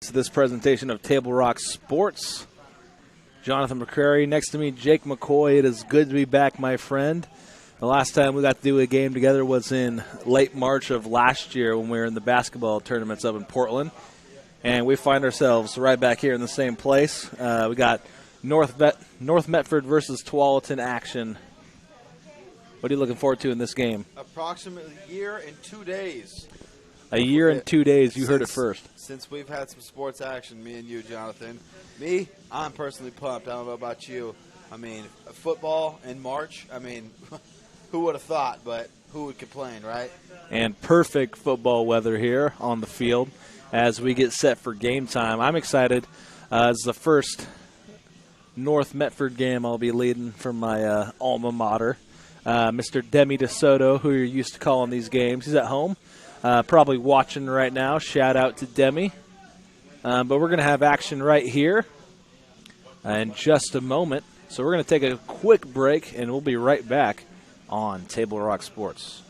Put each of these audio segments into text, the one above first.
To this presentation of Table Rock Sports. Jonathan McCrary next to me, Jake McCoy. It is good to be back, my friend. The last time we got to do a game together was in late March of last year when we were in the basketball tournaments up in Portland. And we find ourselves right back here in the same place. We got North Medford versus Tualatin action. What are you looking forward to in this game? Approximately a year and 2 days. A year and 2 days. You heard it first. Since we've had some sports action, me and you, Jonathan. Me, I'm personally pumped. I don't know about you. I mean, football in March, I mean, who would have thought, but who would complain, right? And perfect football weather here on the field as we get set for game time. I'm excited. It's the first North Medford game I'll be leading from my alma mater. Mr. Demi DeSoto, who you're used to calling these games, he's at home. Probably watching right now. Shout out to Demi. But we're going to have action right here in just a moment. So we're going to take a quick break, and we'll be right back on Table Rock Sports.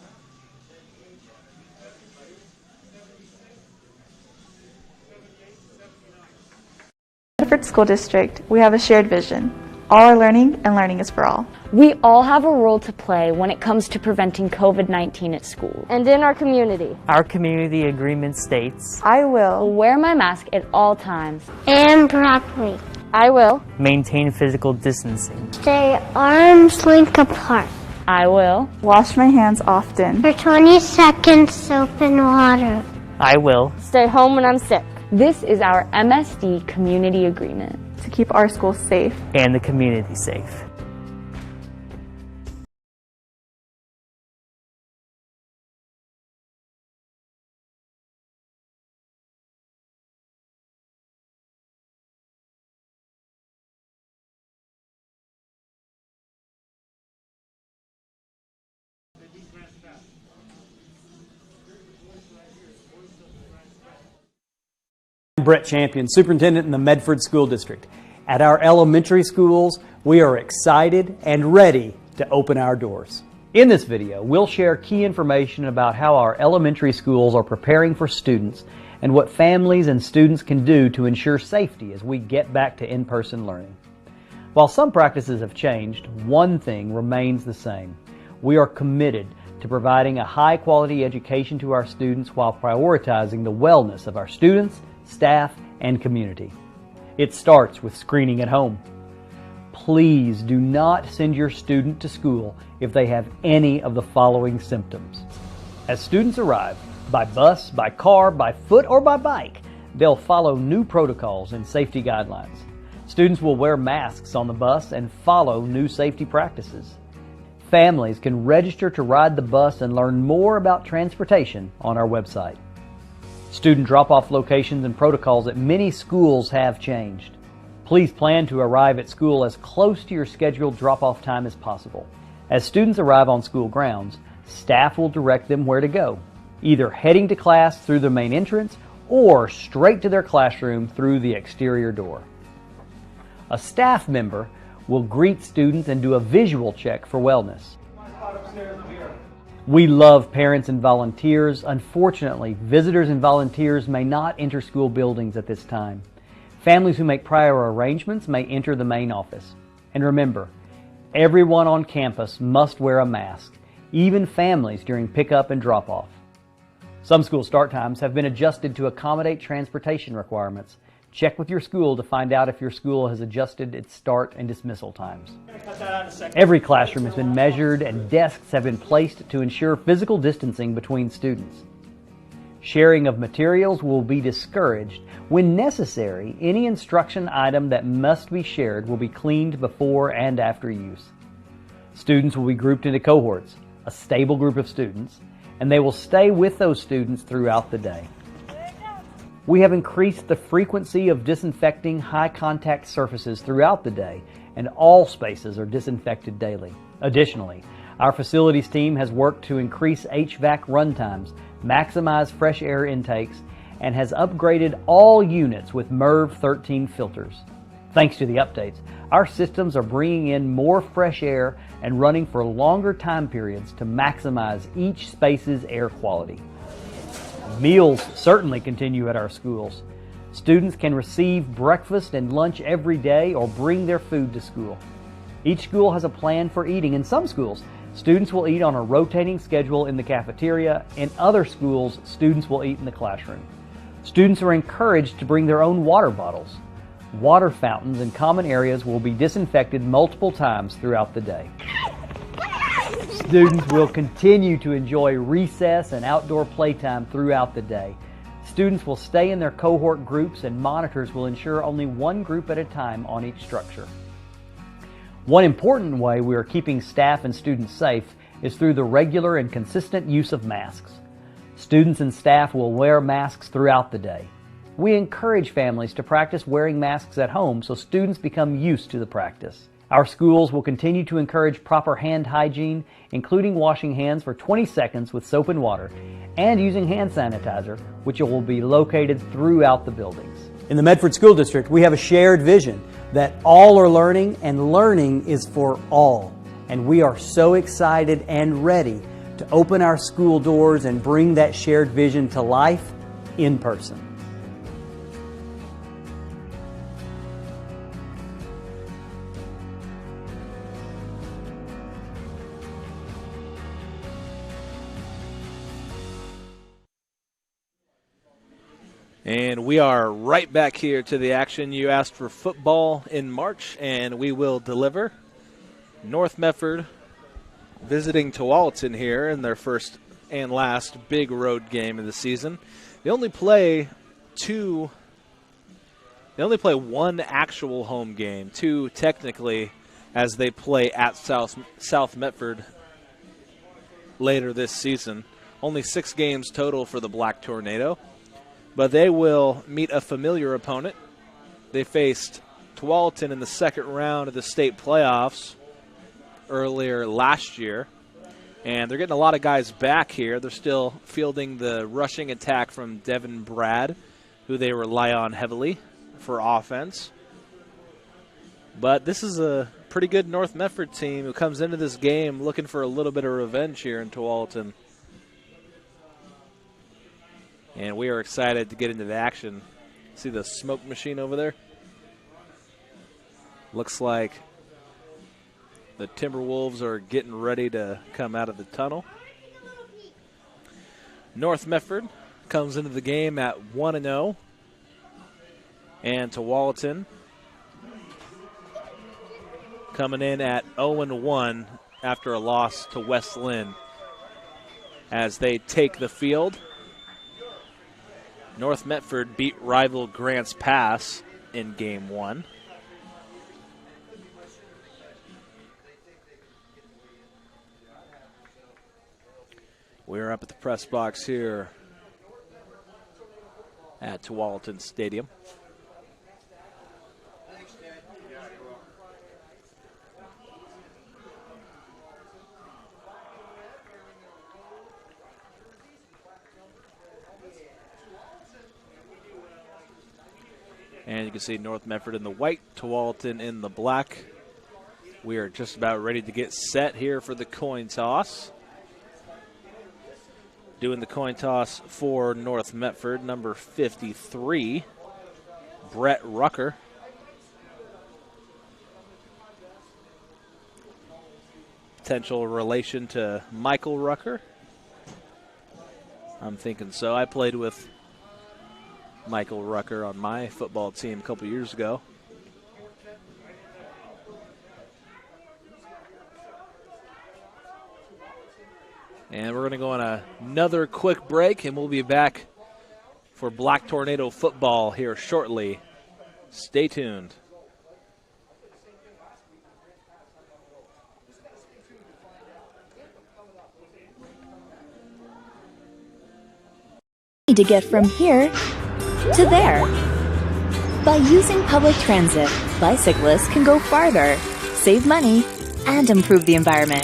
Medford School District, we have a shared vision. All are learning, and learning is for all. We all have a role to play when it comes to preventing COVID-19 at school. And in our community. Our community agreement states, I will wear my mask at all times. And broccoli. I will maintain physical distancing. Stay arms length apart. I will wash my hands often. For 20 seconds, soap and water. I will stay home when I'm sick. This is our MSD community agreement. To keep our schools safe. And the community safe. Brett Champion, Superintendent in the Medford School District. At our elementary schools, we are excited and ready to open our doors. In this video, we'll share key information about how our elementary schools are preparing for students and what families and students can do to ensure safety as we get back to in-person learning. While some practices have changed, one thing remains the same. We are committed to providing a high-quality education to our students while prioritizing the wellness of our students, staff, and community. It starts with screening at home. Please do not send your student to school if they have any of the following symptoms. As students arrive, by bus, by car, by foot, or by bike, they'll follow new protocols and safety guidelines. Students will wear masks on the bus and follow new safety practices. Families can register to ride the bus and learn more about transportation on our website. Student drop-off locations and protocols at many schools have changed. Please plan to arrive at school as close to your scheduled drop-off time as possible. As students arrive on school grounds, staff will direct them where to go, either heading to class through the main entrance or straight to their classroom through the exterior door. A staff member will greet students and do a visual check for wellness. We love parents and volunteers. Unfortunately, visitors and volunteers may not enter school buildings at this time. Families who make prior arrangements may enter the main office. And remember, everyone on campus must wear a mask, even families during pickup and drop-off. Some school start times have been adjusted to accommodate transportation requirements. Check with your school to find out if your school has adjusted its start and dismissal times. Every classroom has been measured and desks have been placed to ensure physical distancing between students. Sharing of materials will be discouraged. When necessary, any instruction item that must be shared will be cleaned before and after use. Students will be grouped into cohorts, a stable group of students, and they will stay with those students throughout the day. We have increased the frequency of disinfecting high-contact surfaces throughout the day, and all spaces are disinfected daily. Additionally, our facilities team has worked to increase HVAC run times, maximize fresh air intakes, and has upgraded all units with MERV 13 filters. Thanks to the updates, our systems are bringing in more fresh air and running for longer time periods to maximize each space's air quality. Meals certainly continue at our schools. Students can receive breakfast and lunch every day or bring their food to school. Each school has a plan for eating. In some schools, students will eat on a rotating schedule in the cafeteria. In other schools, students will eat in the classroom. Students are encouraged to bring their own water bottles. Water fountains in common areas will be disinfected multiple times throughout the day. Students will continue to enjoy recess and outdoor playtime throughout the day. Students will stay in their cohort groups, and monitors will ensure only one group at a time on each structure. One important way we are keeping staff and students safe is through the regular and consistent use of masks. Students and staff will wear masks throughout the day. We encourage families to practice wearing masks at home so students become used to the practice. Our schools will continue to encourage proper hand hygiene, including washing hands for 20 seconds with soap and water, and using hand sanitizer, which will be located throughout the buildings. In the Medford School District, we have a shared vision that all are learning, and learning is for all. And we are so excited and ready to open our school doors and bring that shared vision to life in person. And we are right back here to the action. You asked for football in March, and we will deliver. North Medford visiting Tualatin here in their first and last big road game of the season. They only play one actual home game, two technically, as they play at South Medford later this season. Only 6 games total for the Black Tornado. But they will meet a familiar opponent. They faced Tualatin in the second round of the state playoffs earlier last year. And they're getting a lot of guys back here. They're still fielding the rushing attack from Devin Brad, who they rely on heavily for offense. But this is a pretty good North Medford team who comes into this game looking for a little bit of revenge here in Tualatin. And we are excited to get into the action. See the smoke machine over there? Looks like the Timberwolves are getting ready to come out of the tunnel. North Medford comes into the game at 1-0. And Tualatin coming in at 0-1 after a loss to West Lynn as they take the field. North Medford beat rival Grants Pass in Game 1. We're up at the press box here at Tualatin Stadium. And you can see North Medford in the white, Tualatin in the black. We are just about ready to get set here for the coin toss. Doing the coin toss for North Medford, number 53, Brett Rucker. Potential relation to Michael Rucker. I'm thinking so. I played with Michael Rucker on my football team a couple years ago. And we're going to go on another quick break, and we'll be back for Black Tornado football here shortly. Stay tuned. To get from here to there. By using public transit, bicyclists can go farther, save money, and improve the environment.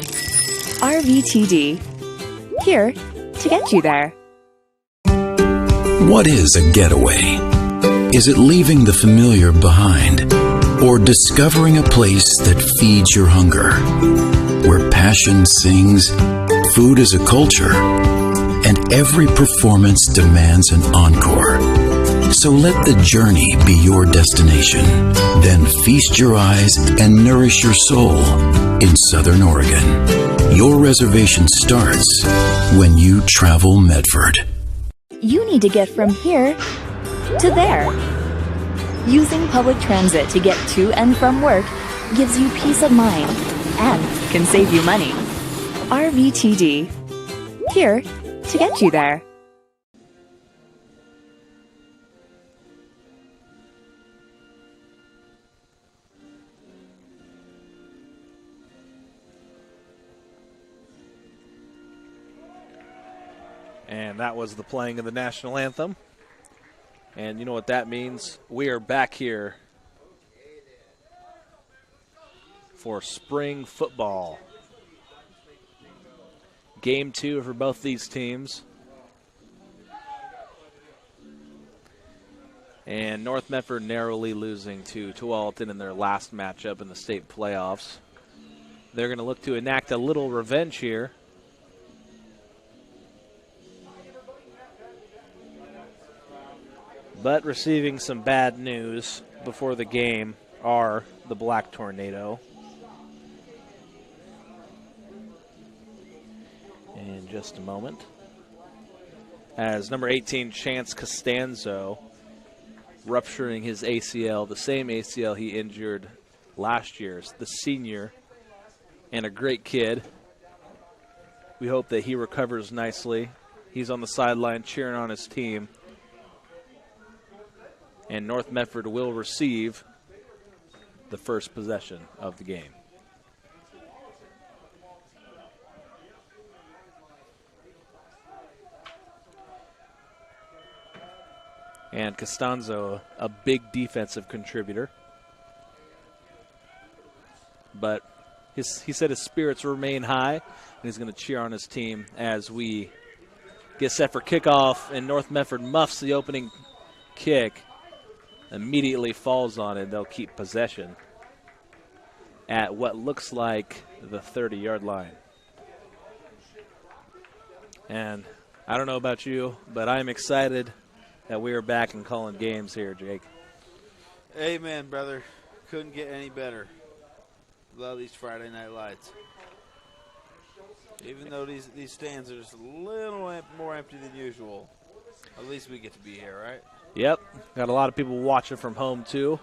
RVTD, here to get you there. What is a getaway? Is it leaving the familiar behind, or discovering a place that feeds your hunger, where passion sings, food is a culture, and every performance demands an encore? So let the journey be your destination. Then feast your eyes and nourish your soul in Southern Oregon. Your reservation starts when you travel Medford. You need to get from here to there. Using public transit to get to and from work gives you peace of mind and can save you money. RVTD. Here to get you there. And that was the playing of the national anthem. And you know what that means? We are back here for spring football. Game 2 for both these teams. And North Medford narrowly losing to Tualatin in their last matchup in the state playoffs. They're going to look to enact a little revenge here. But receiving some bad news before the game are the Black Tornado. In just a moment. As number 18, Chance Costanzo, rupturing his ACL, the same ACL he injured last year, the senior, and a great kid. We hope that he recovers nicely. He's on the sideline cheering on his team. And North Medford will receive the first possession of the game. And Costanzo, a big defensive contributor. But he said his spirits remain high, and he's going to cheer on his team as we get set for kickoff, and North Medford muffs the opening kick. Immediately falls on it. They'll keep possession at what looks like the 30-yard line. And I don't know about you, but I'm excited that we are back and calling games here, Jake. Amen, brother. Couldn't get any better. Love these Friday night lights. Even though these stands are just a little more empty than usual, at least we get to be here, right? Yep, got a lot of people watching from home too.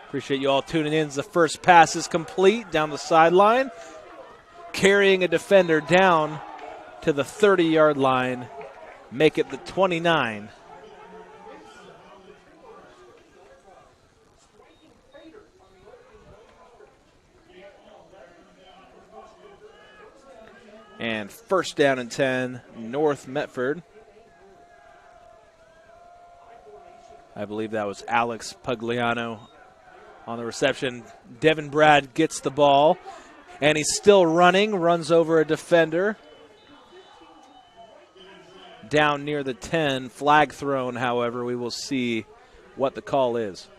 Appreciate you all tuning in. The first pass is complete down the sideline, carrying a defender down to the 30-yard line, make it the 29. And first down and 10, North Medford. I believe that was Alex Pugliano on the reception. Devin Brad gets the ball, and he's still running, runs over a defender. Down near the 10, flag thrown, however, we will see what the call is.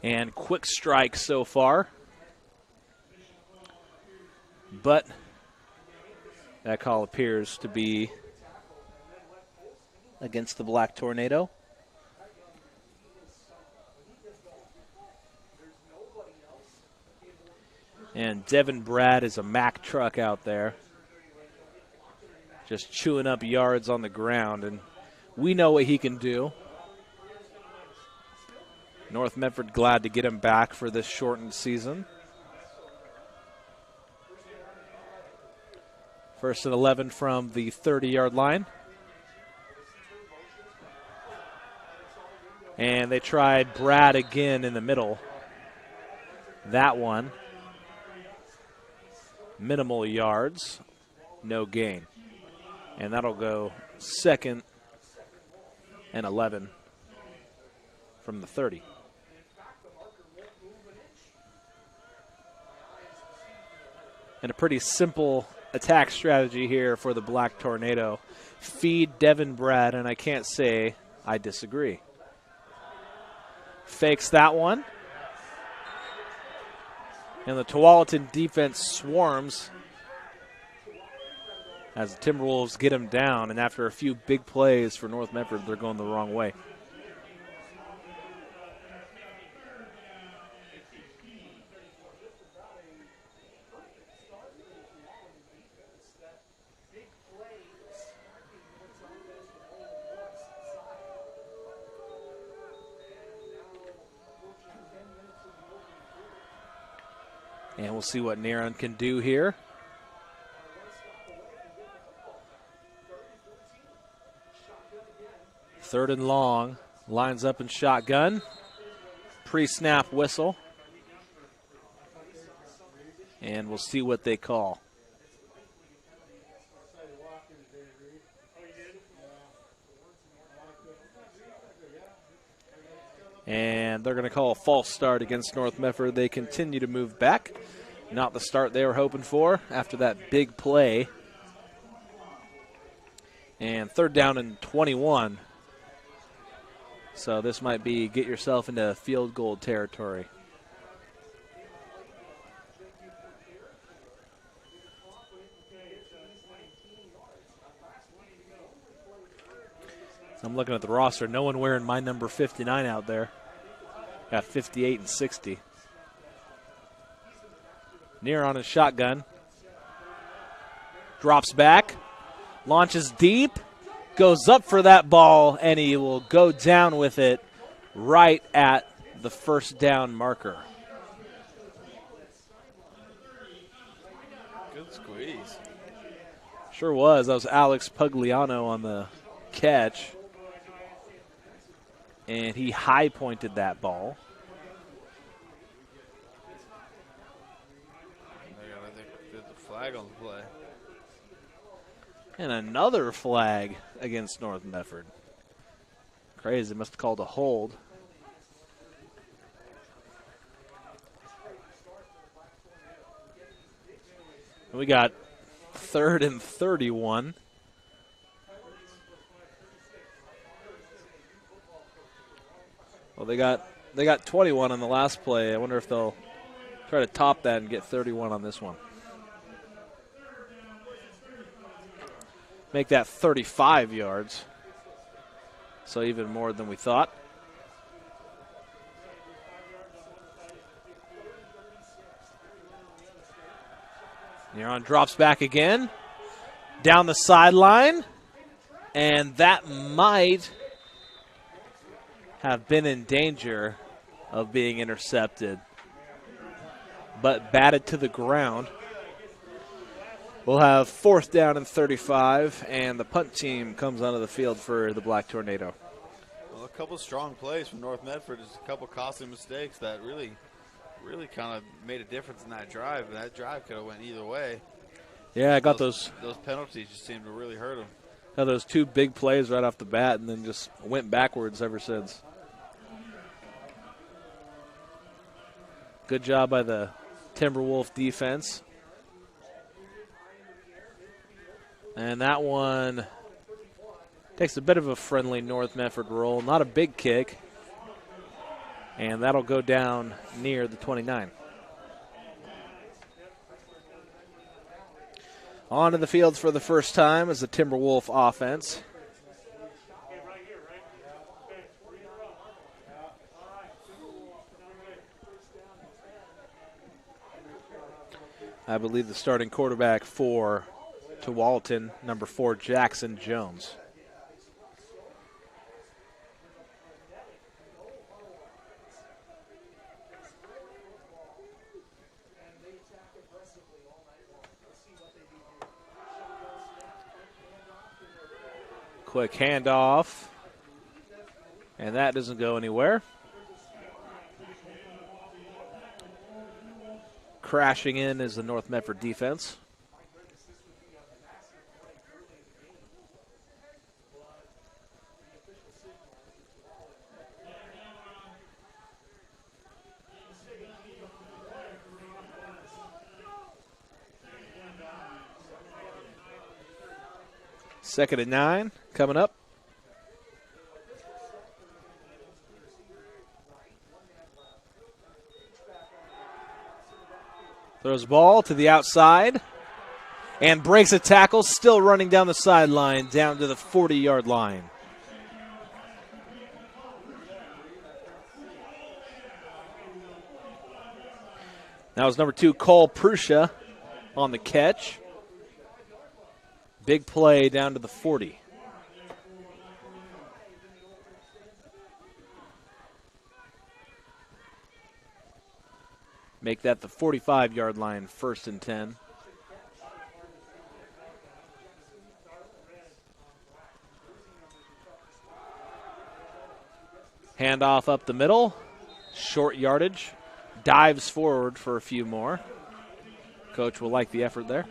And quick strike so far. But that call appears to be against the Black Tornado. And Devin Brad is a Mack truck out there, just chewing up yards on the ground, and we know what he can do. North Medford glad to get him back for this shortened season. First and 11 from the 30-yard line. And they tried Brad again in the middle. That one, minimal yards, no gain. And that'll go second and 11 from the 30. And a pretty simple attack strategy here for the Black Tornado. Feed Devin Brad, and I can't say I disagree. Fakes that one. And the Tualatin defense swarms as the Timberwolves get him down, and after a few big plays for North Medford, they're going the wrong way. And we'll see what Neron can do here. Third and long. Lines up in shotgun. Pre-snap whistle. And we'll see what they call. And they're going to call a false start against North Medford. They continue to move back. Not the start they were hoping for after that big play. And third down and 21. So this might be get yourself into field goal territory. I'm looking at the roster. No one wearing my number 59 out there. Got 58 and 60. Near on his shotgun. Drops back. Launches deep. Goes up for that ball, and he will go down with it right at the first down marker. Good squeeze. Sure was. That was Alex Pugliano on the catch. And he high-pointed that ball. There's a flag on the play. And another flag against North Medford. Crazy. Must have called a hold. We got third and 31. Well, they got 21 on the last play. I wonder if they'll try to top that and get 31 on this one. Make that 35 yards. So even more than we thought. Neron drops back again. Down the sideline. And that might have been in danger of being intercepted, but batted to the ground. We'll have fourth down and 35, and the punt team comes onto the field for the Black Tornado. Well, a couple strong plays from North Medford. Just a couple costly mistakes that really kind of made a difference in that drive. That drive could have went either way. Yeah, I got those penalties just seemed to really hurt them. Got those two big plays right off the bat, and then just went backwards ever since. Good job by the Timberwolf defense. And that one takes a bit of a friendly North Medford roll. Not a big kick. And that'll go down near the 29. Onto the field for the first time is the Timberwolf offense. I believe the starting quarterback for Tualatin, number 4, Jackson Jones. Quick handoff, and that doesn't go anywhere. Crashing in is the North Medford defense. Second and 9 coming up. Throws ball to the outside. and breaks a tackle, still running down the sideline, down to the 40-yard line. That was number 2, Cole Prussia, on the catch. Big play down to the 40. Make that the 45-yard line, 1st and 10. Handoff up the middle, short yardage, dives forward for a few more. Coach will like the effort there.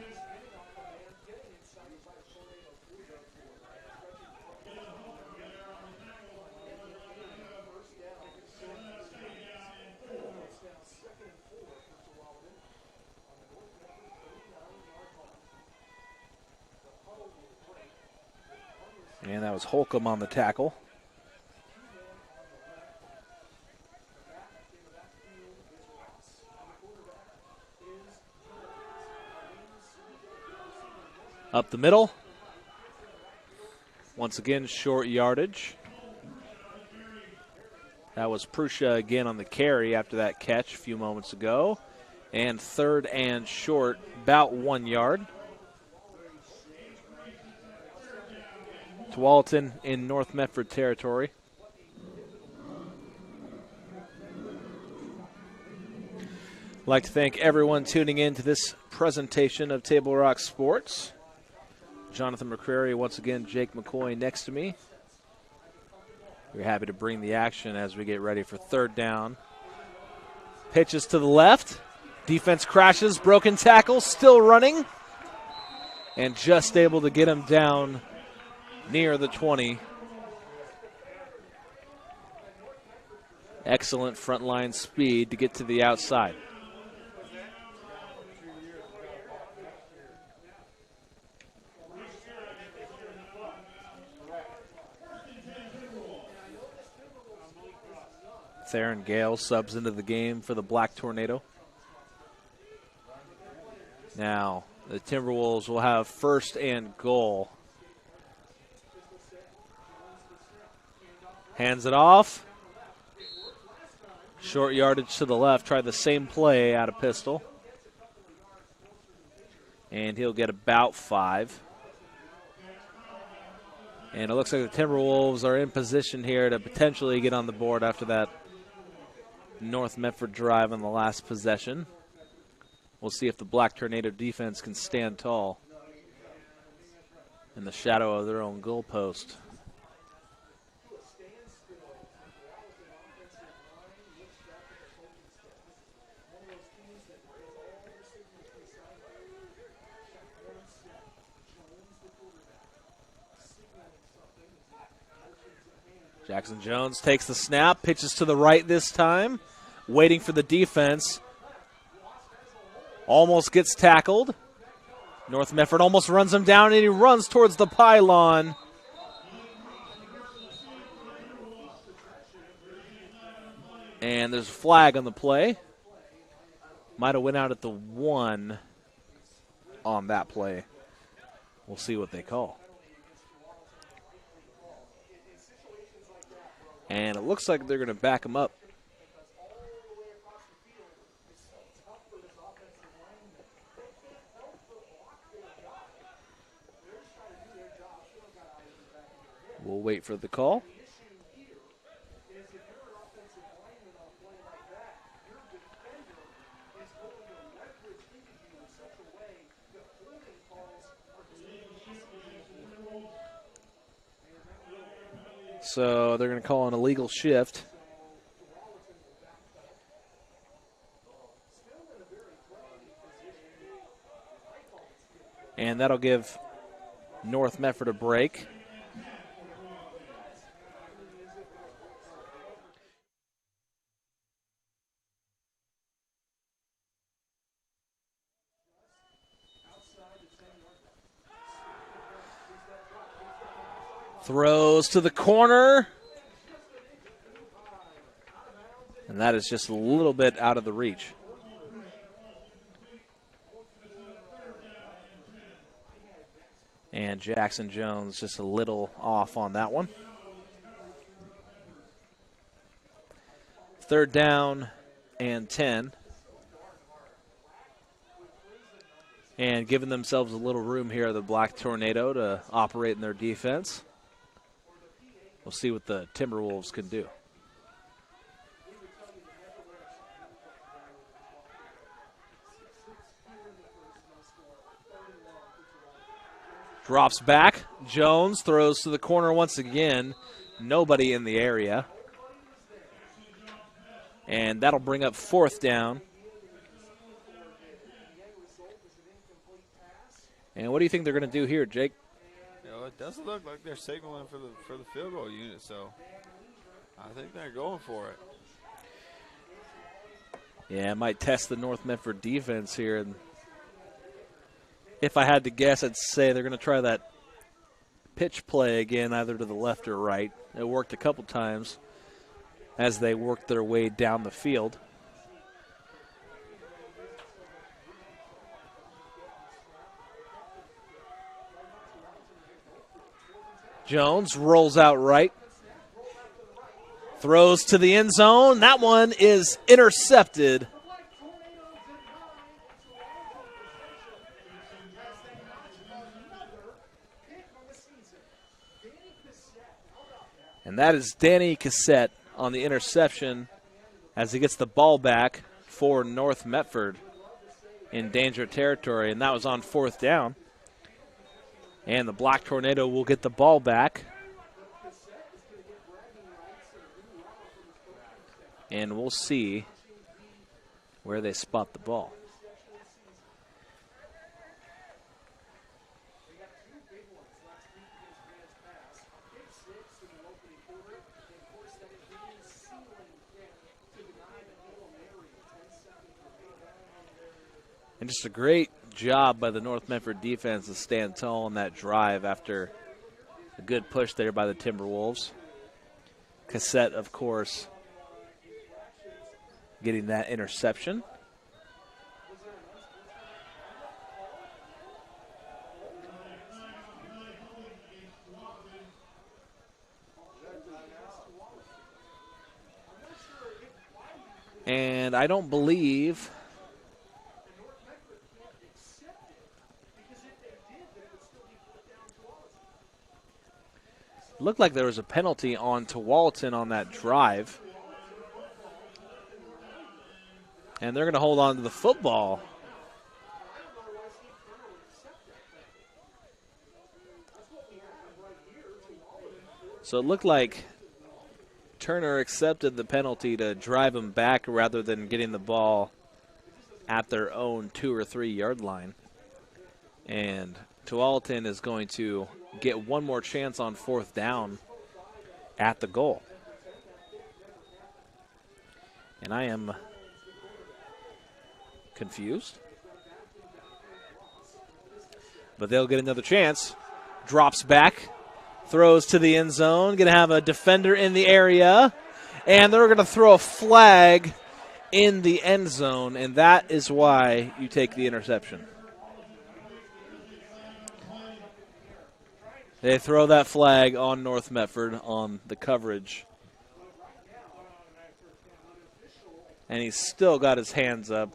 And that was Holcomb on the tackle. Up the middle. Once again, short yardage. That was Prussia again on the carry after that catch a few moments ago. And 3rd and short, about 1 yard. Tualatin in North Medford territory. I'd like to thank everyone tuning in to this presentation of Table Rock Sports. Jonathan McCrary, once again, Jake McCoy next to me. We're happy to bring the action as we get ready for 3rd down. Pitches to the left. Defense crashes, broken tackle, still running. And just able to get him down near the 20. Excellent frontline speed to get to the outside. Theron Gale subs into the game for the Black Tornado. Now, the Timberwolves will have 1st and goal. Hands it off. Short yardage to the left. Try the same play out of pistol. And he'll get about 5. And it looks like the Timberwolves are in position here to potentially get on the board after that North Medford drive on the last possession. We'll see if the Black Tornado defense can stand tall in the shadow of their own goalpost. Jackson Jones takes the snap, pitches to the right this time, waiting for the defense. Almost gets tackled. North Medford almost runs him down, and he runs towards the pylon. And there's a flag on the play. Might have went out at the 1 on that play. We'll see what they call. And it looks like they're going to back him up. We'll wait for the call. So they're going to call an illegal shift. And that'll give North Medford a break. Throws to the corner. And that is just a little bit out of the reach. And Jackson Jones just a little off on that one. 3rd down and 10. And giving themselves a little room here, the Black Tornado, to operate in their defense. We'll see what the Timberwolves can do. Drops back. Jones throws to the corner once again. Nobody in the area. And that'll bring up 4th down. And what do you think they're going to do here, Jake? You know, it doesn't look like they're signaling for the field goal unit, so I think they're going for it. Yeah, it might test the North Medford defense here. And if I had to guess, I'd say they're going to try that pitch play again, either to the left or right. It worked a couple times as they worked their way down the field. Jones rolls out right. Throws to the end zone. That one is intercepted. And that is Danny Cassette on the interception as he gets the ball back for North Medford in danger territory. And that was on 4th down. And the Black Tornado will get the ball back. And we'll see where they spot the ball. And just a great job by the North Medford defense to stand tall on that drive after a good push there by the Timberwolves. Cassette, of course, getting that interception. And I don't believe looked like there was a penalty on Tualatin on that drive. And they're going to hold on to the football. So it looked like Turner accepted the penalty to drive him back rather than getting the ball at their own 2 or 3 yard line. And Tualatin is going to get one more chance on 4th down at the goal. And I am confused. But they'll get another chance. Drops back. Throws to the end zone. Going to have a defender in the area. And they're going to throw a flag in the end zone. And that is why you take the interception. They throw that flag on North Medford on the coverage. And he's still got his hands up.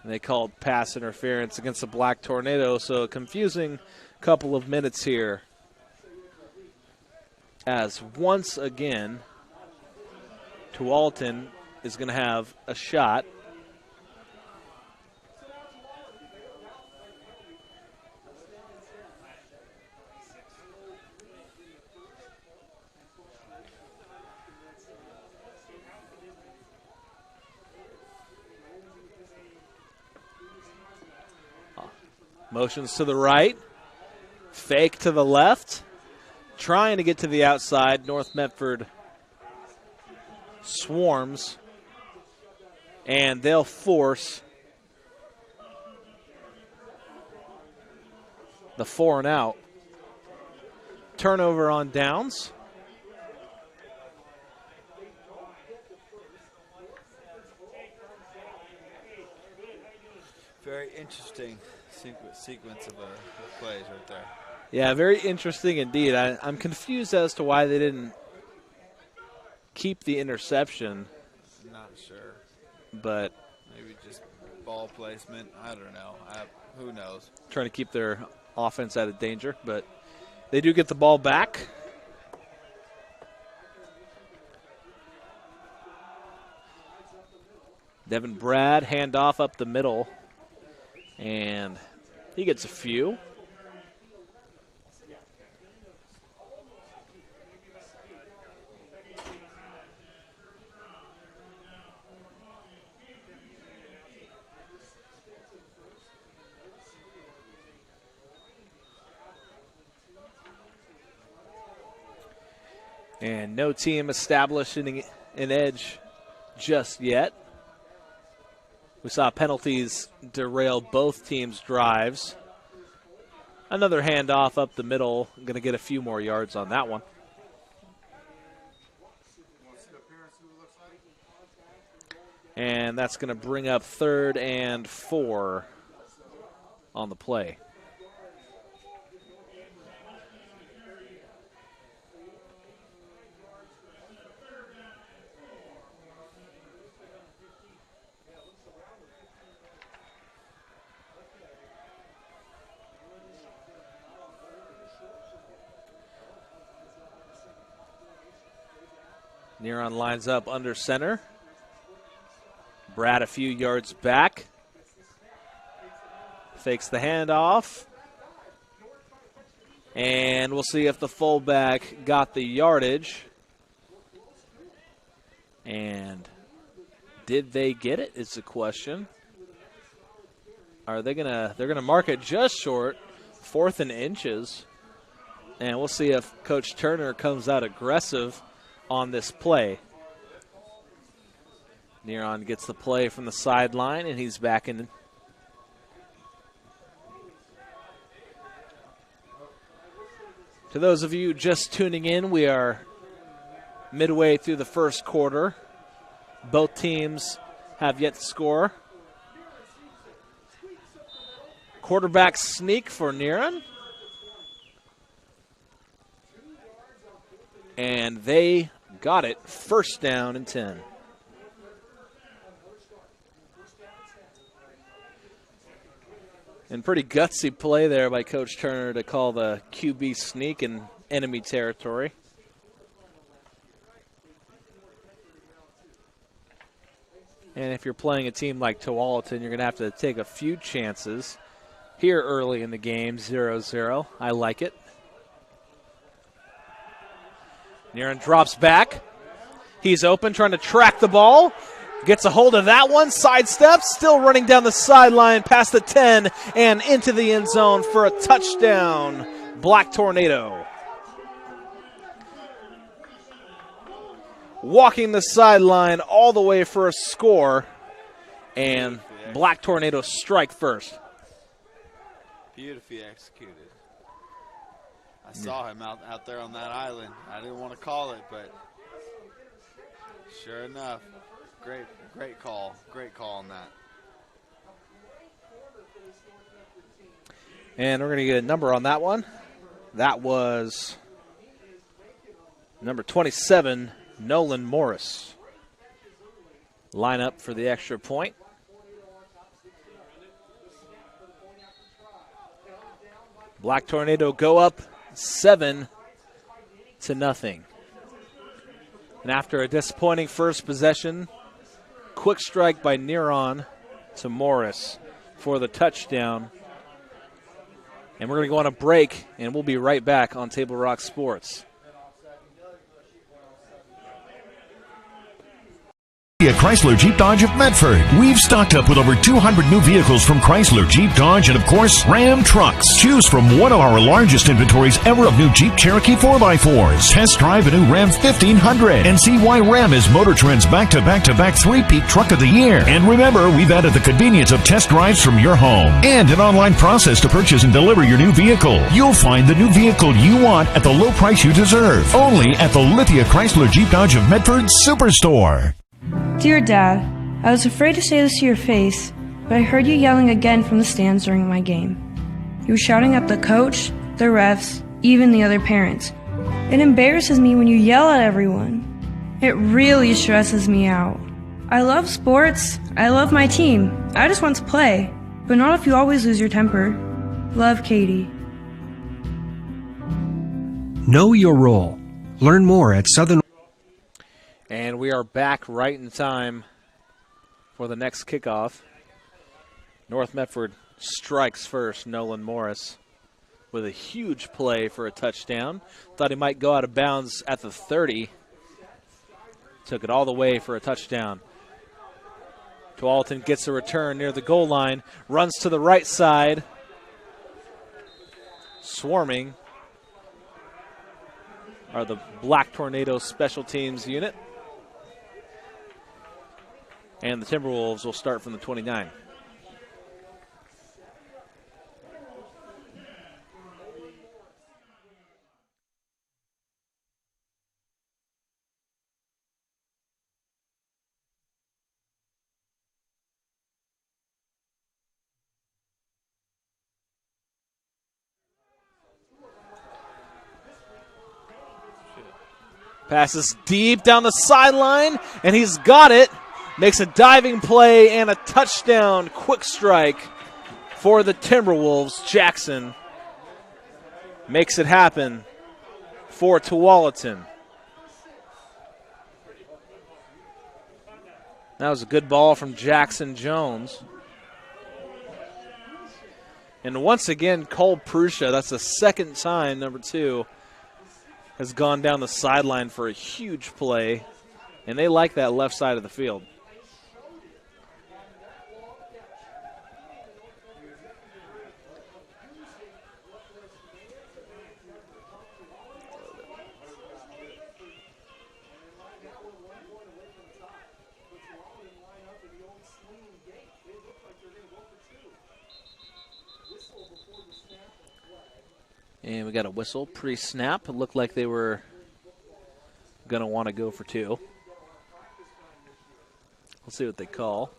And they called pass interference against the Black Tornado, so a confusing couple of minutes here. As once again, Tualatin is going to have a shot. Motions to the right, fake to the left. Trying to get to the outside. North Medford swarms, and they'll force the 4 and out. turnover on downs. Very interesting sequence of plays right there. Yeah, very interesting indeed. I'm confused as to why they didn't keep the interception. Not sure. But maybe just ball placement. I don't know. Who knows? Trying to keep their offense out of danger, but they do get the ball back. Devin Brad, handoff up the middle, and he gets a few. And no team establishing an edge just yet. We saw penalties derail both teams' drives. Another handoff up the middle. Going to get a few more yards on that one. And that's going to bring up 3rd and 4 on the play. Neron lines up under center. Brad a few yards back. Fakes the handoff. And we'll see if the fullback got the yardage. And did they get it is the question. Are they they're gonna mark it just short, 4th and inches. And we'll see if Coach Turner comes out aggressive on this play. Neron gets the play from the sideline, and he's back in. To those of you just tuning in, we are midway through the first quarter. Both teams have yet to score. Quarterback sneak for Neron. And they got it. 1st down and 10. And pretty gutsy play there by Coach Turner to call the QB sneak in enemy territory. And if you're playing a team like Tualatin, you're going to have to take a few chances here early in the game, 0-0. I like it. Neron drops back. He's open, trying to track the ball. Gets a hold of that one, sidesteps, still running down the sideline past the 10 and into the end zone for a touchdown. Black Tornado. Walking the sideline all the way for a score, and Black Tornado strike first. Beautifully executed. I saw him out there on that island. I didn't want to call it, but sure enough, great call. Great call on that. And we're going to get a number on that one. That was number 27, Nolan Morris. Line up for the extra point. Black Tornado go up 7-0. And after a disappointing first possession, quick strike by Neron to Morris for the touchdown. And we're going to go on a break, and we'll be right back on Table Rock Sports. Lithia Chrysler Jeep Dodge of Medford. We've stocked up with over 200 new vehicles from Chrysler, Jeep, Dodge, and of course, Ram trucks. Choose from one of our largest inventories ever of new Jeep Cherokee 4x4s. Test drive a new Ram 1500 and see why Ram is Motor Trend's back-to-back-to-back three-peat truck of the year. And remember, we've added the convenience of test drives from your home and an online process to purchase and deliver your new vehicle. You'll find the new vehicle you want at the low price you deserve. Only at the Lithia Chrysler Jeep Dodge of Medford Superstore. Dear Dad, I was afraid to say this to your face, but I heard you yelling again from the stands during my game. You were shouting at the coach, the refs, even the other parents. It embarrasses me when you yell at everyone. It really stresses me out. I love sports, I love my team, I just want to play, but not if you always lose your temper. Love, Katie. Know your role. Learn more at Southern. And we are back right in time for the next kickoff. North Medford strikes first. Nolan Morris with a huge play for a touchdown. Thought he might go out of bounds at the 30. Took it all the way for a touchdown. Tualatin gets a return near the goal line. Runs to the right side. Swarming are the Black Tornado Special Teams unit. And the Timberwolves will start from the 29. Passes deep down the sideline, and he's got it. Makes a diving play and a touchdown. Quick strike for the Timberwolves. Jackson makes it happen for Tualatin. That was a good ball from Jackson Jones. And once again, Cole Prusha, that's the second time, number 2, has gone down the sideline for a huge play. And they like that left side of the field. And we got a whistle pre-snap. It looked like they were going to want to go for 2. We'll see what they call.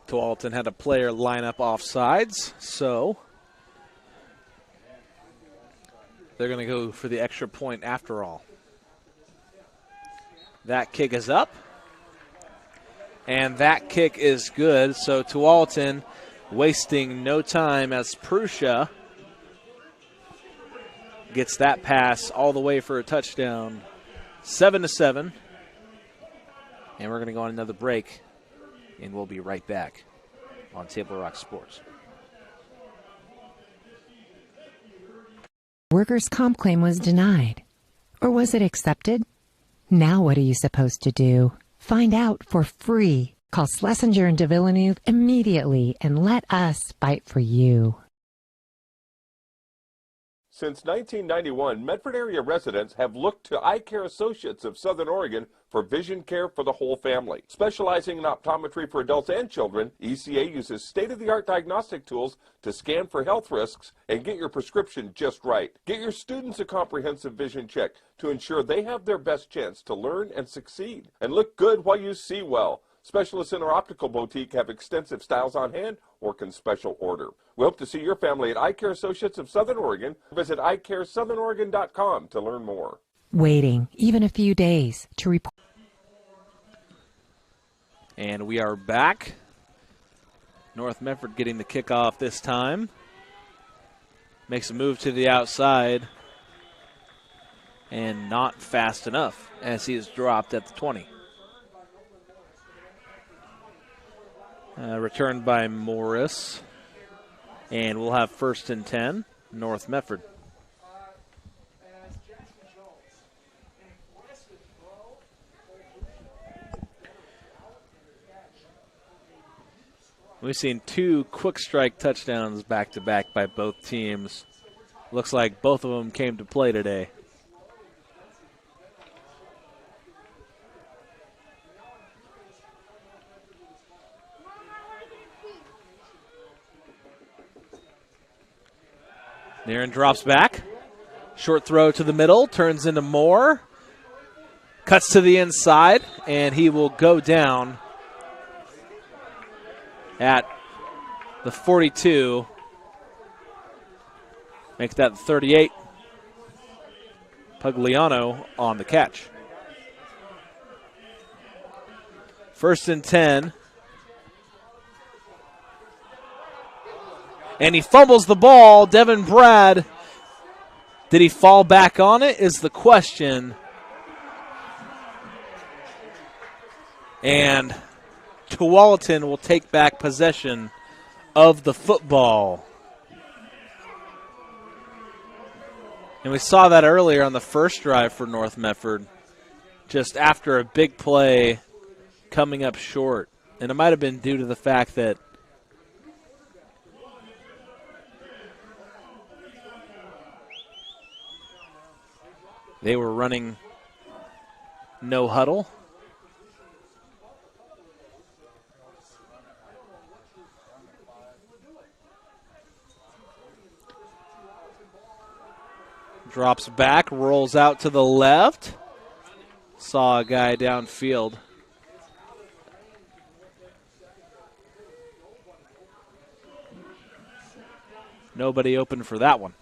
Tualatin had a player line up off sides, so they're going to go for the extra point after all. That kick is up, and that kick is good. So Tualatin wasting no time as Prusha gets that pass all the way for a touchdown. 7-7, and we're going to go on another break. And we'll be right back on Table Rock Sports. Workers' comp claim was denied. Or was it accepted? Now what are you supposed to do? Find out for free. Call Schlesinger and de Villeneuve immediately and let us fight for you. Since 1991, Medford area residents have looked to Eye Care Associates of Southern Oregon for vision care for the whole family. Specializing in optometry for adults and children, ECA uses state-of-the-art diagnostic tools to scan for health risks and get your prescription just right. Get your students a comprehensive vision check to ensure they have their best chance to learn and succeed. And look good while you see well. Specialists in our optical boutique have extensive styles on hand or can special order. We hope to see your family at Eye Care Associates of Southern Oregon. Visit eyecaresouthern.com to learn more. Waiting even a few days to report. And we are back. North Medford getting the kickoff this time. Makes a move to the outside and not fast enough as he is dropped at the 20. Returned by Morris. And we'll have 1st and 10, North Medford. We've seen 2 quick strike touchdowns back-to-back by both teams. Looks like both of them came to play today. Naren drops back. Short throw to the middle, turns into Moore. Cuts to the inside, and he will go down at the 42. Make that 38. Pugliano on the catch. 1st and 10. And he fumbles the ball. Devin Brad, did he fall back on it is the question. And Tualatin will take back possession of the football. And we saw that earlier on the first drive for North Medford, just after a big play coming up short. And it might have been due to the fact that they were running no huddle. Drops back, rolls out to the left. Saw a guy downfield. Nobody open for that one.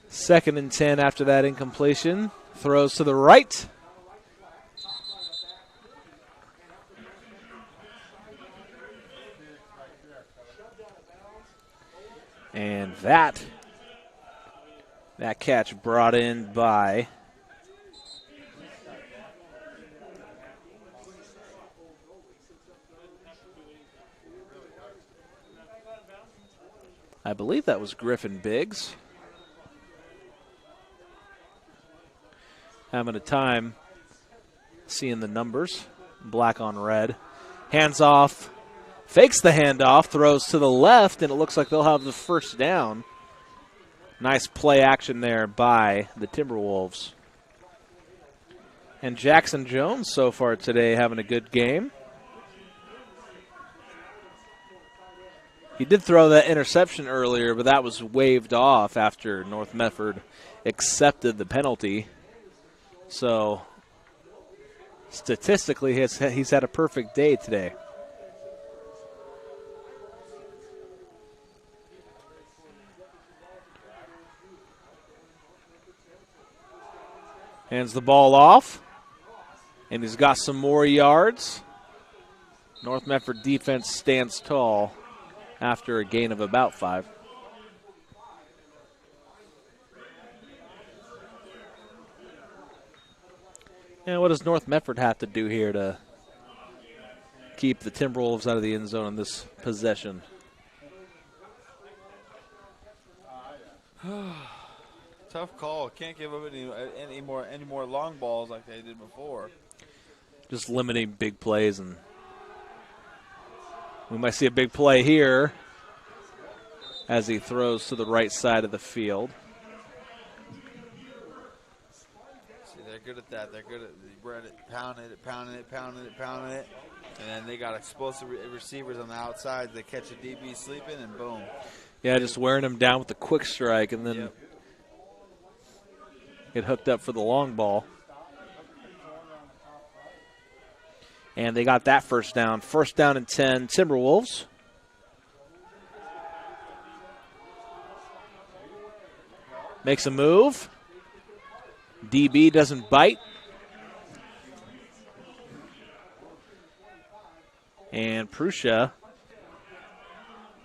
Second and 10 after that incompletion. Throws to the right. And that catch brought in by I believe that was Griffin Biggs. Having a time seeing the numbers, black on red. Hands off, fakes the handoff, throws to the left, and it looks like they'll have the first down. Nice play action there by the Timberwolves. And Jackson Jones so far today having a good game. He did throw that interception earlier, but that was waved off after North Medford accepted the penalty. So, statistically, he's had a perfect day today. Hands the ball off, and he's got some more yards. North Medford defense stands tall after a gain of about 5. And what does North Medford have to do here to keep the Timberwolves out of the end zone in this possession? Tough call. Can't give up any more long balls like they did before. Just limiting big plays, and we might see a big play here as he throws to the right side of the field. They're good at that. They're good at pounding it. And then they got explosive receivers on the outside. They catch a DB sleeping, and boom. Yeah, just wearing him down with the quick strike, and then get hooked up for the long ball. And they got that first down. First down and 10, Timberwolves. Makes a move. DB doesn't bite. And Prussia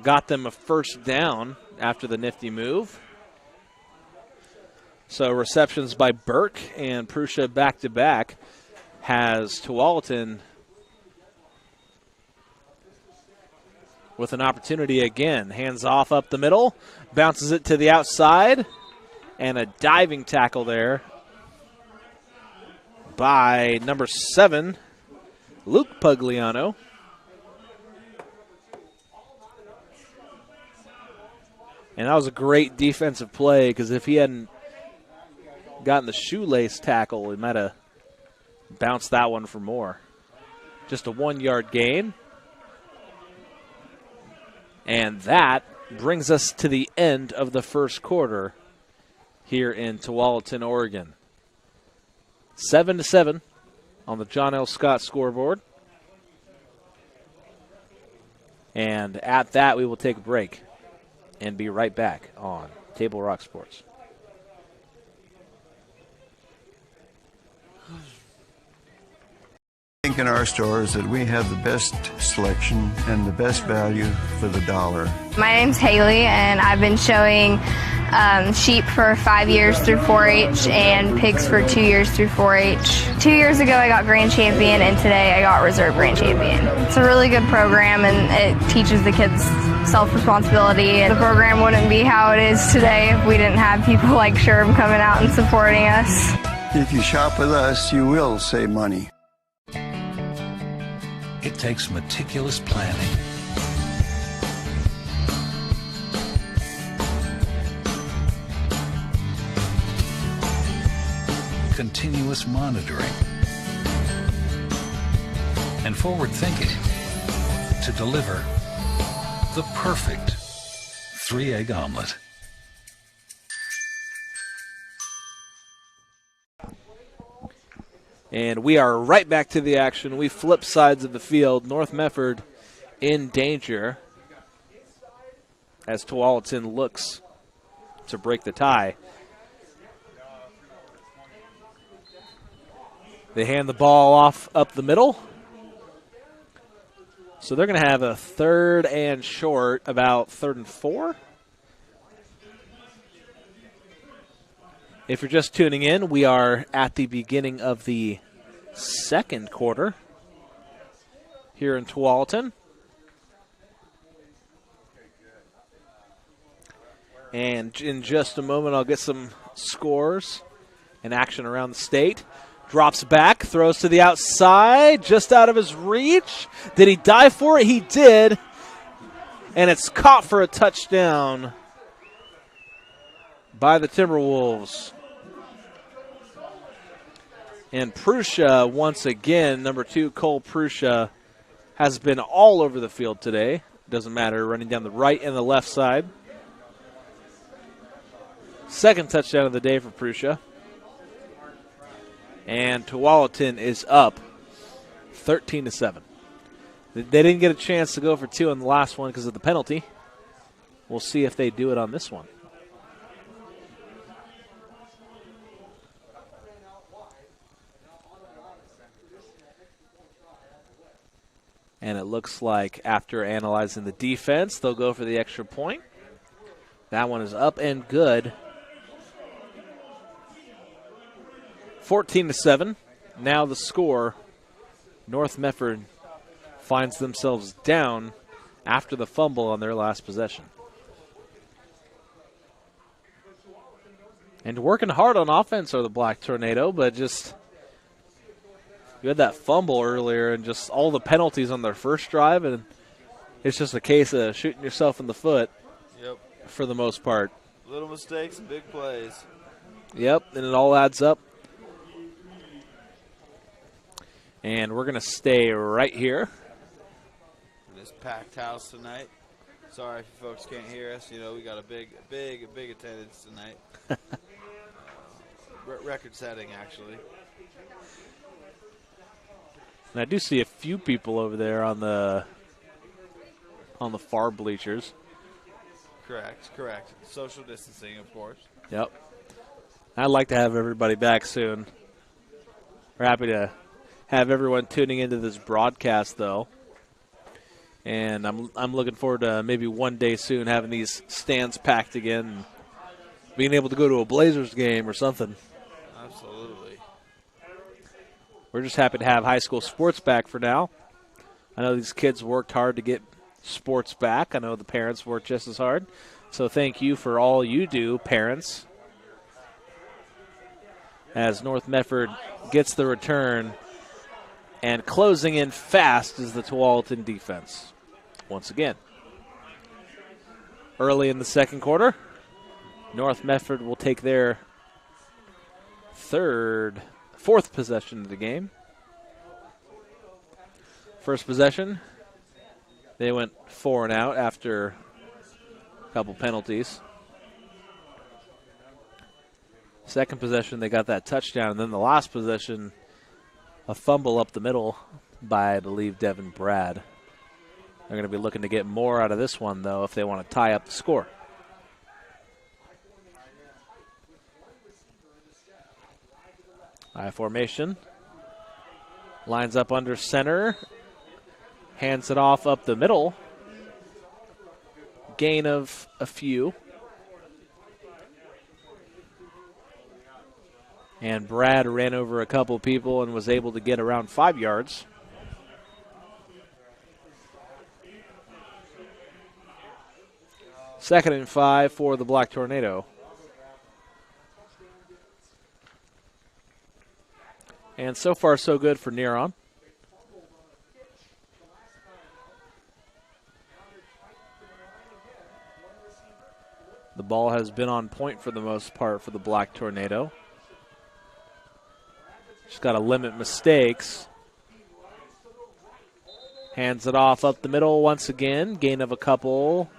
got them a first down after the nifty move. So receptions by Burke and Prussia back-to-back has Tualatin with an opportunity again. Hands off up the middle, bounces it to the outside, and a diving tackle there by number 7, Luke Pugliano. And that was a great defensive play, because if he hadn't gotten the shoelace tackle, he might have bounced that one for more. Just a 1-yard gain. And that brings us to the end of the first quarter here in Tualatin, Oregon. 7-7 on the John L. Scott scoreboard. And at that, we will take a break and be right back on Table Rock Sports. I think in our stores that we have the best selection and the best value for the dollar. My name's Haley, and I've been showing sheep for 5 years through 4-H and pigs for 2 years through 4-H. 2 years ago I got Grand Champion, and today I got Reserve Grand Champion. It's a really good program, and it teaches the kids self-responsibility. The program wouldn't be how it is today if we didn't have people like Sherb coming out and supporting us. If you shop with us, you will save money. It takes meticulous planning, continuous monitoring, and forward thinking to deliver the perfect 3-egg omelet. And we are right back to the action. We flip sides of the field. North Medford in danger as Tualatin looks to break the tie. They hand the ball off up the middle. So they're going to have a 3rd and short, about 3rd and 4. If you're just tuning in, we are at the beginning of the second quarter here in Tualatin. And in just a moment, I'll get some scores and action around the state. Drops back, throws to the outside, just out of his reach. Did he dive for it? He did. And it's caught for a touchdown by the Timberwolves. And Prussia, once again, number 2, Cole Prussia, has been all over the field today. Doesn't matter, running down the right and the left side. Second touchdown of the day for Prussia. And Tualatin is up 13-7. They didn't get a chance to go for 2 on the last one because of the penalty. We'll see if they do it on this one. And it looks like after analyzing the defense, they'll go for the extra point. That one is up and good. 14-7. Now the score. North Medford finds themselves down after the fumble on their last possession. And working hard on offense are the Black Tornado, but just you had that fumble earlier and just all the penalties on their first drive, and it's just a case of shooting yourself in the foot. Yep. For the most part. Little mistakes and big plays. Yep, and it all adds up. And we're going to stay right here. In this packed house tonight. Sorry if you folks can't hear us. You know, we got a big attendance tonight. Record setting, actually. And I do see a few people over there on the far bleachers. Correct. Social distancing, of course. Yep. I'd like to have everybody back soon. We're happy to have everyone tuning into this broadcast, though. And I'm looking forward to maybe one day soon having these stands packed again and being able to go to a Blazers game or something. Absolutely. We're just happy to have high school sports back for now. I know these kids worked hard to get sports back. I know the parents worked just as hard. So thank you for all you do, parents. As North Medford gets the return, and closing in fast is the Tualatin defense once again. Early in the second quarter, North Medford will take their fourth possession of the game. First possession, they went 4 and out after a couple penalties. Second possession, they got that touchdown. And then the last possession, a fumble up the middle by, I believe, Devin Brad. They're going to be looking to get more out of this one, though, if they want to tie up the score. I formation. Lines up under center. Hands it off up the middle. Gain of a few. And Brad ran over a couple people and was able to get around 5 yards. Second and 5 for the Black Tornado. And so far, so good for Neron. The ball has been on point for the most part for the Black Tornado. Just got to limit mistakes. Hands it off up the middle once again. Gain of a couple.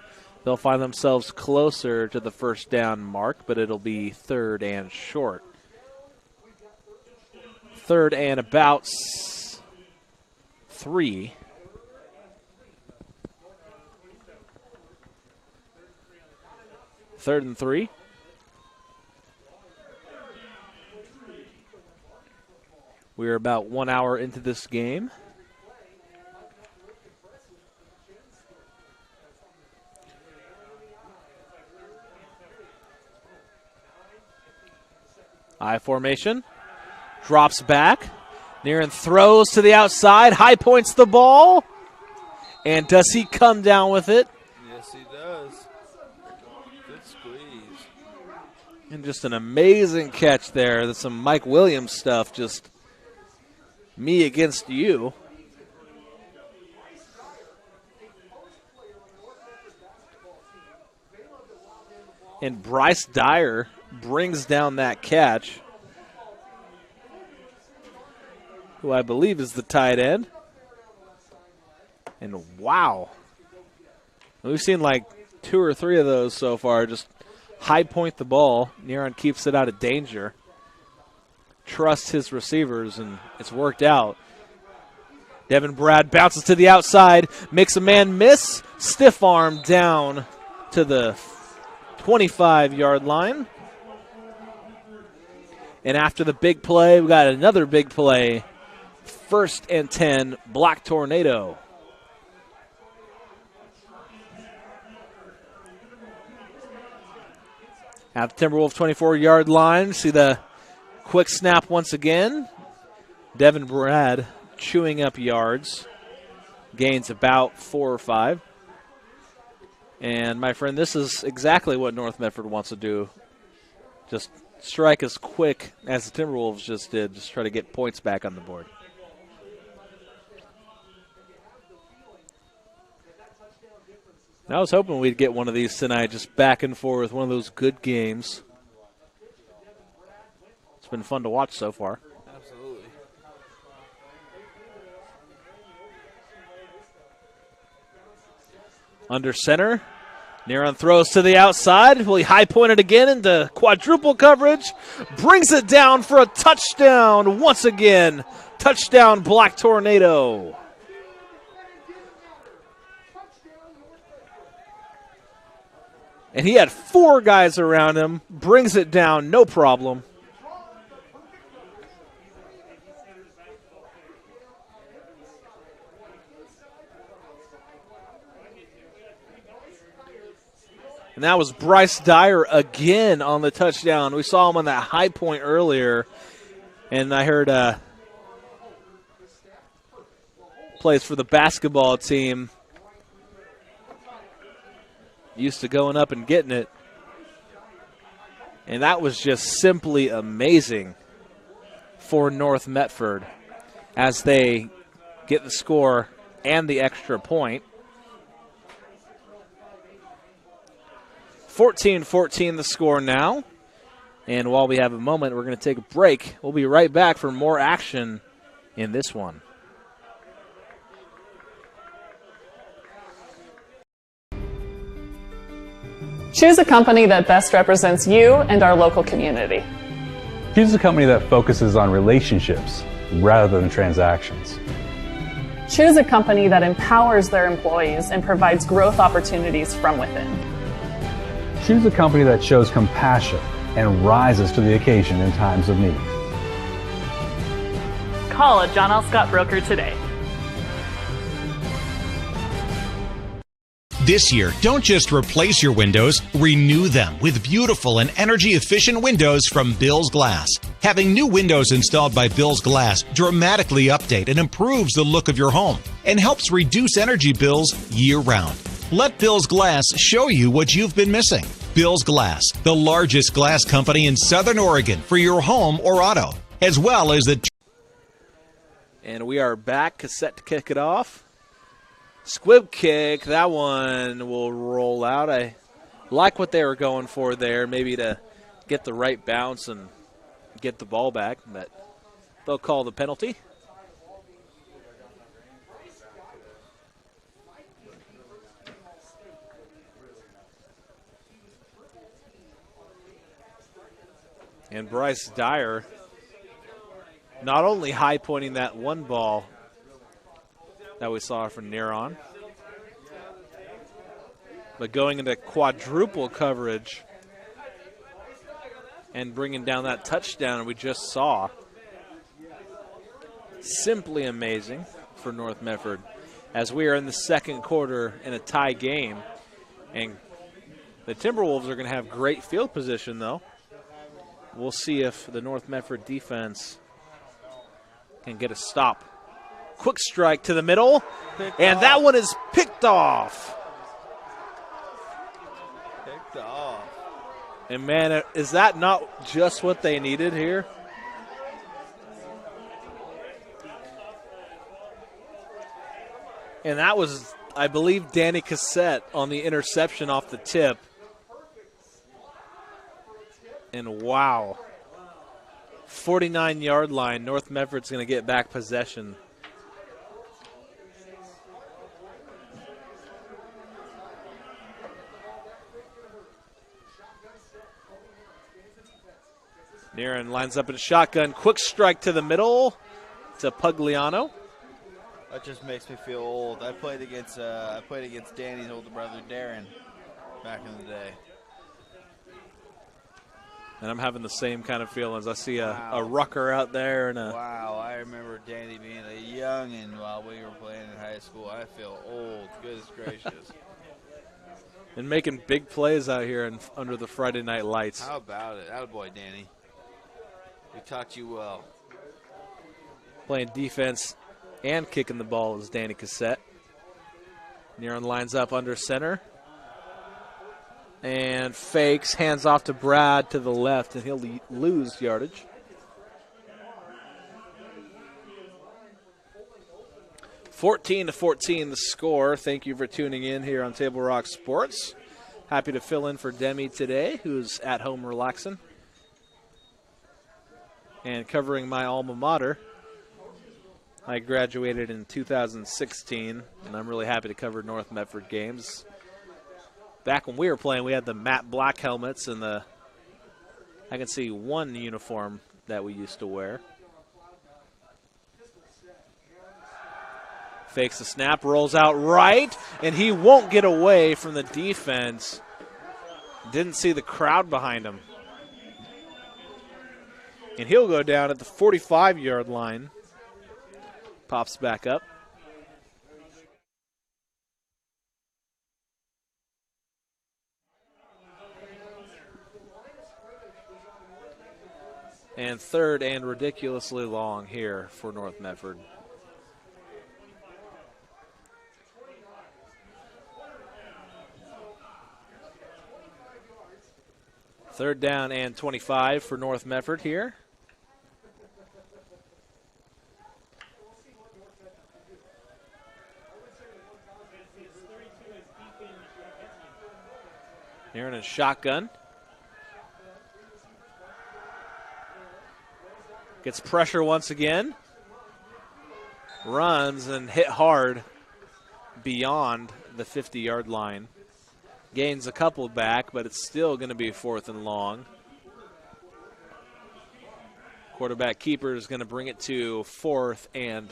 They'll find themselves closer to the first down mark, but it'll be third and short. Third and about 3. Third and 3. We're about 1 hour into this game. I formation. Drops back. Neron throws to the outside. High points the ball. And does he come down with it? Yes, he does. Good squeeze. And just an amazing catch there. That's some Mike Williams stuff. Just me against you. And Bryce Dyer brings down that catch, who I believe is the tight end. And wow. We've seen like 2 or 3 of those so far. Just high point the ball. Neron keeps it out of danger. Trusts his receivers, and it's worked out. Devin Brad bounces to the outside, makes a man miss, stiff arm down to the 25-yard line. And after the big play, we got another big play. First and 10, Black Tornado. At the Timberwolves 24-yard line, see the quick snap once again. Devin Brad chewing up yards. Gains about 4 or 5. And, my friend, this is exactly what North Medford wants to do. Just strike as quick as the Timberwolves just did. Just try to get points back on the board. I was hoping we'd get one of these tonight, just back and forth, one of those good games. It's been fun to watch so far. Absolutely. Under center, Neron throws to the outside. Will he high-point it again into quadruple coverage? Brings it down for a touchdown once again. Touchdown, Black Tornado. And he had 4 guys around him. Brings it down, no problem. And that was Bryce Dyer again on the touchdown. We saw him on that high point earlier. And I heard plays for the basketball team. Used to going up and getting it. And that was just simply amazing for North Medford as they get the score and the extra point. 14-14 the score now. And while we have a moment, we're going to take a break. We'll be right back for more action in this one. Choose a company that best represents you and our local community. Choose a company that focuses on relationships rather than transactions. Choose a company that empowers their employees and provides growth opportunities from within. Choose a company that shows compassion and rises to the occasion in times of need. Call a John L. Scott broker today. This year, don't just replace your windows, renew them with beautiful and energy-efficient windows from Bill's Glass. Having new windows installed by Bill's Glass dramatically update and improves the look of your home and helps reduce energy bills year-round. Let Bill's Glass show you what you've been missing. Bill's Glass, the largest glass company in Southern Oregon for your home or auto, as well as the... And we are back, cassette to kick it off. Squib kick, that one will roll out. I like what they were going for there, maybe to get the right bounce and get the ball back, but they'll call the penalty. And Bryce Dyer not only high-pointing that one ball that we saw from Neron, but going into quadruple coverage and bringing down that touchdown we just saw. Simply amazing for North Medford as we are in the second quarter in a tie game. And the Timberwolves are going to have great field position, though. We'll see if the North Medford defense can get a stop. Quick strike to the middle, and that one is picked off. Picked off. And, man, is that not just what they needed here? And that was, I believe, Danny Cassette on the interception off the tip. And, wow, 49-yard line. North Medford's going to get back possession. Neron lines up in shotgun. Quick strike to the middle to Pugliano. That just makes me feel old. I played against Danny's older brother, Darren, back in the day. And I'm having the same kind of feelings. I see a rucker out there. And wow, I remember Danny being a youngin' while we were playing in high school. I feel old. Goodness gracious. And making big plays out here under the Friday night lights. How about it? Attaboy, Danny. We taught you well. Playing defense and kicking the ball is Danny Cassette. Neron lines up under center. And fakes, hands off to Brad to the left, and he'll lose yardage. (14-14) the score. Thank you for tuning in here on Table Rock Sports. Happy to fill in for Demi today, who's at home relaxing and covering my alma mater. I graduated in 2016, and I'm really happy to cover North Medford games. Back when we were playing, we had the matte black helmets and I can see one uniform that we used to wear. Fakes the snap, rolls out right, and he won't get away from the defense. Didn't see the crowd behind him. And he'll go down at the 45-yard line. Pops back up. And third and ridiculously long here for North Medford. Third down and 25 for North Medford here. Aaron in shotgun. Gets pressure once again. Runs and hit hard beyond the 50-yard line. Gains a couple back, but it's still going to be 4th and long. Quarterback keeper is going to bring it to 4th and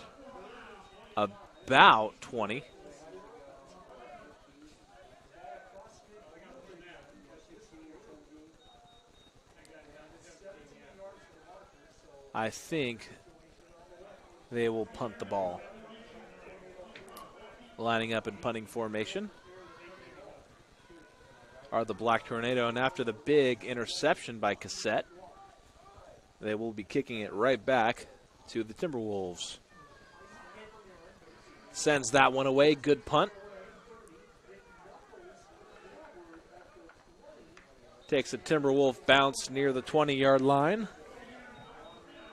about 20. I think they will punt the ball. Lining up in punting formation are the Black Tornado, and after the big interception by Cassette, they will be kicking it right back to the Timberwolves. Sends that one away. Good punt. Takes a Timberwolf bounce near the 20-yard line.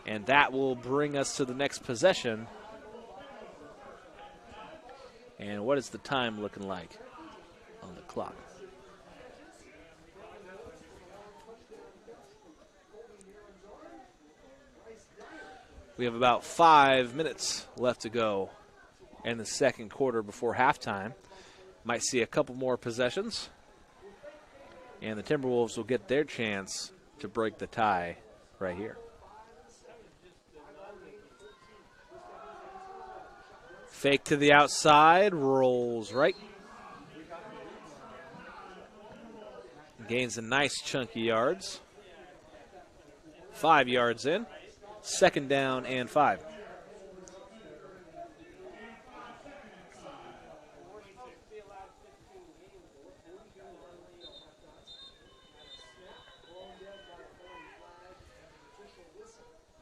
And that will bring us to the next possession. And what is the time looking like on the clock? We have about 5 minutes left to go in the second quarter before halftime. Might see a couple more possessions. And the Timberwolves will get their chance to break the tie right here. Fake to the outside, rolls right. Gains a nice chunky yards. 5 yards in. 2nd down and 5.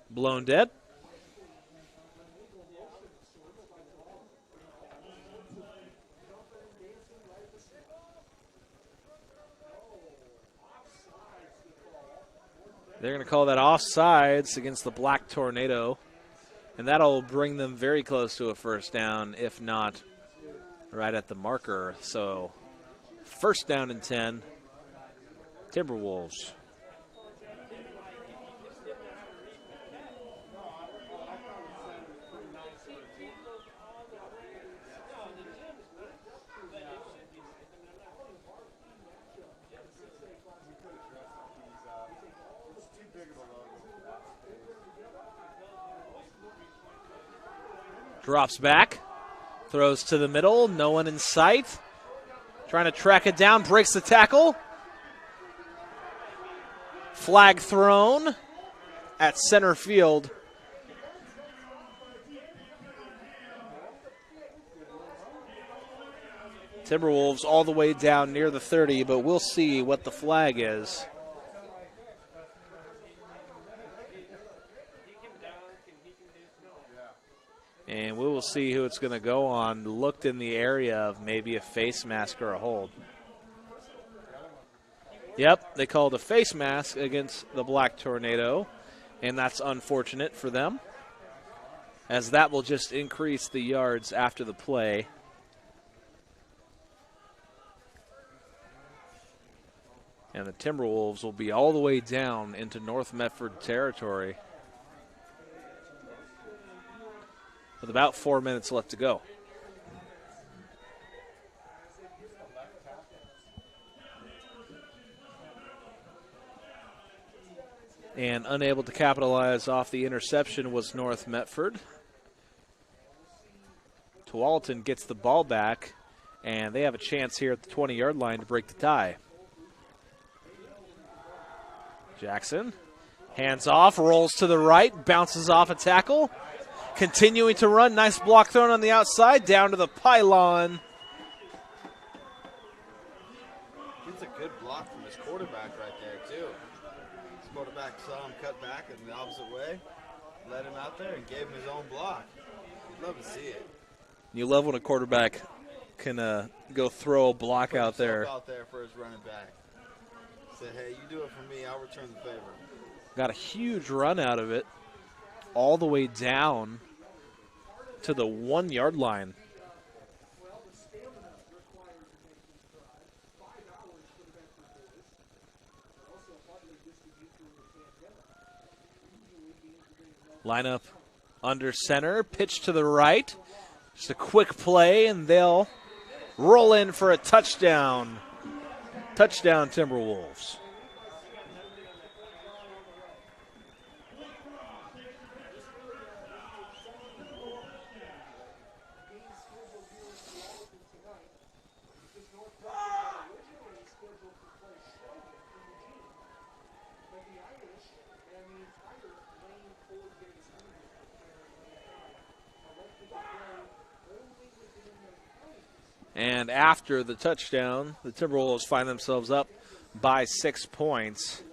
Blown dead. They're going to call that offsides against the Black Tornado, and that'll bring them very close to a 1st down, if not right at the marker. So 1st down and 10, Timberwolves. Drops back, throws to the middle, no one in sight. Trying to track it down, breaks the tackle. Flag thrown at center field. Timberwolves all the way down near the 30, but we'll see what the flag is. And we will see who it's going to go on. Looked in the area of maybe a face mask or a hold. Yep, they called a face mask against the Black Tornado, and that's unfortunate for them, as that will just increase the yards after the play. And the Timberwolves will be all the way down into North Medford territory with about 4 minutes left to go. And unable to capitalize off the interception was North Medford. Tualatin gets the ball back, and they have a chance here at the 20-yard line to break the tie. Jackson, hands off, rolls to the right, bounces off a tackle. Continuing to run, nice block thrown on the outside, down to the pylon. It's a good block from his quarterback right there, too. His quarterback saw him cut back in the opposite way, led him out there, and gave him his own block. You'd love to see it. You love when a quarterback can go throw a block out there. Out there for his running back. Said, hey, you do it for me, I'll return the favor. Got a huge run out of it, all the way down to the 1-yard line. Lineup under center, pitch to the right. Just a quick play, and they'll roll in for a touchdown. Touchdown, Timberwolves. And after the touchdown, the Timberwolves find themselves up by 6 points.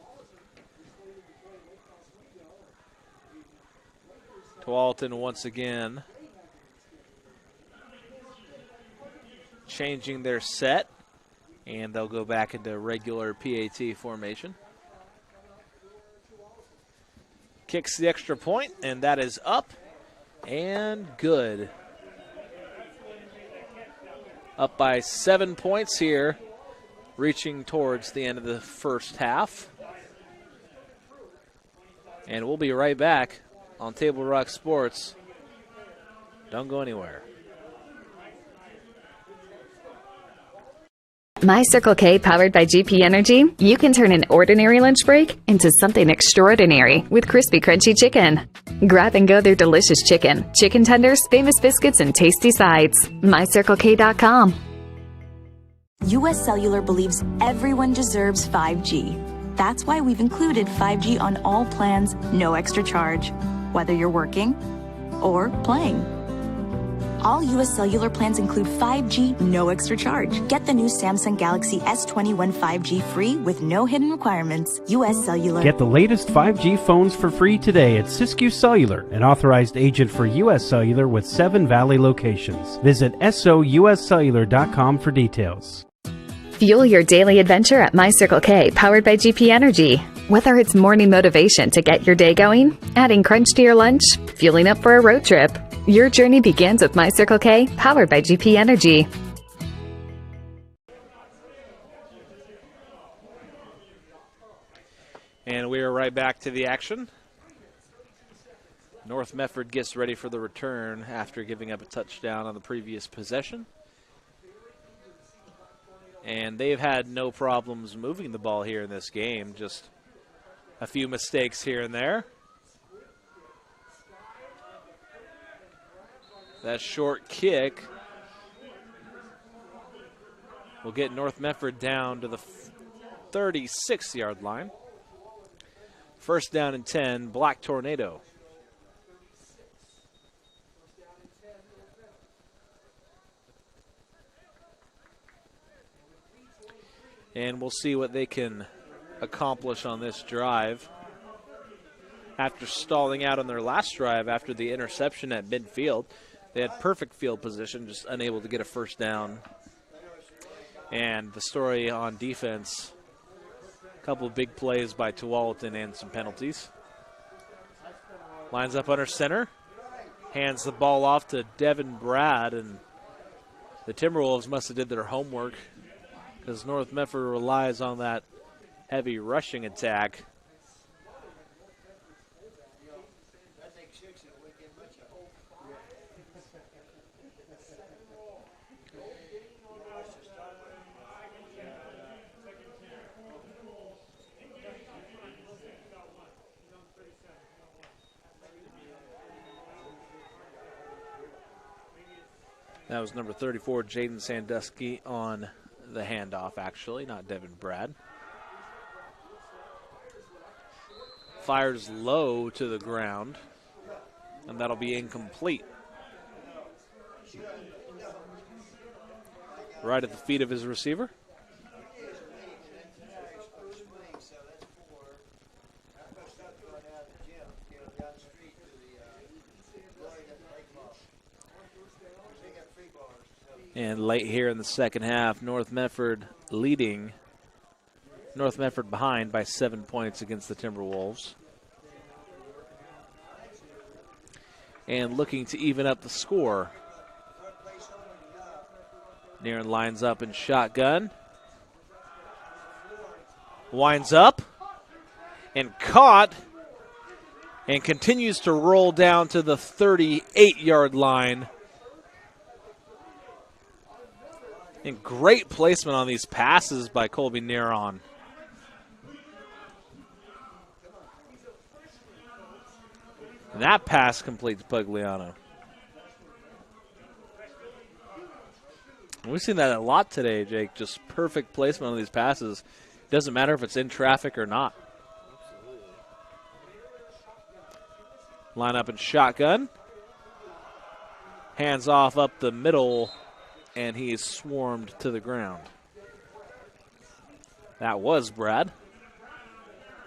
Tualatin once again changing their set, and they'll go back into regular PAT formation. Kicks the extra point, and that is up and good. Up by 7 points here, reaching towards the end of the first half. And we'll be right back on Table Rock Sports. Don't go anywhere. My Circle K powered by GP Energy, you can turn an ordinary lunch break into something extraordinary with crispy, crunchy chicken. Grab and go their delicious chicken, chicken tenders, famous biscuits, and tasty sides. MyCircleK.com. US Cellular believes everyone deserves 5G. That's why we've included 5G on all plans, no extra charge, whether you're working or playing. All US Cellular plans include 5G, no extra charge. Get the new Samsung Galaxy S21 5G free with no hidden requirements. US Cellular. Get the latest 5G phones for free today at Siskiyou Cellular, an authorized agent for US Cellular with 7 Valley locations. Visit souscellular.com for details. Fuel your daily adventure at My Circle K, powered by GP Energy. Whether it's morning motivation to get your day going, adding crunch to your lunch, fueling up for a road trip, your journey begins with My Circle K, powered by GP Energy. And we are right back to the action. North Medford gets ready for the return after giving up a touchdown on the previous possession. And they've had no problems moving the ball here in this game, just a few mistakes here and there. That short kick will get North Medford down to the 36-yard line. First down and 10, Black Tornado. And we'll see what they can accomplish on this drive. After stalling out on their last drive after the interception at midfield, they had perfect field position, just unable to get a first down. And the story on defense, a couple of big plays by Tualatin and some penalties. Lines up under center, hands the ball off to Devin Brad, and the Timberwolves must have did their homework because North Medford relies on that heavy rushing attack. That was number 34, Jaden Sandusky, on the handoff, actually, not Devin Brad. Fires low to the ground, and that'll be incomplete. Right at the feet of his receiver. And late here in the second half, North Medford leading. North Medford behind by 7 points against the Timberwolves. And looking to even up the score. Naren lines up in shotgun. Winds up. And caught. And continues to roll down to the 38-yard line. And great placement on these passes by Colby Neron. And that pass completes Pugliano. We've seen that a lot today, Jake. Just perfect placement on these passes. Doesn't matter if it's in traffic or not. Line up in shotgun. Hands off up the middle. And he is swarmed to the ground. That was Brad.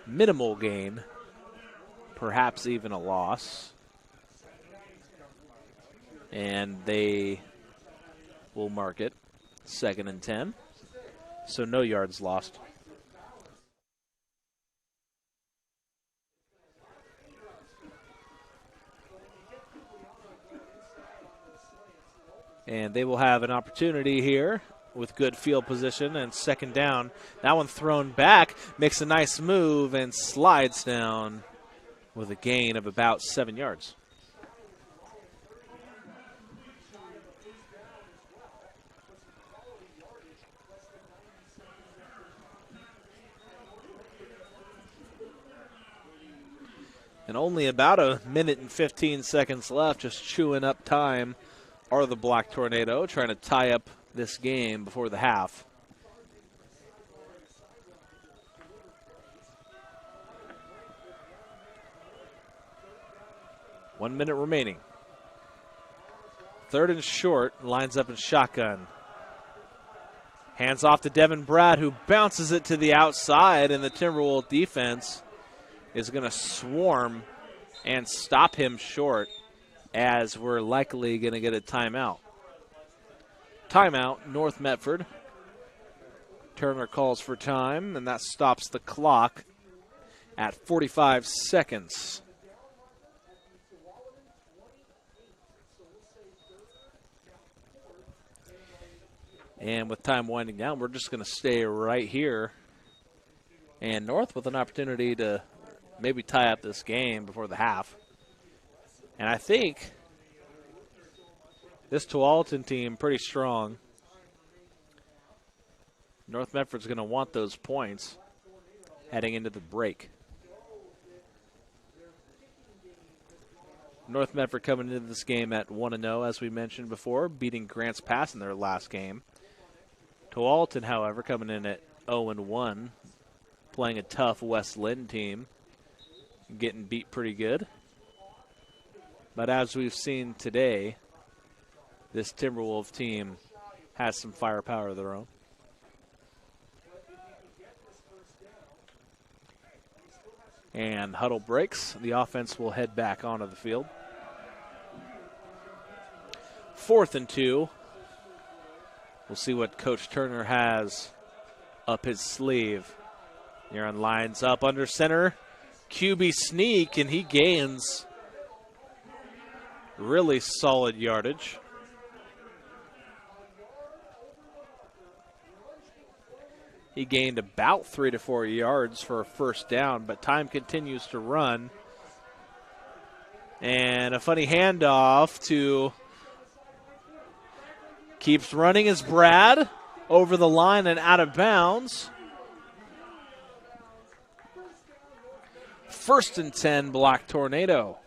Minimal gain. Perhaps even a loss. And they will mark it 2nd and 10. So no yards lost. And they will have an opportunity here with good field position and 2nd down. That one thrown back, makes a nice move and slides down with a gain of about 7 yards. And only about a minute and 15 seconds left, just chewing up time are the Black Tornado, trying to tie up this game before the half. One minute remaining. 3rd and short, lines up in shotgun. Hands off to Devin Brad, who bounces it to the outside, and the Timberwolves defense is going to swarm and stop him short, as we're likely going to get a timeout. Timeout, North Medford. Turner calls for time, and that stops the clock at 45 seconds. And with time winding down, we're just going to stay right here. And North with an opportunity to maybe tie up this game before the half. And I think this Tualatin team pretty strong. North Medford's going to want those points heading into the break. North Medford coming into this game at 1-0, as we mentioned before, beating Grants Pass in their last game. Tualatin, however, coming in at 0-1, playing a tough West Lynn team, getting beat pretty good. But as we've seen today, this Timberwolves team has some firepower of their own. And huddle breaks. The offense will head back onto the field. 4th and 2. We'll see what Coach Turner has up his sleeve. Aaron lines up under center. QB sneak, and he gains really solid yardage. He gained about 3 to 4 yards for a first down, but time continues to run. And a funny handoff to keeps running as Brad over the line and out of bounds. 1st and 10, Black Tornado.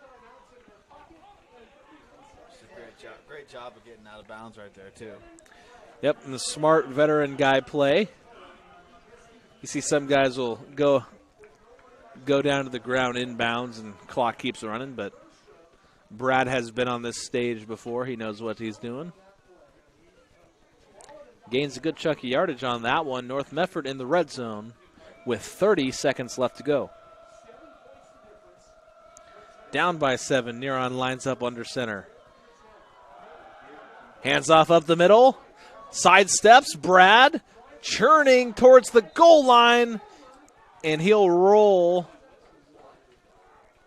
Great job of getting out of bounds right there, too. Yep, and the smart veteran guy play. You see some guys will go down to the ground inbounds and clock keeps running, but Brad has been on this stage before. He knows what he's doing. Gains a good chunk of yardage on that one. North Medford in the red zone with 30 seconds left to go. Down by 7. Neron lines up under center. Hands off up the middle. Sidesteps. Brad churning towards the goal line. And he'll roll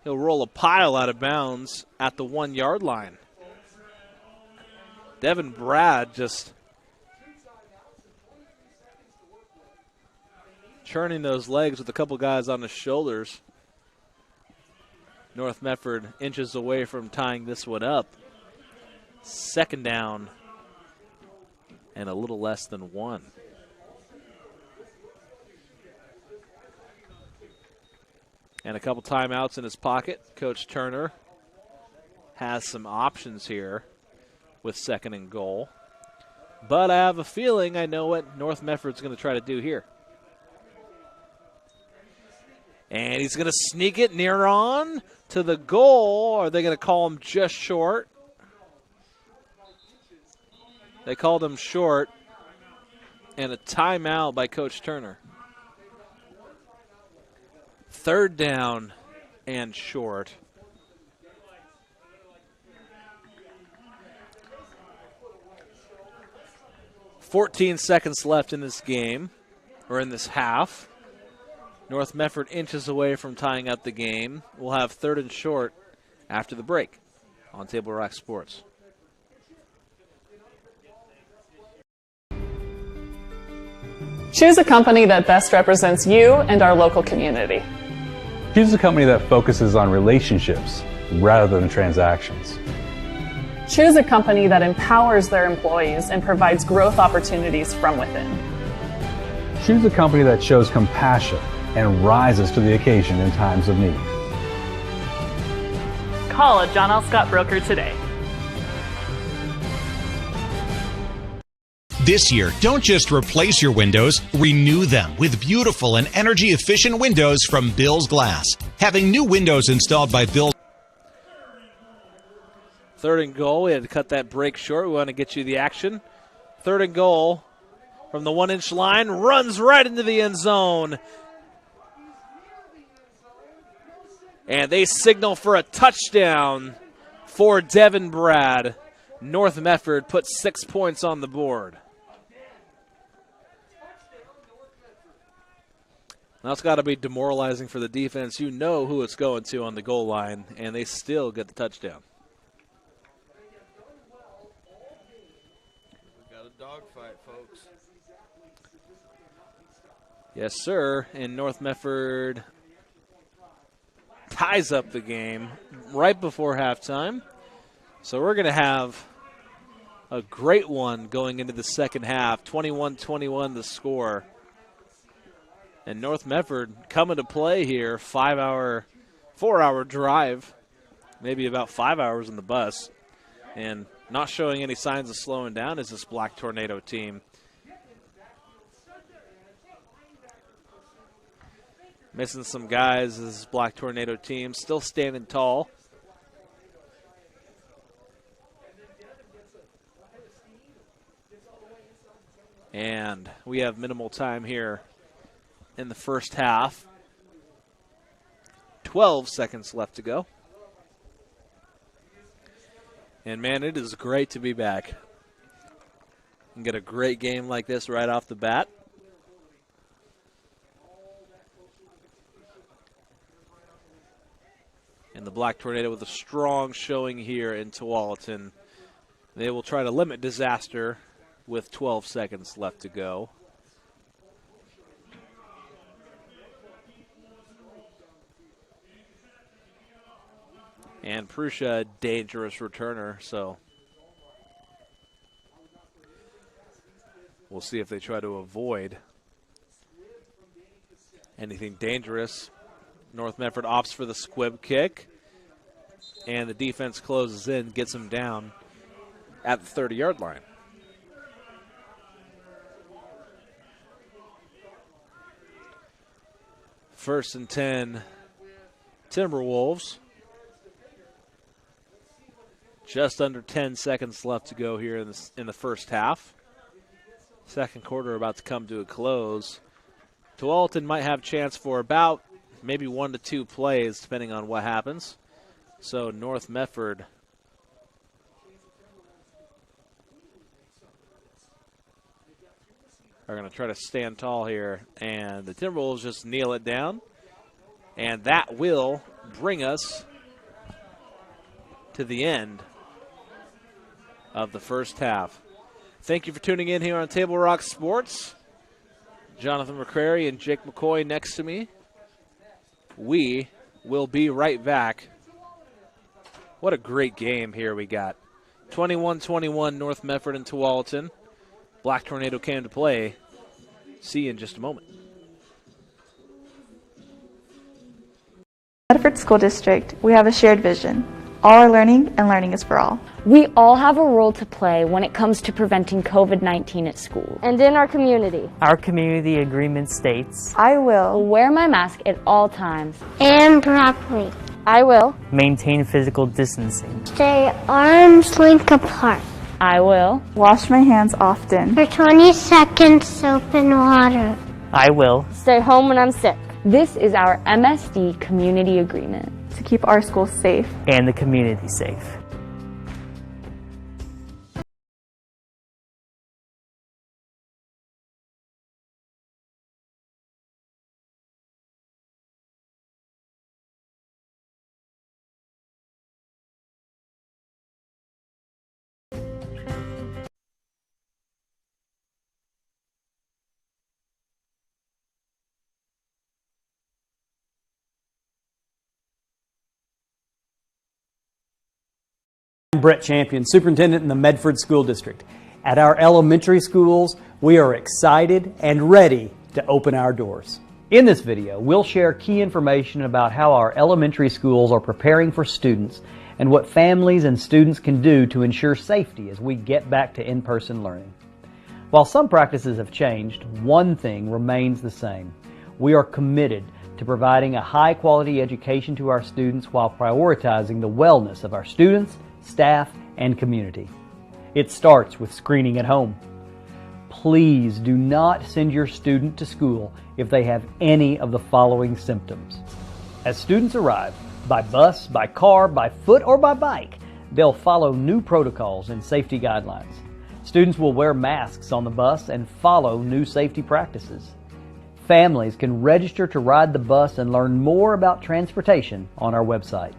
a pile out of bounds at the 1 yard line. Devin Brad just churning those legs with a couple guys on his shoulders. North Medford inches away from tying this one up. 2nd down and a little less than 1. And a couple timeouts in his pocket. Coach Turner has some options here with 2nd and goal. But I have a feeling I know what North Medford's going to try to do here. And he's going to sneak it near on to the goal. Are they going to call him just short? They called him short. And a timeout by Coach Turner. 3rd down and short. "14 seconds left in this game, or in this half. North Medford inches away from tying up the game. We'll have 3rd and short after the break on Table Rock Sports. Choose a company that best represents you and our local community. Choose a company that focuses on relationships rather than transactions. Choose a company that empowers their employees and provides growth opportunities from within. Choose a company that shows compassion and rises to the occasion in times of need. Call a John L. Scott broker today. This year, don't just replace your windows, renew them with beautiful and energy-efficient windows from Bill's Glass. Having new windows installed by Bill's. 3rd and goal. We had to cut that break short. We want to get you the action. 3rd and goal from the 1-inch line. Runs right into the end zone. And they signal for a touchdown for Devin Brad. North Medford puts 6 points on the board. Now it's got to be demoralizing for the defense. You know who it's going to on the goal line, and they still get the touchdown. We got a dogfight, folks. Yes, sir. And North Medford ties up the game right before halftime. So we're going to have a great one going into the second half. 21-21 the score. And North Medford coming to play here. 4-hour drive. Maybe about 5 hours in the bus. And not showing any signs of slowing down is this Black Tornado team. Missing some guys as this Black Tornado team. Still standing tall. And we have minimal time here in the first half. 12 seconds left to go. And, man, it is great to be back and get a great game like this right off the bat. And the Black Tornado with a strong showing here in Tualatin. They will try to limit disaster with 12 seconds left to go. And Prussia, a dangerous returner, so we'll see if they try to avoid anything dangerous. North Medford opts for the squib kick, and the defense closes in, gets him down at the 30-yard line. First and 10, Timberwolves. Just under 10 seconds left to go here in the first half. Second quarter about to come to a close. Tualatin might have a chance for about maybe 1 to 2 plays, depending on what happens. So North Medford are going to try to stand tall here, and the Timberwolves just kneel it down, and that will bring us to the end of the first half. Thank you for tuning in here on Table Rock Sports. Jonathan McCrary and Jake McCoy next to me. We will be right back. What a great game here we got. 21-21 North Medford and Tualatin. Black Tornado came to play. See you in just a moment. Medford School District, we have a shared vision. All are learning, and learning is for all. We all have a role to play when it comes to preventing COVID-19 at school. And in our community. Our community agreement states, I will wear my mask at all times. And properly. I will maintain physical distancing. Stay arms length apart. I will wash my hands often. For 20 seconds, soap and water. I will stay home when I'm sick. This is our MSD community agreement. To keep our schools safe. And the community safe. Brett Champion, Superintendent in the Medford School District. At our elementary schools, we are excited and ready to open our doors. In this video, we'll share key information about how our elementary schools are preparing for students and what families and students can do to ensure safety as we get back to in-person learning. While some practices have changed, one thing remains the same. We are committed to providing a high-quality education to our students while prioritizing the wellness of our students, staff, and community. It starts with screening at home. Please do not send your student to school if they have any of the following symptoms. As students arrive, by bus, by car, by foot, or by bike, they'll follow new protocols and safety guidelines. Students will wear masks on the bus and follow new safety practices. Families can register to ride the bus and learn more about transportation on our website.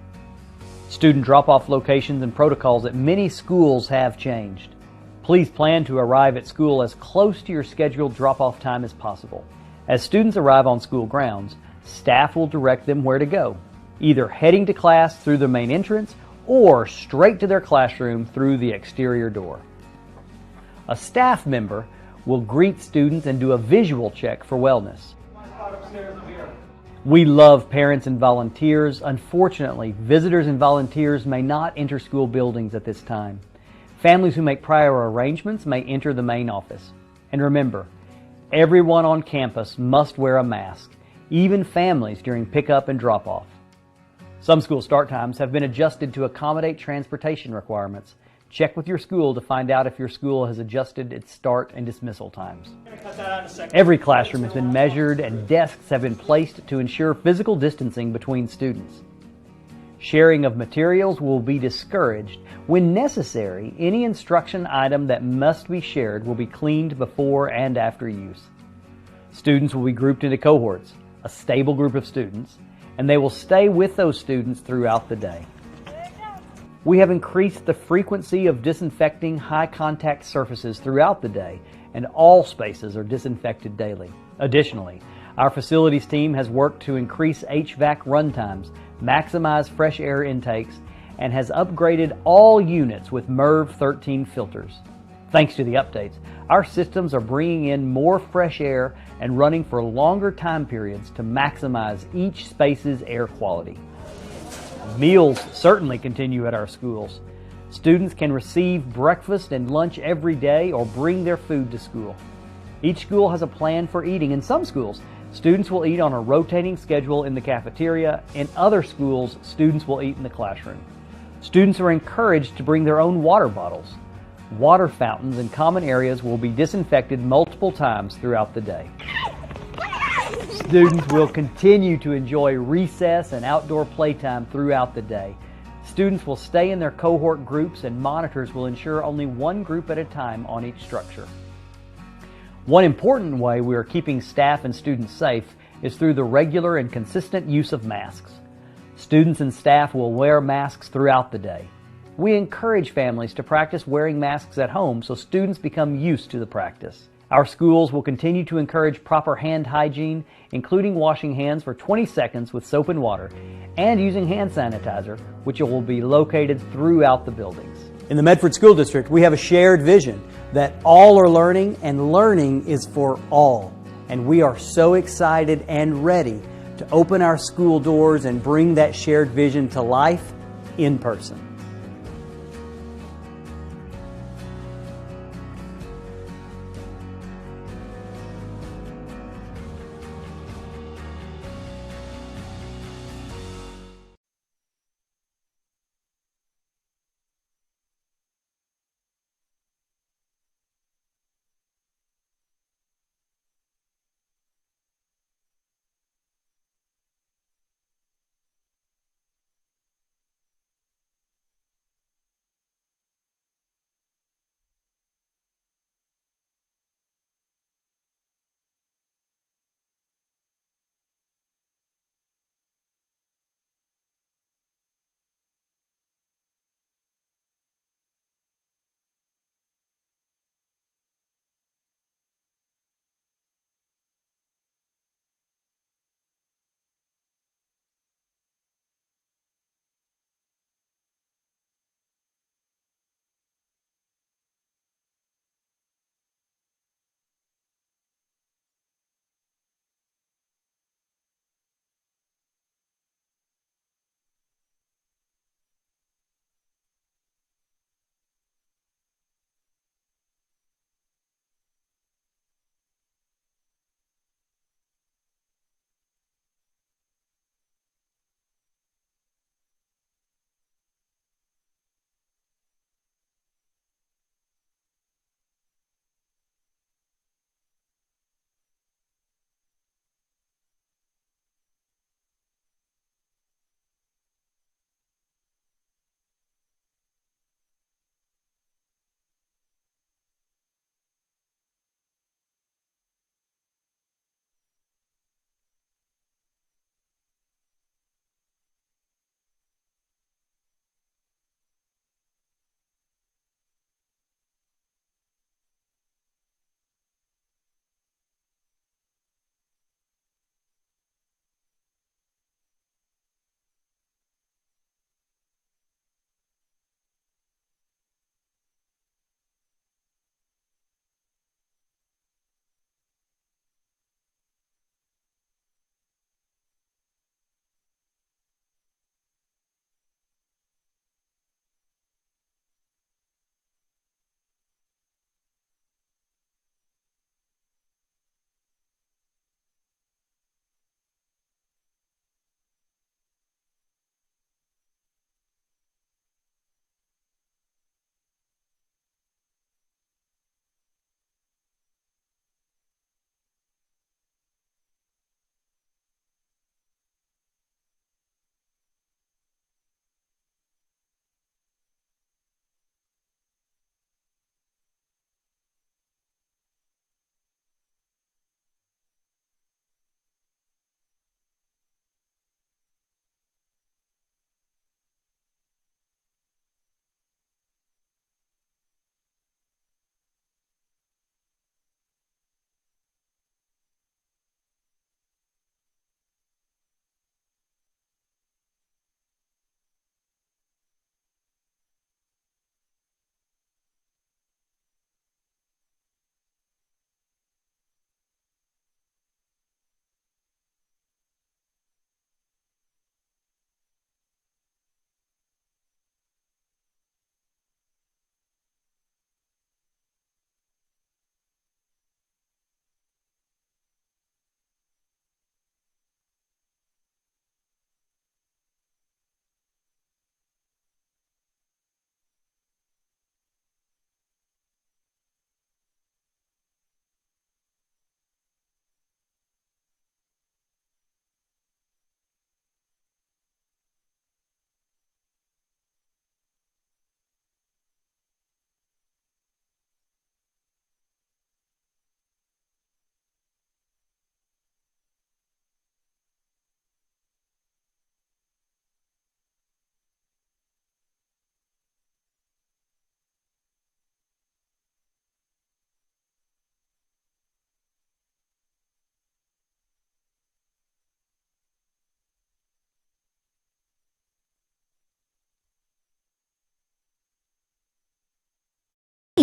Student drop-off locations and protocols at many schools have changed. Please plan to arrive at school as close to your scheduled drop-off time as possible. As students arrive on school grounds, staff will direct them where to go, either heading to class through the main entrance or straight to their classroom through the exterior door. A staff member will greet students and do a visual check for wellness. We love parents and volunteers. Unfortunately, visitors and volunteers may not enter school buildings at this time. Families who make prior arrangements may enter the main office. And remember, everyone on campus must wear a mask, even families during pickup and drop-off. Some school start times have been adjusted to accommodate transportation requirements. Check with your school to find out if your school has adjusted its start and dismissal times. Every classroom has been measured and desks have been placed to ensure physical distancing between students. Sharing of materials will be discouraged. When necessary, any instruction item that must be shared will be cleaned before and after use. Students will be grouped into cohorts, a stable group of students, and they will stay with those students throughout the day. We have increased the frequency of disinfecting high-contact surfaces throughout the day, and all spaces are disinfected daily. Additionally, our facilities team has worked to increase HVAC run times, maximize fresh air intakes, and has upgraded all units with MERV 13 filters. Thanks to the updates, our systems are bringing in more fresh air and running for longer time periods to maximize each space's air quality. Meals certainly continue at our schools. Students can receive breakfast and lunch every day or bring their food to school. Each school has a plan for eating. In some schools, students will eat on a rotating schedule in the cafeteria. In other schools, students will eat in the classroom. Students are encouraged to bring their own water bottles. Water fountains in common areas will be disinfected multiple times throughout the day. Students will continue to enjoy recess and outdoor playtime throughout the day. Students will stay in their cohort groups, and monitors will ensure only one group at a time on each structure. One important way we are keeping staff and students safe is through the regular and consistent use of masks. Students and staff will wear masks throughout the day. We encourage families to practice wearing masks at home so students become used to the practice. Our schools will continue to encourage proper hand hygiene, including washing hands for 20 seconds with soap and water, and using hand sanitizer, which will be located throughout the buildings. In the Medford School District, we have a shared vision that all are learning, and learning is for all. And we are so excited and ready to open our school doors and bring that shared vision to life in person.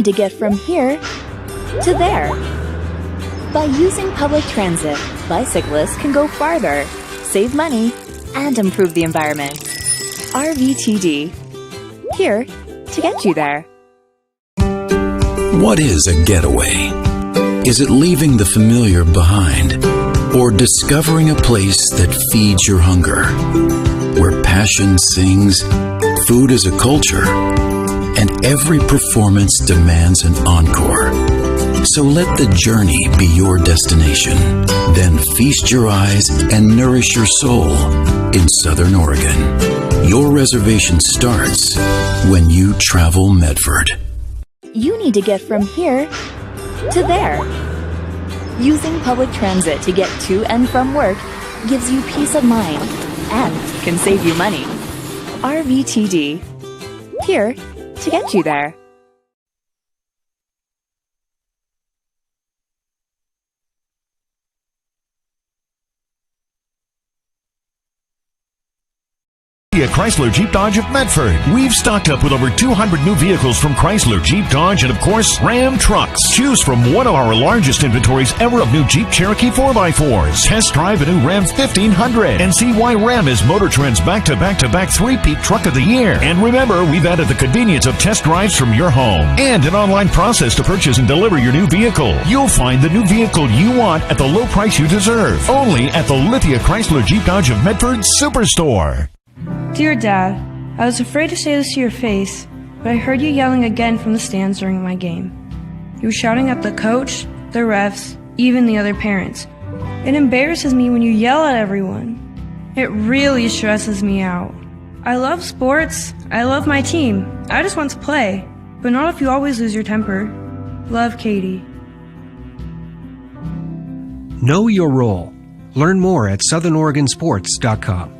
need to get from here to there. By using public transit, bicyclists can go farther, save money, and improve the environment. RVTD, here to get you there. What is a getaway? Is it leaving the familiar behind, or discovering a place that feeds your hunger, where passion sings, food is a culture, and every performance demands an encore? So let the journey be your destination. Then feast your eyes and nourish your soul in Southern Oregon. Your reservation starts when you travel Medford. You need to get from here to there. Using public transit to get to and from work gives you peace of mind and can save you money. RVTD, here to get you there. Chrysler Jeep Dodge of Medford. We've stocked up with over 200 new vehicles from Chrysler, Jeep Dodge, and of course, Ram trucks. Choose from one of our largest inventories ever of new Jeep Cherokee 4x4s. Test drive a new Ram 1500 and see why Ram is Motor Trend's back-to-back-to-back three-peat truck of the year. And remember, we've added the convenience of test drives from your home and an online process to purchase and deliver your new vehicle. You'll find the new vehicle you want at the low price you deserve. Only at the Lithia Chrysler Jeep Dodge of Medford Superstore. Dear Dad, I was afraid to say this to your face, but I heard you yelling again from the stands during my game. You were shouting at the coach, the refs, even the other parents. It embarrasses me when you yell at everyone. It really stresses me out. I love sports, I love my team, I just want to play, but not if you always lose your temper. Love, Katie. Know your role. Learn more at southernoregonsports.com.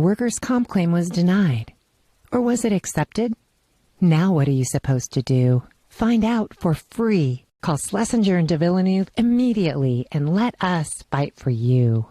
Workers' comp claim was denied. Or was it accepted? Now what are you supposed to do? Find out for free. Call Schlesinger and de Villeneuve immediately and let us fight for you.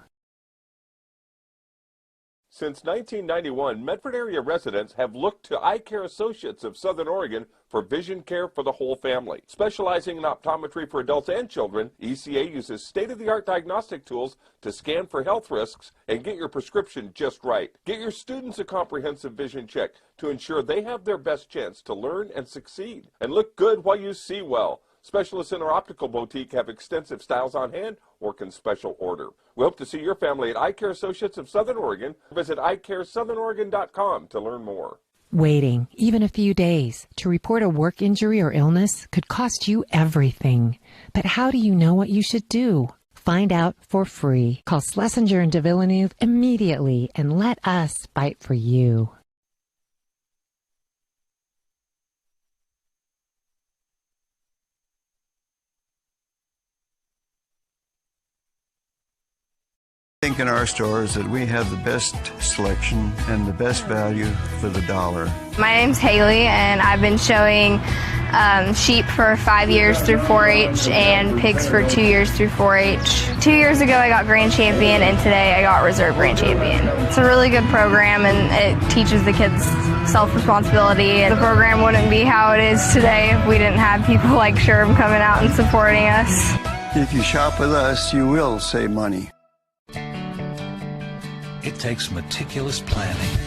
Since 1991, Medford area residents have looked to Eye Care Associates of Southern Oregon for vision care for the whole family. Specializing in optometry for adults and children, ECA uses state-of-the-art diagnostic tools to scan for health risks and get your prescription just right. Get your students a comprehensive vision check to ensure they have their best chance to learn and succeed. And look good while you see well. Specialists in our optical boutique have extensive styles on hand or can special order. We hope to see your family at Eye Care Associates of Southern Oregon. Visit eyecaresouthern.oregon.com to learn more. Waiting, even a few days, to report a work injury or illness could cost you everything. But how do you know what you should do? Find out for free. Call Schlesinger and de Villeneuve immediately and let us fight for you. I think in our stores that we have the best selection and the best value for the dollar. My name's Haley, and I've been showing sheep for 5 years through 4-H and pigs for 2 years through 4-H. 2 years ago I got grand champion, and today I got reserve grand champion. It's a really good program, and it teaches the kids self-responsibility. The program wouldn't be how it is today if we didn't have people like Sherb coming out and supporting us. If you shop with us, you will save money. It takes meticulous planning,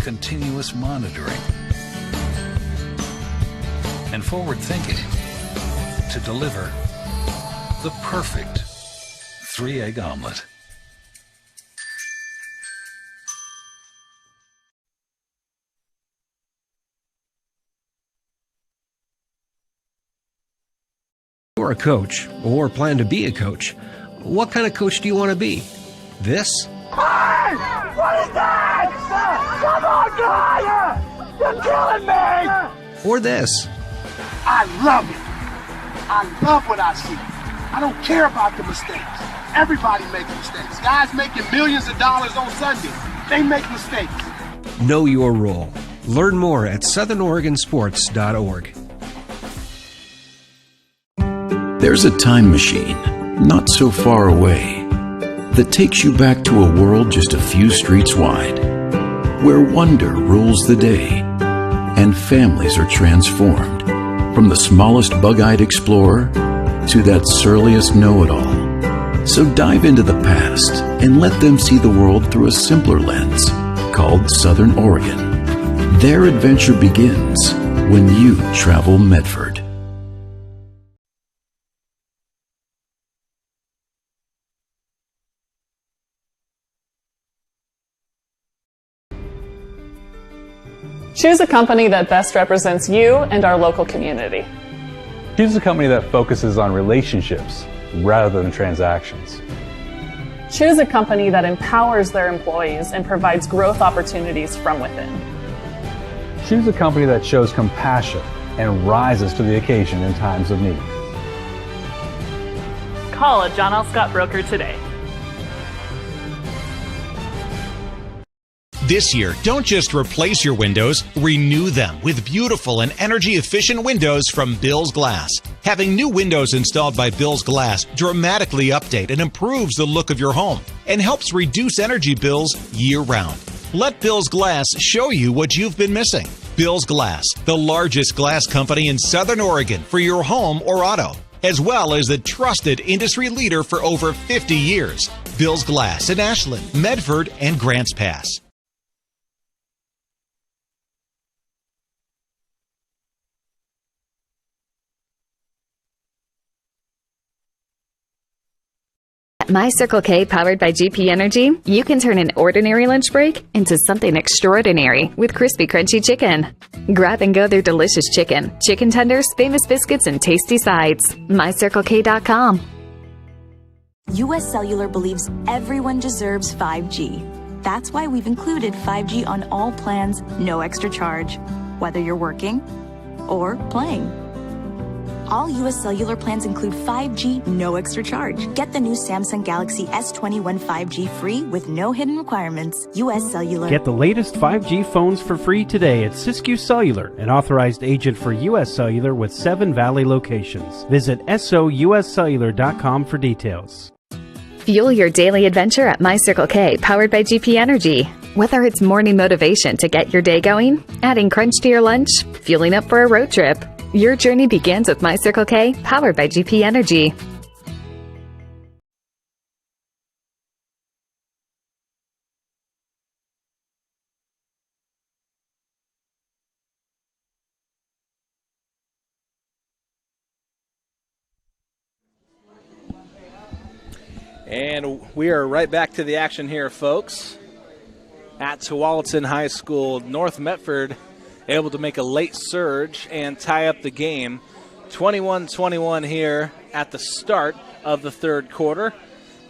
continuous monitoring, and forward thinking to deliver the perfect 3-egg omelet. You're a coach, or plan to be a coach. What kind of coach do you want to be? This? Hey! What is that? Come on, guys! You're killing me! Or this? I love it. I love what I see. I don't care about the mistakes. Everybody makes mistakes. Guys making millions of dollars on Sunday, they make mistakes. Know your role. Learn more at southernoregonsports.org. There's a time machine, not so far away, that takes you back to a world just a few streets wide, where wonder rules the day and families are transformed, from the smallest bug-eyed explorer to that surliest know-it-all. So dive into the past and let them see the world through a simpler lens called Southern Oregon. Their adventure begins when you travel Medford. Choose a company that best represents you and our local community. Choose a company that focuses on relationships rather than transactions. Choose a company that empowers their employees and provides growth opportunities from within. Choose a company that shows compassion and rises to the occasion in times of need. Call a John L. Scott broker today. This year, don't just replace your windows, renew them with beautiful and energy-efficient windows from Bill's Glass. Having new windows installed by Bill's Glass dramatically update and improves the look of your home and helps reduce energy bills year-round. Let Bill's Glass show you what you've been missing. Bill's Glass, the largest glass company in Southern Oregon for your home or auto, as well as the trusted industry leader for over 50 years. Bill's Glass in Ashland, Medford, and Grants Pass. My Circle K powered by GP Energy, you can turn an ordinary lunch break into something extraordinary with crispy, crunchy chicken. Grab and go their delicious chicken, chicken tenders, famous biscuits, and tasty sides. MyCircleK.com. US Cellular believes everyone deserves 5G. That's why we've included 5G on all plans, no extra charge, whether you're working or playing. All US Cellular plans include 5G, no extra charge. Get the new Samsung Galaxy S21 5G free with no hidden requirements. US Cellular. Get the latest 5G phones for free today at Siskiyou Cellular, an authorized agent for US Cellular with 7 Valley locations. Visit souscellular.com for details. Fuel your daily adventure at My Circle K, powered by GP Energy. Whether it's morning motivation to get your day going, adding crunch to your lunch, fueling up for a road trip, your journey begins with My Circle K, powered by GP Energy. And we are right back to the action here, folks. At Tualatin High School, North Medford able to make a late surge and tie up the game. 21-21 here at the start of the third quarter.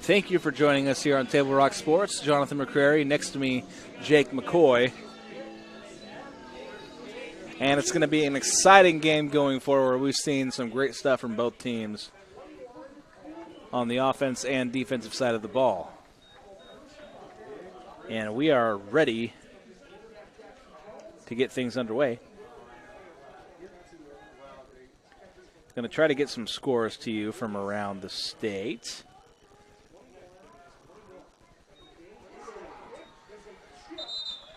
Thank you for joining us here on Table Rock Sports. Jonathan McCrary, next to me, Jake McCoy. And it's going to be an exciting game going forward. We've seen some great stuff from both teams on the offense and defensive side of the ball. And we are ready to get things underway. Going to try to get some scores to you from around the state.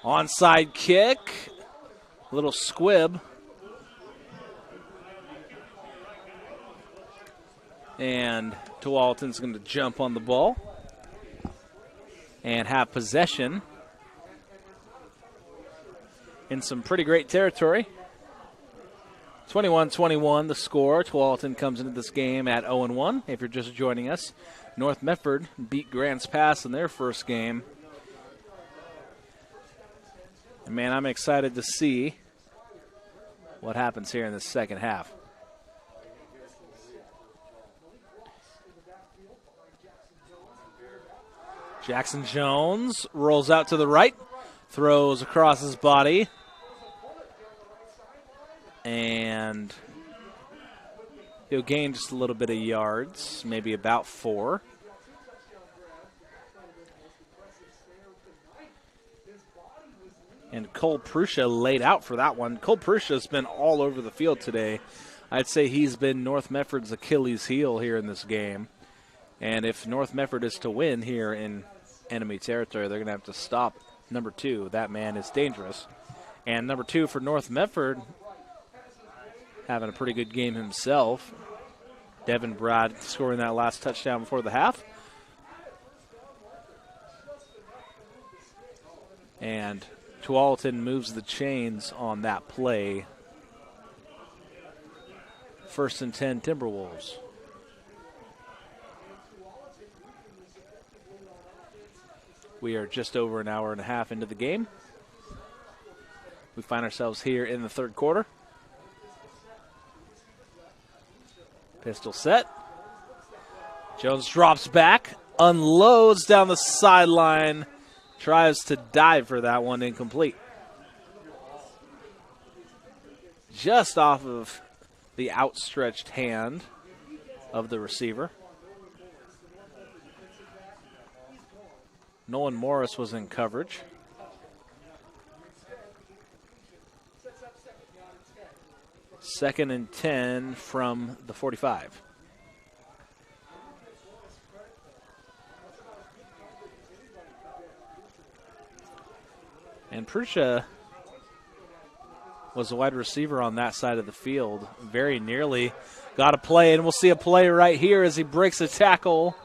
Onside kick, a little squib. And Tualatin's going to jump on the ball and have possession in some pretty great territory. 21-21 the score. Tualatin comes into this game at 0-1. If you're just joining us, North Medford beat Grants Pass in their first game. And man, I'm excited to see what happens here in the second half. Jackson Jones rolls out to the right, throws across his body, and he'll gain just a little bit of yards, maybe about 4. And Cole Prusha laid out for that one. Cole Prusha's been all over the field today. I'd say he's been North Medford's Achilles heel here in this game. And if North Medford is to win here in enemy territory, they're going to have to stop number 2. That man is dangerous. And number 2 for North Medford, having a pretty good game himself. Devin Brad scoring that last touchdown before the half. And Tualatin moves the chains on that play. 1st and 10 Timberwolves. We are just over an hour and a half into the game. We find ourselves here in the 3rd quarter. Pistol set. Jones drops back, unloads down the sideline, tries to dive for that one, incomplete. Just off of the outstretched hand of the receiver. Nolan Morris was in coverage. Second and 10 from the 45. And Prusha was a wide receiver on that side of the field. Very nearly got a play, and we'll see a play right here as he breaks a tackle.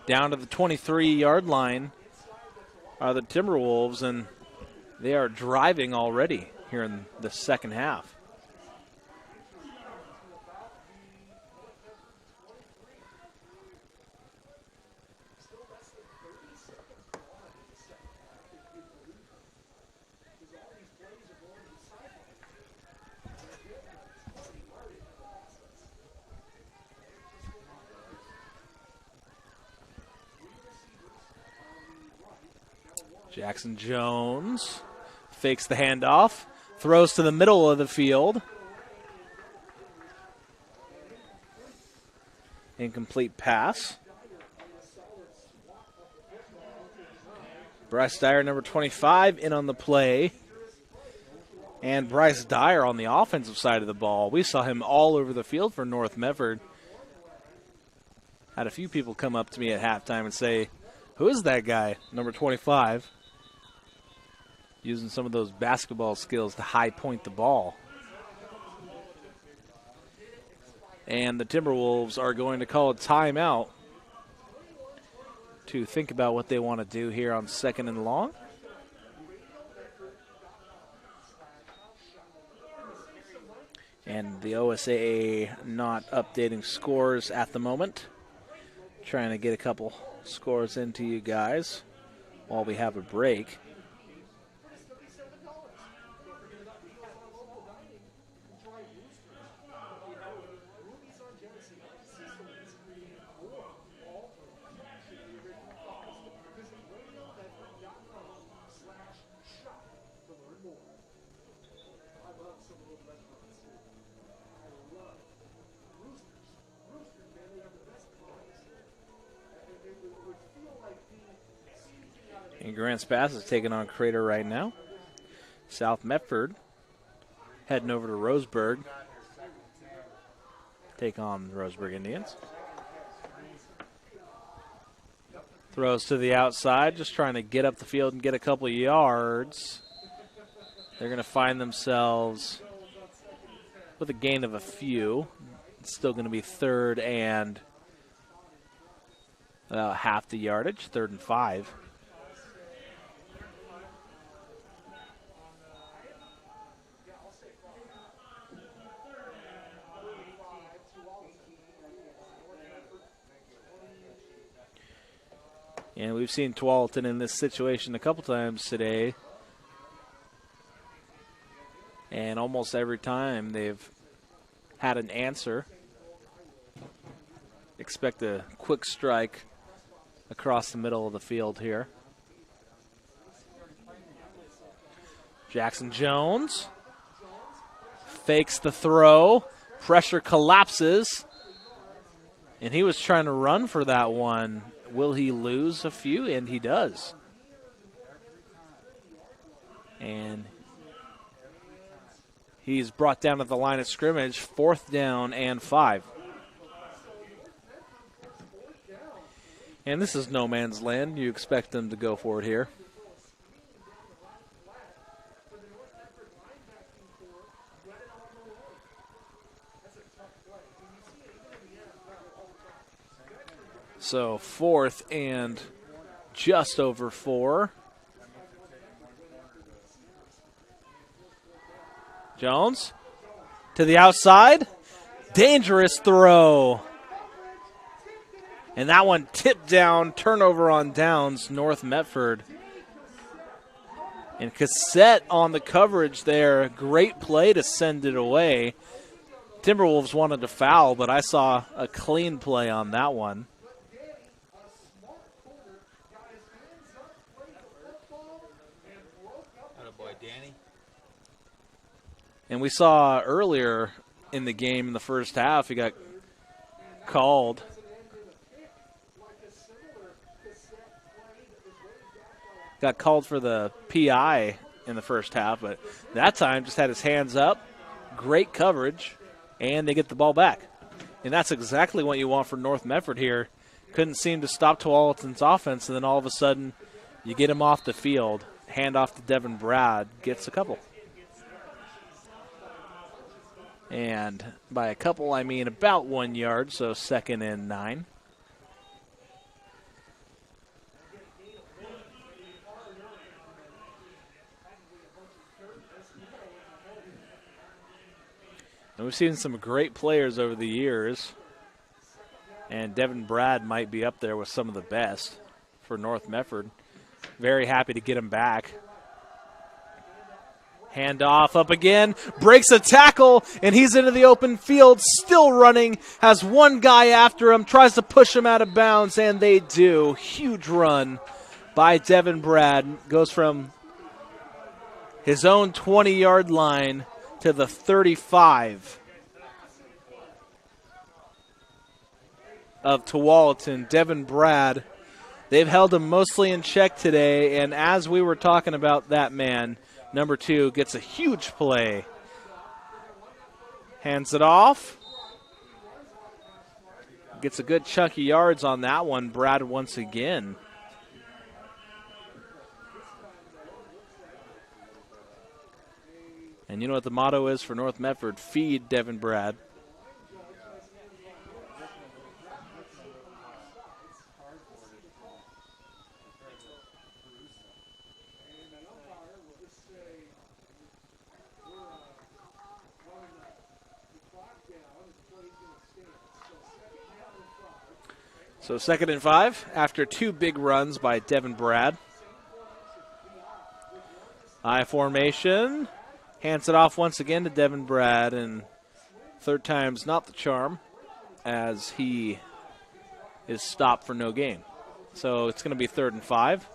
Down to the 23-yard line are the Timberwolves, and they are driving already here in the second half. Jackson Jones fakes the handoff, throws to the middle of the field. Incomplete pass. Bryce Dyer, number 25, in on the play. And Bryce Dyer on the offensive side of the ball. We saw him all over the field for North Medford. Had a few people come up to me at halftime and say, "Who is that guy, number 25? Using some of those basketball skills to high point the ball. And the Timberwolves are going to call a timeout to think about what they want to do here on 2nd and long. And the OSAA not updating scores at the moment. Trying to get a couple scores into you guys while we have a break. And Grants Pass is taking on Crater right now. South Medford heading over to Roseburg. Take on the Roseburg Indians. Throws to the outside, just trying to get up the field and get a couple of yards. They're going to find themselves with a gain of a few. It's still going to be 3rd and half the yardage, 3rd and 5. And we've seen Tualatin in this situation a couple times today. And almost every time they've had an answer. Expect a quick strike across the middle of the field here. Jackson Jones fakes the throw. Pressure collapses. And he was trying to run for that one. will he lose a few? And he does. And he's brought down to the line of scrimmage, 4th down and 5. And this is no man's land. You expect them to go for it here. So 4th and just over 4. Jones to the outside. Dangerous throw. And that one tipped down, turnover on downs, North Medford. And Cassette on the coverage there. Great play to send it away. Timberwolves wanted to foul, but I saw a clean play on that one. And we saw earlier in the game in the first half, he got called. Got called for the PI in the first half, but that time just had his hands up. Great coverage, and they get the ball back. And that's exactly what you want for North Medford here. Couldn't seem to stop Tualatin's offense, and then all of a sudden you get him off the field. Hand off to Devin Brad, gets a couple. And by a couple, I mean about 1 yard, so 2nd and 9. And we've seen some great players over the years, and Devin Brad might be up there with some of the best for North Medford. Very happy to get him back. Handoff up again, breaks a tackle, and he's into the open field, still running, has one guy after him, tries to push him out of bounds, and they do. Huge run by Devin Brad. Goes from his own 20-yard line to the 35 of Tualatin. Devin Brad, they've held him mostly in check today, and as we were talking about that man, number 2 gets a huge play. Hands it off. Gets a good chunk of yards on that one, Brad once again. And you know what the motto is for North Medford? Feed Devin Brad. So 2nd and 5 after 2 big runs by Devin Brad. I formation. Hands it off once again to Devin Brad, and 3rd time's not the charm as he is stopped for no gain. So it's going to be 3rd and 5.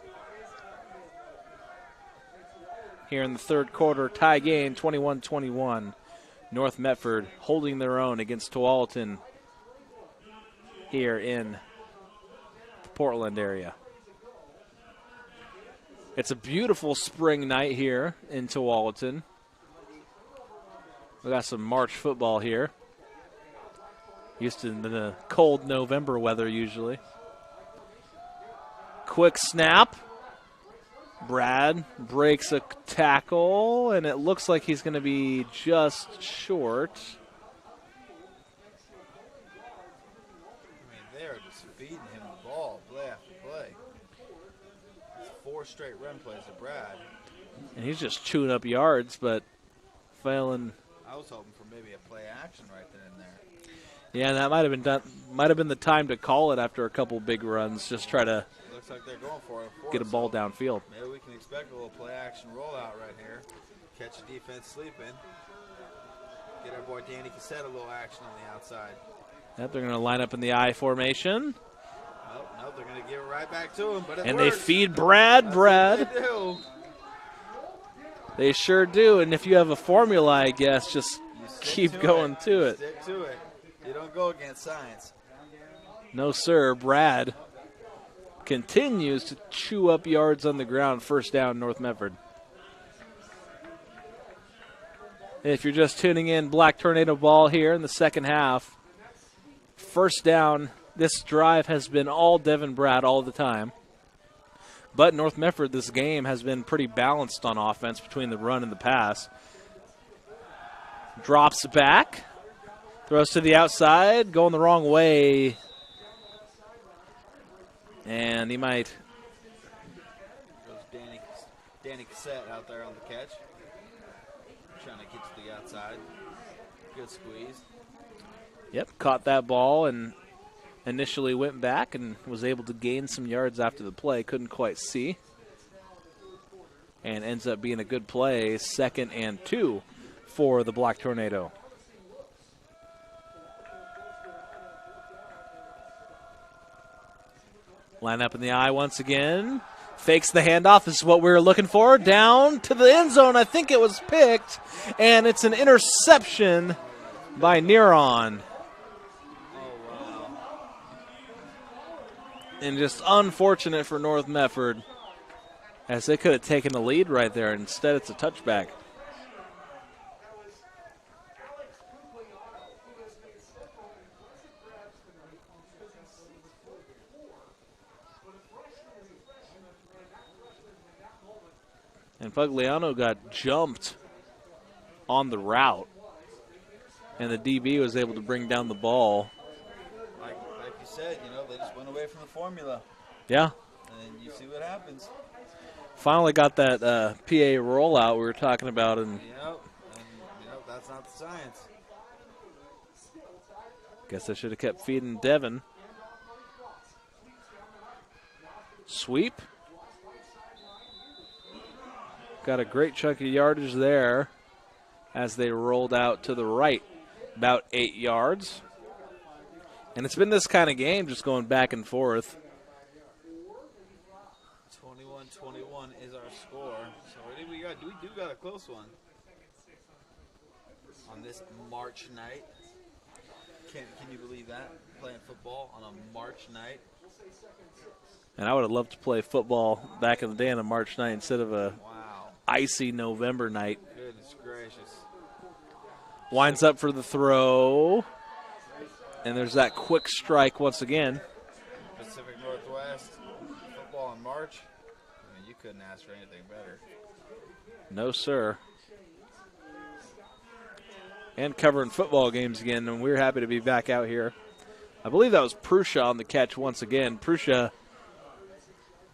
Here in the 3rd quarter, tie game, 21-21. North Medford holding their own against Tualatin here in the Portland area. It's a beautiful spring night here in Tualatin. We got some March football here. Used to the cold November weather usually. Quick snap. Brad breaks a tackle, and it looks like he's going to be just short. I mean, they're just feeding him the ball play after play. It's 4 straight run plays to Brad. And he's just chewing up yards, but failing. I was hoping for maybe a play action right then and there. Yeah, that might have been done. Might have been the time to call it after a couple big runs. Just try to looks like they're going for it. Get a ball downfield. Maybe we can expect a little play action rollout right here. Catch the defense sleeping. Get our boy Danny Cassette a little action on the outside. Yep, they're going to line up in the I formation. Nope, they're going to give it right back to him. But it and works. They feed Brad. That's Brad. what they do. They sure do. And if you have a formula, I guess, just keep going to it. Stick to it. You don't go against science. No, sir. Brad continues to chew up yards on the ground. First down, North Medford. If you're just tuning in, Black Tornado ball here in the second half. First down. This drive has been all Devin Brad all the time. But North Medford, this game has been pretty balanced on offense between the run and the pass. Drops back. Throws to the outside. Going the wrong way. And he might. Goes Danny Cassette out there on the catch. Trying to get to the outside. Good squeeze. Yep, caught that ball and initially went back and was able to gain some yards after the play. Couldn't quite see. And ends up being a good play. 2nd and 2 for the Black Tornado. Line up in the eye once again. Fakes the handoff. This is what we were looking for. Down to the end zone. I think it was picked. And it's an interception by Neron. And just unfortunate for North Medford, as they could have taken the lead right there. Instead, it's a touchback. And Pugliano got jumped on the route, and the DB was able to bring down the ball. Like you said, they just went away from the formula. Yeah. And then you see what happens. Finally got that PA rollout we were talking about. And that's not the science. Guess I should have kept feeding Devin. Sweep. Got a great chunk of yardage there as they rolled out to the right. About 8 yards. And it's been this kind of game, just going back and forth. 21-21 is our score. So we do got a close one on this March night. Can you believe that? Playing football on a March night. And I would have loved to play football back in the day on a March night instead of a icy November night. Goodness gracious. Winds up for the throw. And there's that quick strike once again. Pacific Northwest, football in March. I mean, you couldn't ask for anything better. No, sir. And covering football games again, and we're happy to be back out here. I believe that was Prussia on the catch once again. Prussia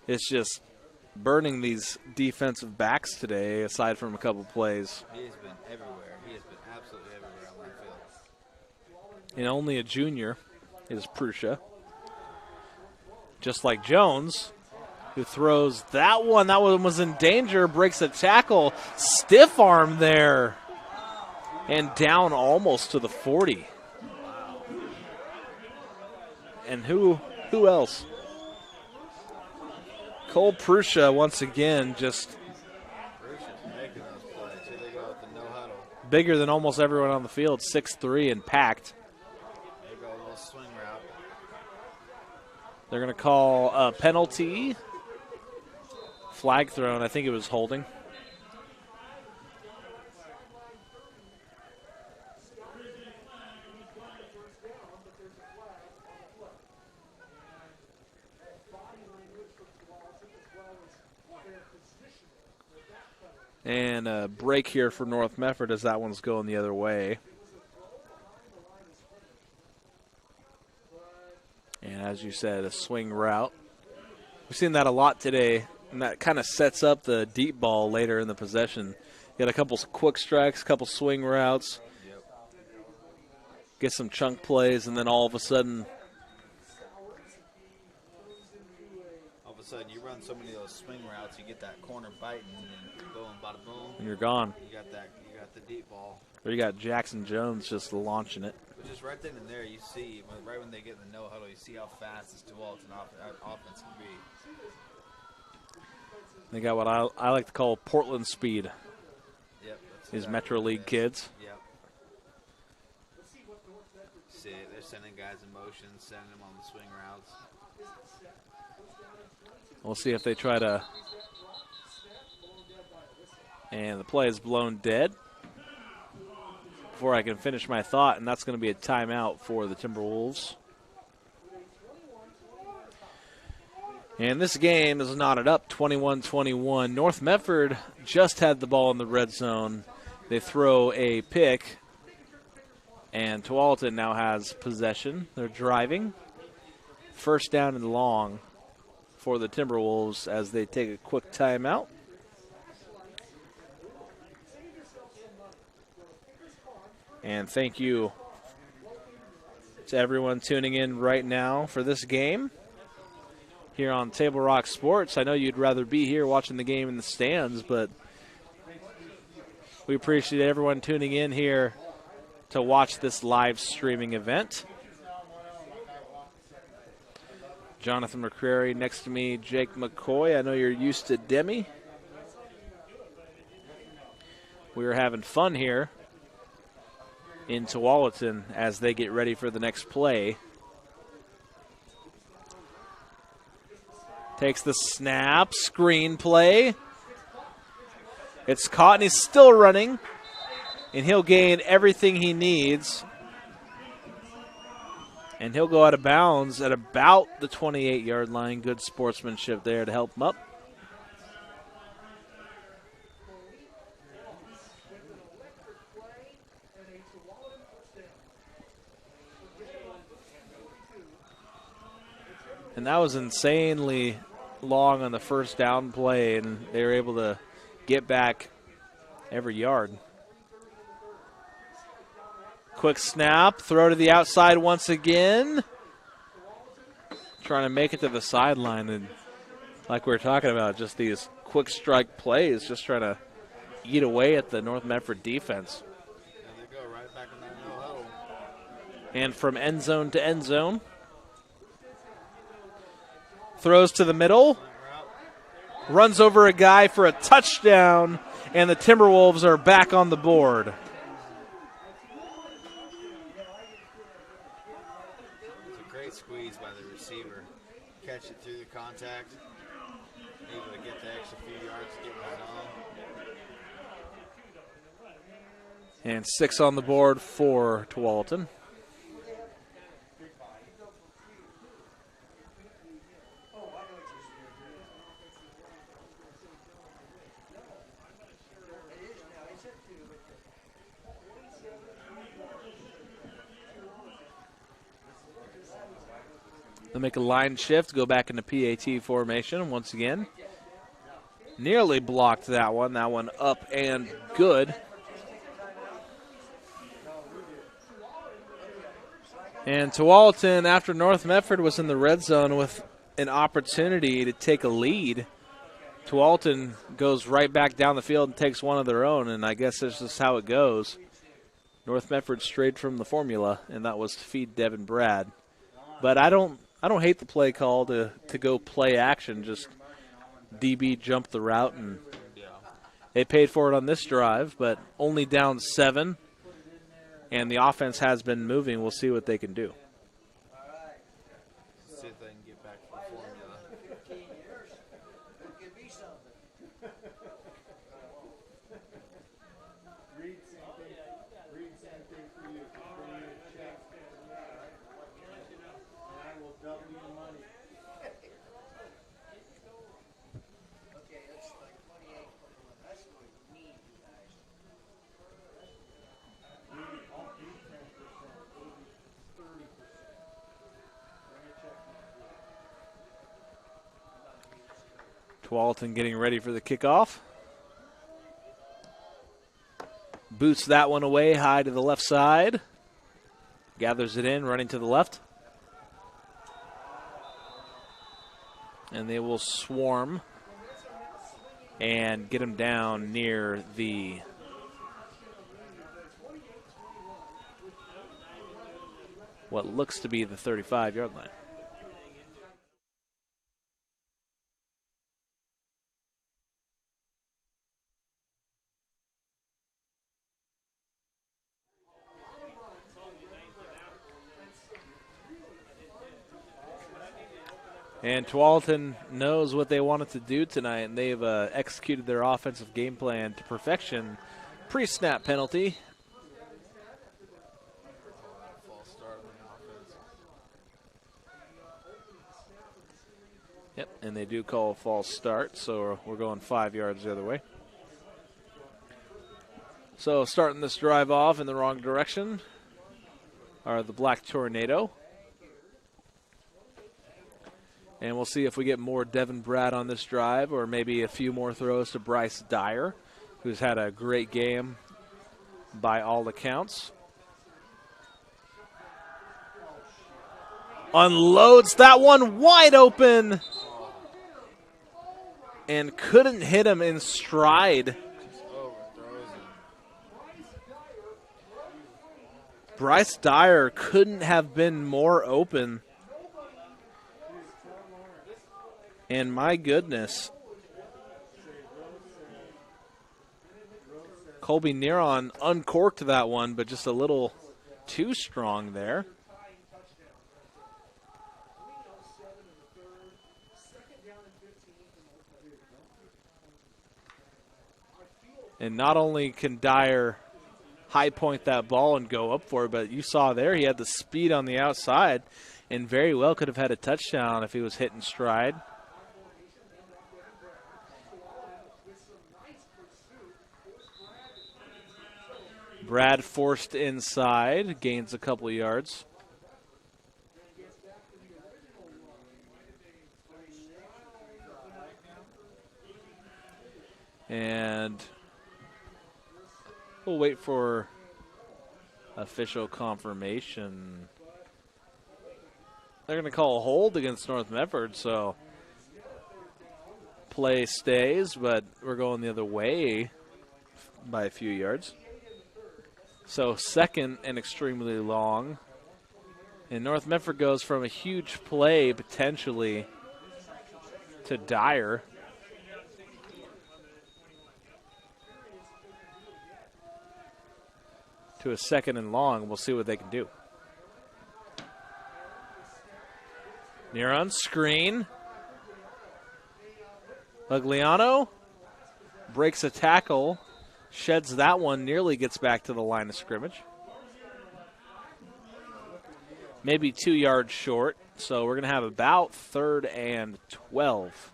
is just burning these defensive backs today, aside from a couple plays. He has been everywhere. He has been absolutely everywhere on that field. And only a junior is Prussia. Just like Jones, who throws that one. That one was in danger, breaks a tackle. Stiff arm there. And down almost to the 40. And who else? Cole Prussia once again just making those plays. Here they go with the no huddle. Bigger than almost everyone on the field, 6'3" and packed. There you go, a little swing route. They're going to call a penalty. Flag thrown. I think it was holding. And a break here for North Medford as that one's going the other way. And as you said, a swing route. We've seen that a lot today, and that kind of sets up the deep ball later in the possession. You got a couple quick strikes, a couple swing routes, get some chunk plays, and then all of a sudden you run so many of those swing routes, you get that corner biting and boom, bada boom. And you're gone. You got the deep ball. Or you got Jackson Jones just launching it. But just right then and there, you see, right when they get in the no huddle, you see how fast this Tualatin offense can be. They got what I like to call Portland speed. Yep. These Metro League kids. Yep. See, they're sending guys in motion, sending them on the swing routes. We'll see if they try to. And the play is blown dead before I can finish my thought, and that's going to be a timeout for the Timberwolves. And this game is knotted up 21-21. North Medford just had the ball in the red zone. They throw a pick, and Tualatin now has possession. They're driving. First down and long for the Timberwolves as they take a quick timeout. And thank you to everyone tuning in right now for this game here on Table Rock Sports. I know you'd rather be here watching the game in the stands, but we appreciate everyone tuning in here to watch this live streaming event. Jonathan McCrary next to me, Jake McCoy. I know you're used to Demi. We are having fun here in Tualatin as they get ready for the next play. Takes the snap, screen play. It's caught, and he's still running, and he'll gain everything he needs. And he'll go out of bounds at about the 28-yard line. Good sportsmanship there to help him up. And that was insanely long on the first down play, and they were able to get back every yard. Quick snap, throw to the outside once again. Trying to make it to the sideline, and like we were talking about, just these quick strike plays, just trying to eat away at the North Medford defense. There they go, right back in that no huddle. And from end zone to end zone. Throws to the middle. Runs over a guy for a touchdown, and the Timberwolves are back on the board. It's a great squeeze by the receiver. Catch it through the contact. Able to get the extra few yards to get in the zone. And 6 on the board for Tualatin. They'll make a line shift, go back into PAT formation once again. Nearly blocked that one. That one up and good. And Tualatin, after North Medford was in the red zone with an opportunity to take a lead, Tualatin goes right back down the field and takes one of their own, and I guess this is how it goes. North Medford strayed from the formula, and that was to feed Devin Brad. But I don't hate the play call to go play action, just DB jump the route, and they paid for it on this drive, but only down 7, and the offense has been moving. We'll see what they can do. See if they can get back to the formula. Tualatin getting ready for the kickoff. Boots that one away, high to the left side. Gathers it in, running to the left. And they will swarm and get him down near the what looks to be the 35-yard line. And Tualatin knows what they wanted to do tonight, and they've executed their offensive game plan to perfection. Pre-snap penalty. Yep, and they do call a false start, so we're going 5 yards the other way. So starting this drive off in the wrong direction are the Black Tornado. And we'll see if we get more Devin Brad on this drive, or maybe a few more throws to Bryce Dyer, who's had a great game by all accounts. Unloads that one wide open and couldn't hit him in stride. Bryce Dyer couldn't have been more open. And my goodness, Colby Neron uncorked that one, but just a little too strong there. And not only can Dyer high point that ball and go up for it, but you saw there he had the speed on the outside and very well could have had a touchdown if he was hit in stride. Brad forced inside, gains a couple of yards. And we'll wait for official confirmation. They're going to call a hold against North Medford, so play stays, but we're going the other way by a few yards. So second and extremely long. And North Medford goes from a huge play, potentially, to Dyer. To a second and long. We'll see what they can do. Near on screen. Ugliano breaks a tackle. Sheds that one, nearly gets back to the line of scrimmage. Maybe 2 yards short, so we're going to have about 3rd and 12.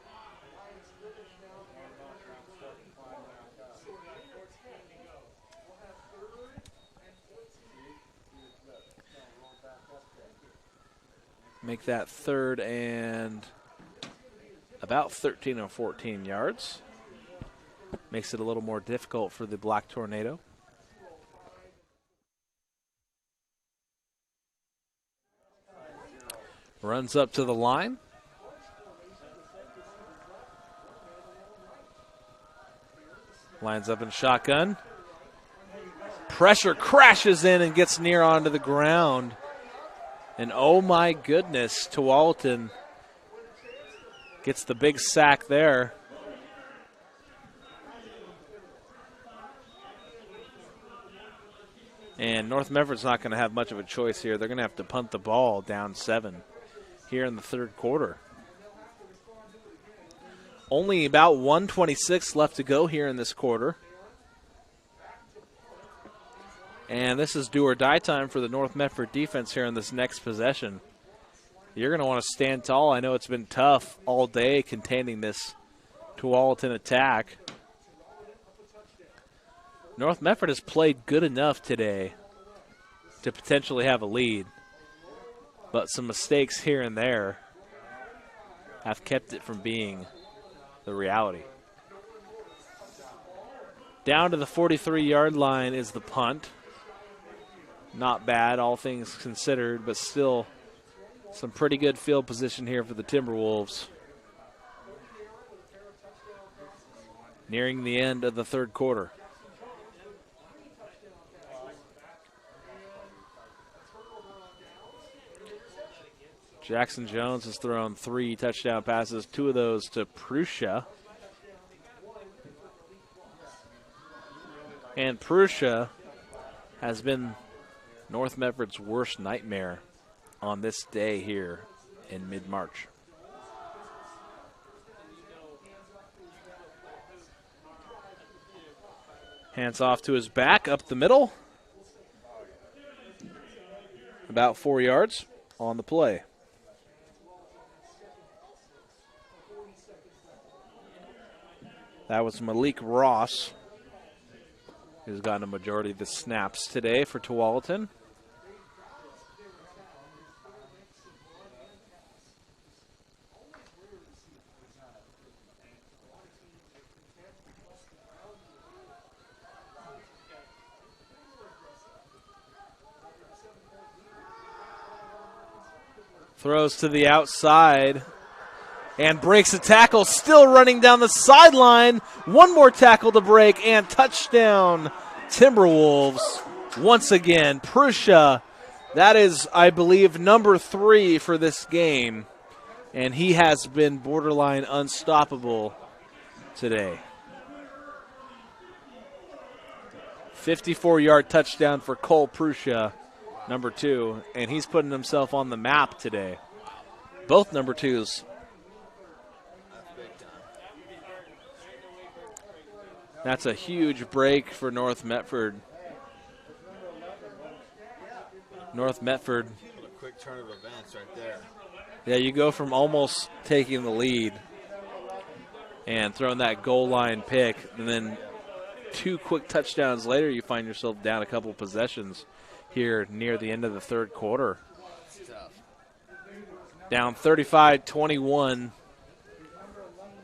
Make that 3rd and about 13 or 14 yards. Makes it a little more difficult for the Black Tornado. Runs up to the line. Lines up in shotgun. Pressure crashes in and gets near onto the ground. And oh my goodness, Tualatin gets the big sack there. And North Medford's not going to have much of a choice here. They're going to have to punt the ball down 7 here in the 3rd quarter. Only about 1:26 left to go here in this quarter. And this is do or die time for the North Medford defense here in this next possession. You're going to want to stand tall. I know it's been tough all day containing this Tualatin attack. North Medford has played good enough today to potentially have a lead, but some mistakes here and there have kept it from being the reality. Down to the 43-yard line is the punt. Not bad, all things considered, but still some pretty good field position here for the Timberwolves. Nearing the end of the 3rd quarter. Jackson Jones has thrown 3 touchdown passes, 2 of those to Prussia. And Prussia has been North Medford's worst nightmare on this day here in mid-March. Hands off to his back, up the middle. About 4 yards on the play. That was Malik Ross, who's gotten a majority of the snaps today for Tualatin. Throws to the outside and breaks a tackle, still running down the sideline. One more tackle to break, and touchdown Timberwolves. Once again, Prussia, that is, I believe, number 3 for this game, and he has been borderline unstoppable today. 54-yard touchdown for Cole Prussia, number 2, and he's putting himself on the map today. Both number 2s. That's a huge break for North Medford. North Medford. What a quick turn of events right there. Yeah, you go from almost taking the lead and throwing that goal line pick, and then 2 quick touchdowns later, you find yourself down a couple possessions here near the end of the third quarter. Down 35-21.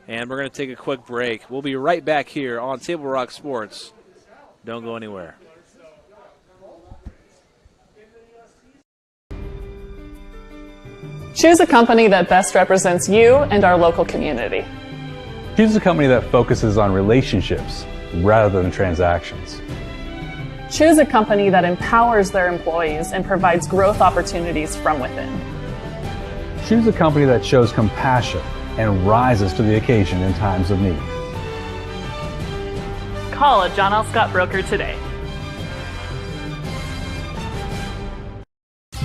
And we're going to take a quick break. We'll be right back here on Table Rock Sports. Don't go anywhere. Choose a company that best represents you and our local community. Choose a company that focuses on relationships rather than transactions. Choose a company that empowers their employees and provides growth opportunities from within. Choose a company that shows compassion and rises to the occasion in times of need. Call a John L. Scott broker today.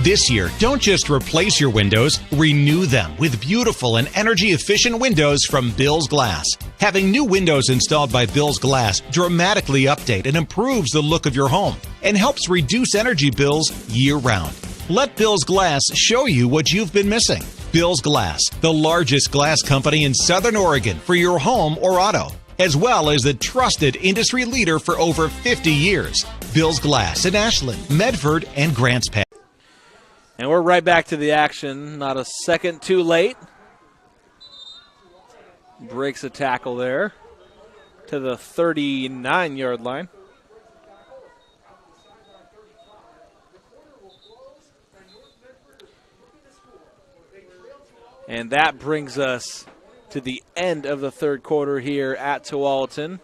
This year, don't just replace your windows, renew them with beautiful and energy-efficient windows from Bill's Glass. Having new windows installed by Bill's Glass dramatically update and improves the look of your home and helps reduce energy bills year-round. Let Bill's Glass show you what you've been missing. Bill's Glass, the largest glass company in Southern Oregon for your home or auto, as well as the trusted industry leader for over 50 years. Bill's Glass in Ashland, Medford, and Grants Pass. And we're right back to the action. Not a second too late. Breaks a tackle there to the 39-yard line. And that brings us to the end of the third quarter here at Tualatin.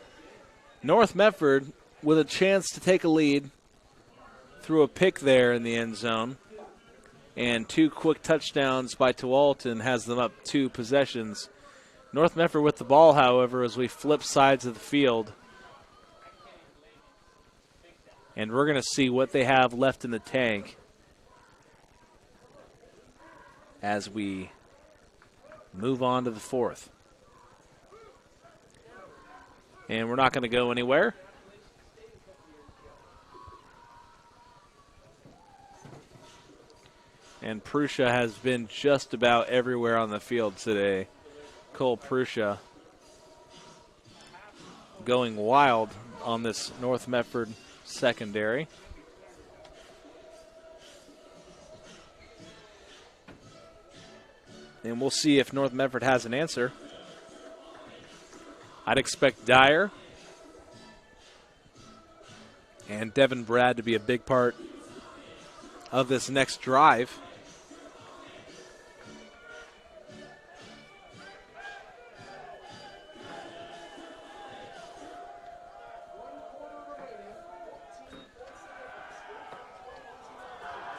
North Medford with a chance to take a lead through a pick there in the end zone. And 2 quick touchdowns by Tualatin has them up 2 possessions. North Medford with the ball, however, as we flip sides of the field. And we're going to see what they have left in the tank as we move on to the fourth. And we're not going to go anywhere. And Prussia has been just about everywhere on the field today. Cole Prussia going wild on this North Medford secondary. And we'll see if North Medford has an answer. I'd expect Dyer and Devin Brad to be a big part of this next drive.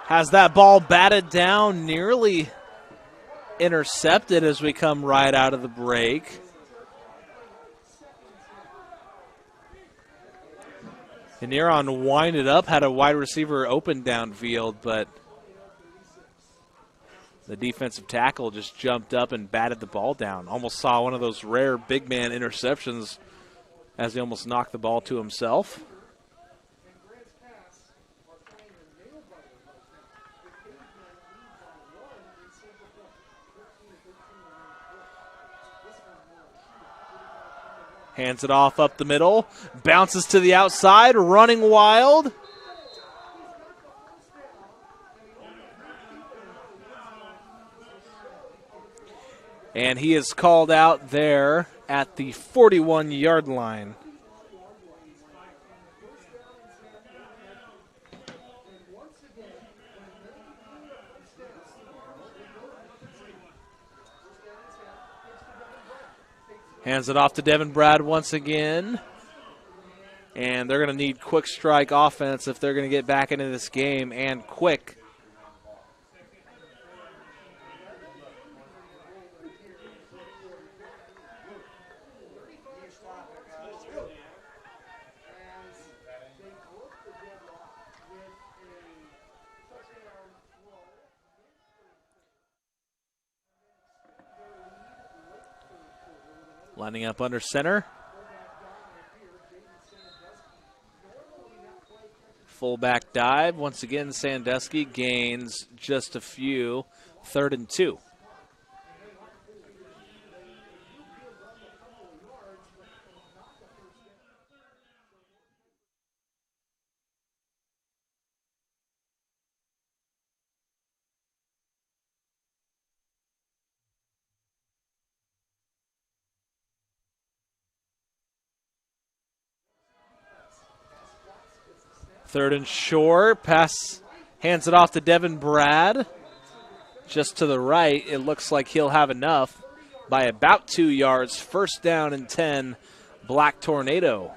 Has that ball batted down, nearly intercepted as we come right out of the break. And Neron winded up, had a wide receiver open downfield, but the defensive tackle just jumped up and batted the ball down. Almost saw one of those rare big man interceptions as he almost knocked the ball to himself. Hands it off up the middle. Bounces to the outside, running wild. And he is called out there at the 41-yard line. Hands it off to Devin Brad once again. And they're going to need quick strike offense if they're going to get back into this game, and quick. Lining up under center. Fullback dive. Once again, Sandusky gains just a few. 3rd and 2. Third and short. Pass, hands it off to Devin Brad. Just to the right. It looks like he'll have enough by about 2 yards. 1st down and 10. Black Tornado.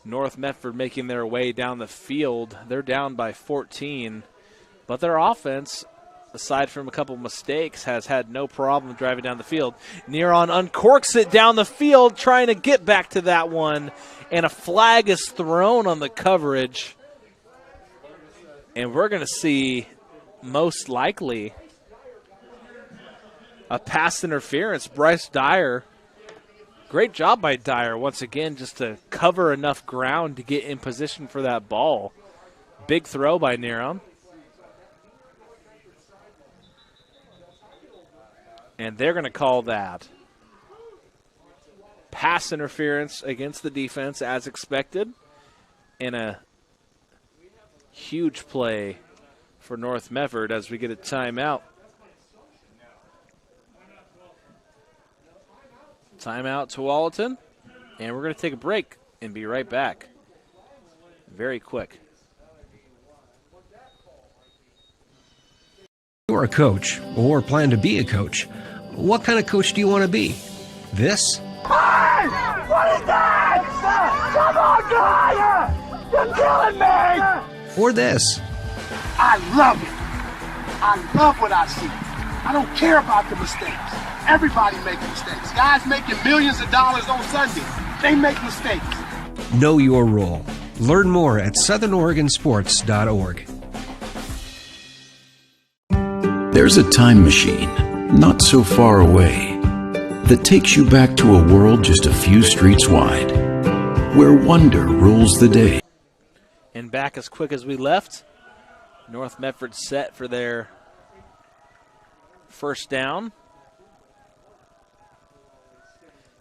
North Medford making their way down the field. They're down by 14. But their offense, aside from a couple mistakes, has had no problem driving down the field. Neron uncorks it down the field, trying to get back to that one. And a flag is thrown on the coverage. And we're going to see, most likely, a pass interference. Bryce Dyer, great job by Dyer, once again, just to cover enough ground to get in position for that ball. Big throw by Neron. And they're going to call that pass interference against the defense as expected, and a huge play for North Medford as we get a timeout. Timeout Tualatin, and we're going to take a break and be right back. Very quick. You're a coach or plan to be a coach. What kind of coach do you want to be? This? Hey! What is that? Come on, guy! You're killing me! Or this? I love it. I love what I see. I don't care about the mistakes. Everybody makes mistakes. Guys making millions of dollars on Sunday, they make mistakes. Know your role. Learn more at southernoregonsports.org. There's a time machine, not so far away, that takes you back to a world just a few streets wide, where wonder rules the day. And back as quick as we left. North Medford set for their 1st down.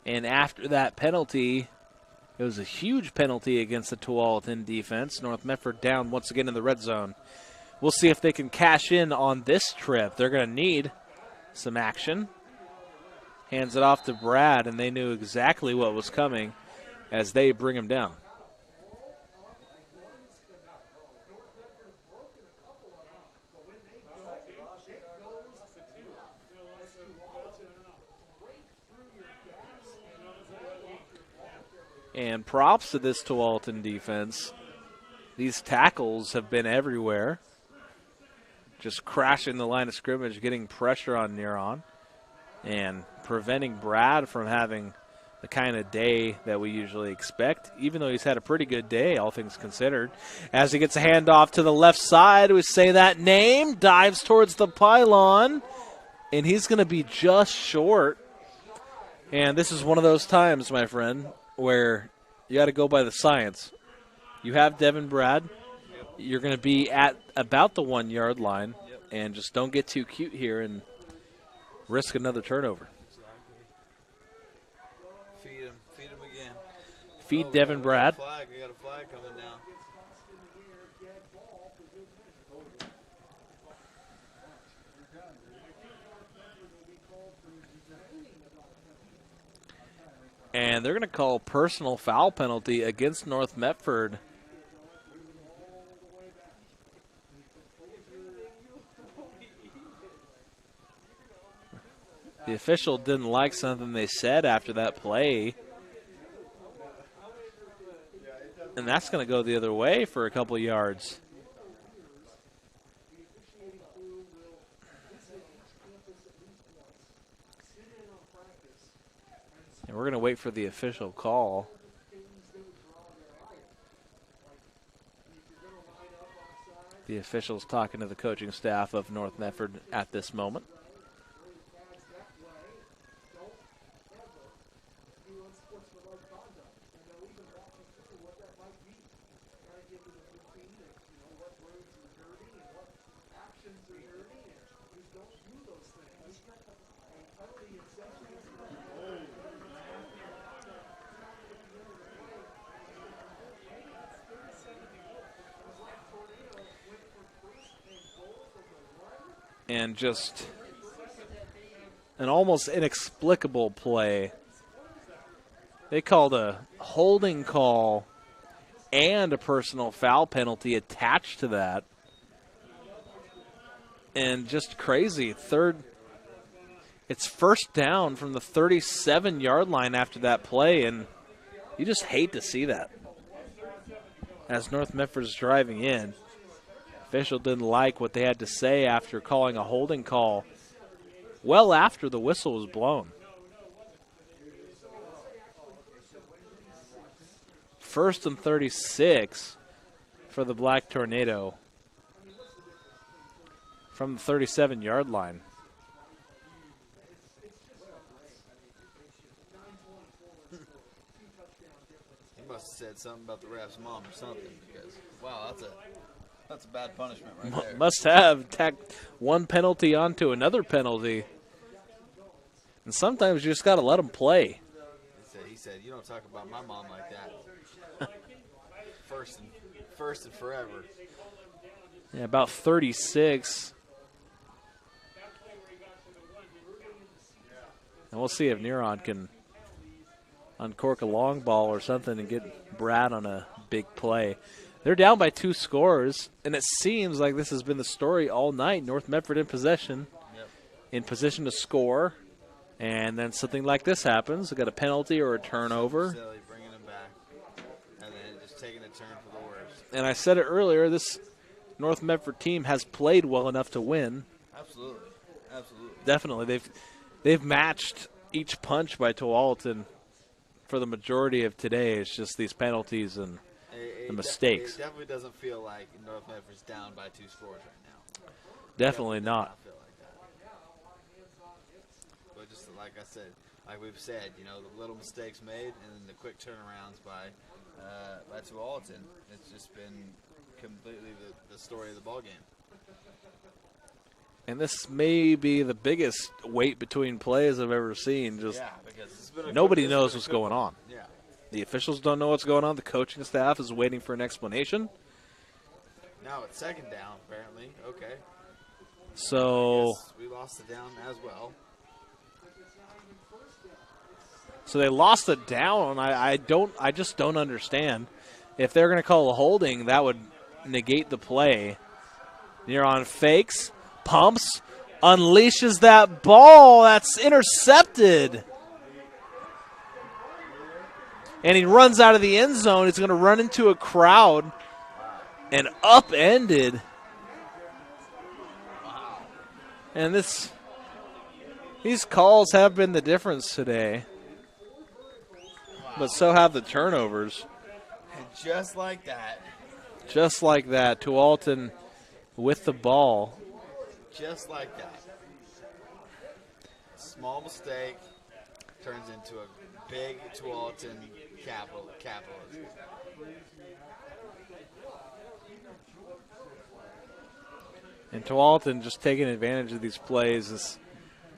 And after that penalty, it was a huge penalty against the Tualatin defense. North Medford down once again in the red zone. We'll see if they can cash in on this trip. They're going to need some action. Hands it off to Brad, and they knew exactly what was coming as they bring him down. And props to this Tualatin defense. These tackles have been everywhere. Just crashing the line of scrimmage, getting pressure on Neron, and preventing Brad from having the kind of day that we usually expect, even though he's had a pretty good day, all things considered. As he gets a handoff to the left side, we say that name, dives towards the pylon, and he's going to be just short. And this is one of those times, my friend, where you got to go by the science. You have Devin Brad. You're going to be at about the 1 yard line, and just don't get too cute here and risk another turnover. Feed him again. Feed Devin Brad. We got a flag coming down. And they're going to call personal foul penalty against North Medford. The official didn't like something they said after that play. And that's going to go the other way for a couple yards. And we're going to wait for the official call. The official's talking to the coaching staff of North Medford at this moment. And just an almost inexplicable play. They called a holding call and a personal foul penalty attached to that. And just crazy. It's first down from the 37-yard line after that play, and you just hate to see that. As North Medford is driving in. Official didn't like what they had to say after calling a holding call well after the whistle was blown. First and 36 for the Black Tornado from the 37-yard line. He must have said something about the ref's mom or something because, wow, that's a bad punishment right there. Must have tacked one penalty onto another penalty. And sometimes you just got to let them play. He said, you don't talk about my mom like that. First and forever. Yeah, about 36. And we'll see if Neron can uncork a long ball or something and get Brad on a big play. They're down by 2 scores, and it seems like this has been the story all night. North Medford in possession, in position to score, and then something like this happens. They got a penalty or a turnover. Silly, bringing him back, and then just taking a turn for the worst. And I said it earlier, this North Medford team has played well enough to win. Absolutely. Definitely. They've matched each punch by Tualatin for the majority of today. It's just these penalties and the mistakes. It definitely doesn't feel like North Medford's down by 2 scores right now. Definitely not. Feel like that. But just like I said, like we've said, the little mistakes made and then the quick turnarounds by Tualatin. It's just been completely the story of the ball game. And this may be the biggest wait between plays I've ever seen. Just nobody knows what's going on. Yeah. The officials don't know what's going on. The coaching staff is waiting for an explanation. Now it's second down, apparently. Okay. So we lost the down as well. So they lost it down. I just don't understand. If they're going to call a holding, that would negate the play. Neron fakes, pumps, unleashes that ball. That's intercepted. And he runs out of the end zone. He's going to run into a crowd and upended. And these calls have been the difference today. But so have the turnovers. And just like that. Just like that. Tualatin with the ball. Just like that. Small mistake turns into a big Tualatin capitalism. And Tualatin just taking advantage of these plays.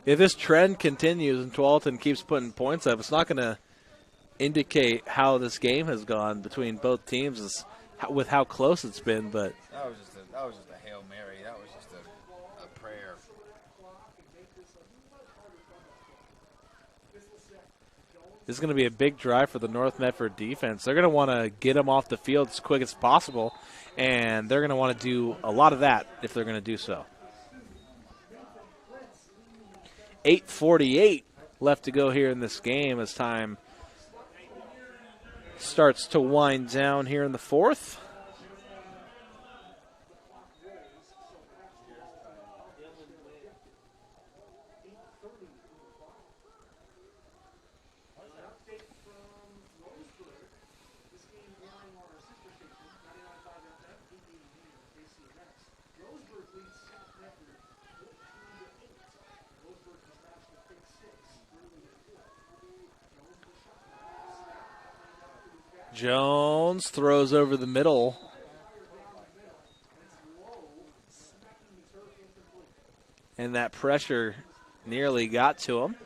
If this trend continues and Tualatin keeps putting points up, it's not going to indicate how this game has gone between both teams with how close it's been. But that was just a Hail Mary. That was just a prayer. this is going to be a big drive for the North Medford defense. They're going to want to get them off the field as quick as possible, and they're going to want to do a lot of that if they're going to do so. 8:48 left to go here in this game as time starts to wind down here in the fourth. Jones throws over the middle. And that pressure nearly got to him.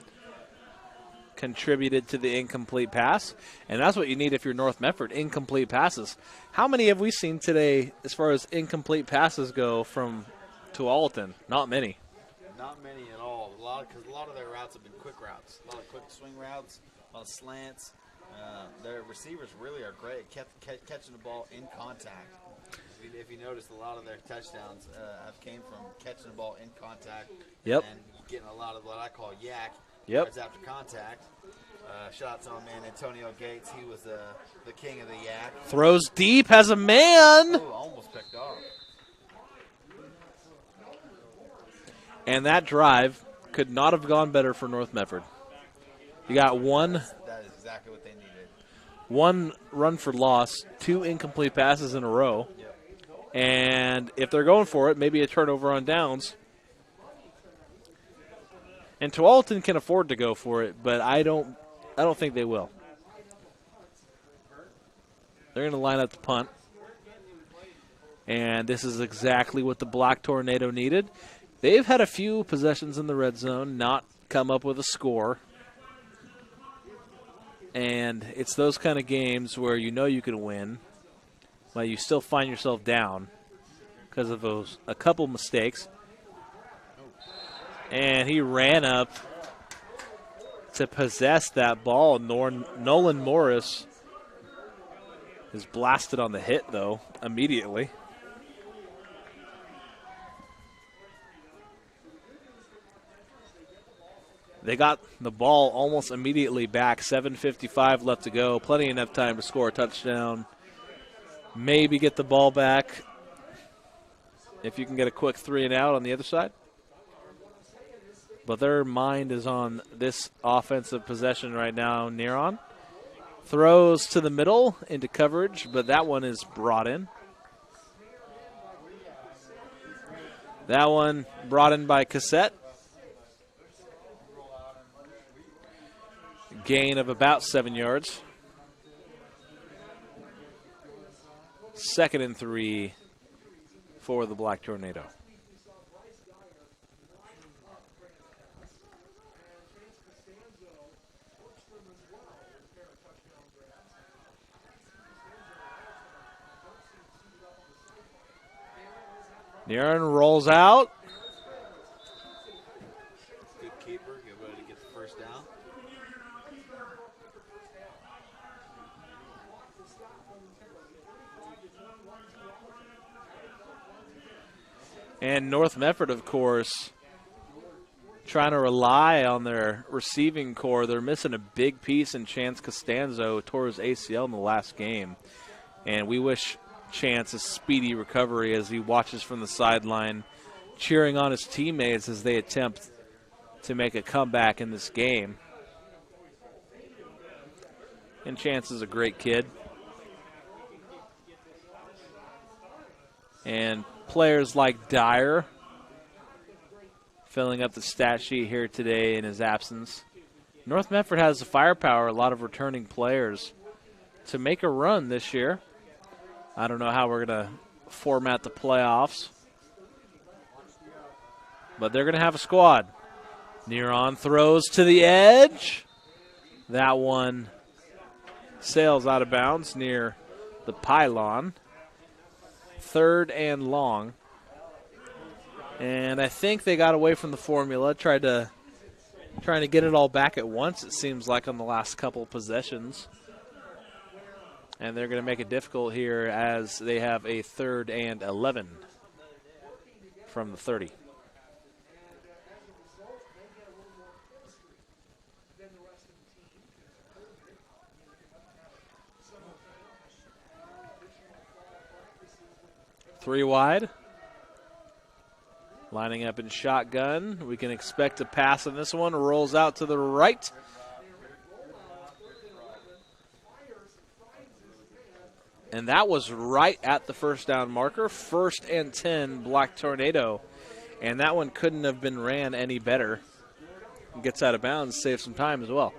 Contributed to the incomplete pass. And that's what you need if you're North Medford, incomplete passes. How many have we seen today as far as incomplete passes go from Tualatin? Not many. Not many at all. Because a lot of their routes have been quick routes. A lot of quick swing routes, a lot of slants. Their receivers really are great at catching the ball in contact. If you notice, a lot of their touchdowns have came from catching the ball in contact. Yep. And getting a lot of what I call yak yards after contact. Shout out to my man Antonio Gates. He was the king of the yak. Throws deep, has a man. Ooh, almost picked off. And that drive could not have gone better for North Medford. You got one. That is exactly what they needed. One run for loss, 2 incomplete passes in a row. Yep. And if they're going for it, maybe a turnover on downs. And Tualatin can afford to go for it, but I don't think they will. They're going to line up the punt. And this is exactly what the Black Tornado needed. They've had a few possessions in the red zone, not come up with a score. And it's those kind of games where you know you can win, but you still find yourself down because of a couple mistakes. And he ran up to possess that ball. Nolan Morris is blasted on the hit, though, immediately. They got the ball almost immediately back. 7:55 left to go. Plenty enough time to score a touchdown. Maybe get the ball back if you can get a quick 3 and out on the other side. But their mind is on this offensive possession right now. Neron throws to the middle into coverage, but that one is brought in. That one brought in by Cassette. Gain of about 7 yards. 2nd and 3 for the Black Tornado. Neron rolls out. Good keeper. Get ready to get the first down. And North Medford, of course, trying to rely on their receiving core. They're missing a big piece in Chance Costanzo, tore his ACL in the last game. And we wish Chance a speedy recovery as he watches from the sideline, cheering on his teammates as they attempt to make a comeback in this game. And Chance is a great kid. And players like Dyer filling up the stat sheet here today in his absence. North Medford has the firepower, a lot of returning players, to make a run this year. I don't know how we're going to format the playoffs, but they're going to have a squad. Nearon throws to the edge. That one sails out of bounds near the pylon. 3rd and long. And I think they got away from the formula, trying to get it all back at once, it seems like, on the last couple possessions. And they're going to make it difficult here as they have a 3rd and 11 from the 30. Three wide. Lining up in shotgun. We can expect a pass on this one. Rolls out to the right. And that was right at the first down marker. 1st and 10, Black Tornado. And that one couldn't have been ran any better. Gets out of bounds, saves some time as well.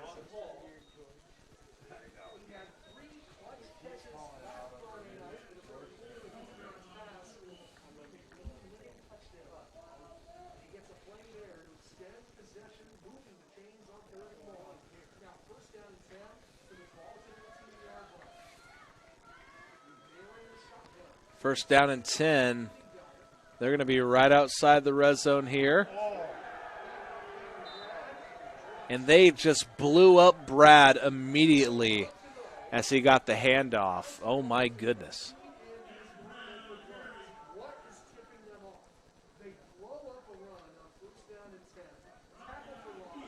First down and 10. They're going to be right outside the red zone here. And they just blew up Brad immediately as he got the handoff. Oh, my goodness.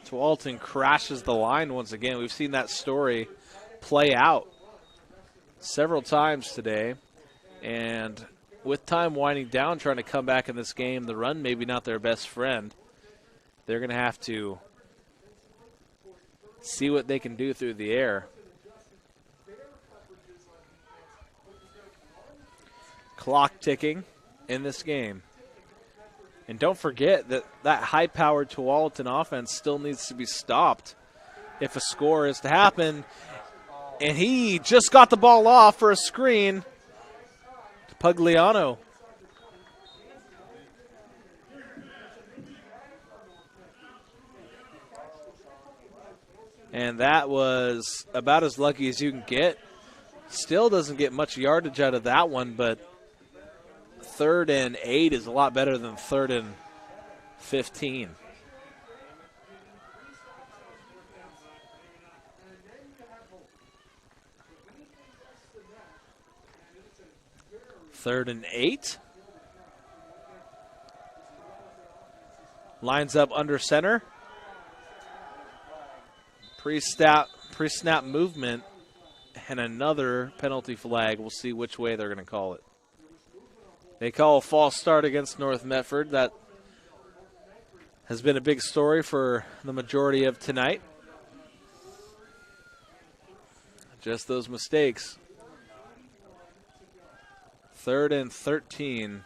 Tualatin crashes the line once again. We've seen that story play out several times today. And with time winding down, trying to come back in this game, the run maybe not their best friend. They're going to have to see what they can do through the air. Clock ticking in this game. And don't forget that that high-powered Tualatin offense still needs to be stopped if a score is to happen. And he just got the ball off for a screen. Pugliano. And that was about as lucky as you can get. Still doesn't get much yardage out of that one, but 3rd and 8 is a lot better than 3rd and 15. Third and 8. Lines up under center. Pre-snap movement and another penalty flag. We'll see which way they're going to call it. They call a false start against North Medford. That has been a big story for the majority of tonight. Just those mistakes. 3rd and 13.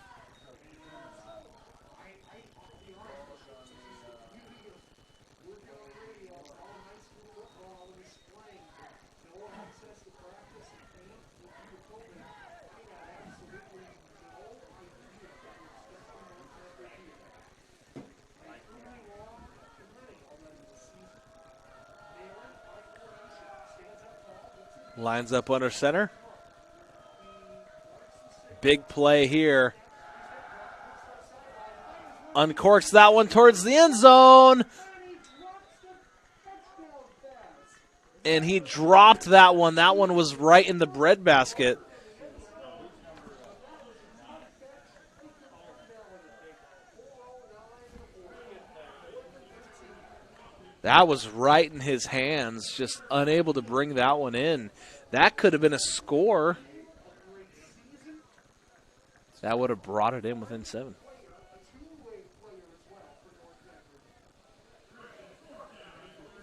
Lines up under center. Big play here. Uncorks that one towards the end zone. And he dropped that one. That one was right in the breadbasket. That was right in his hands, just unable to bring that one in. That could have been a score. That would have brought it in within 7.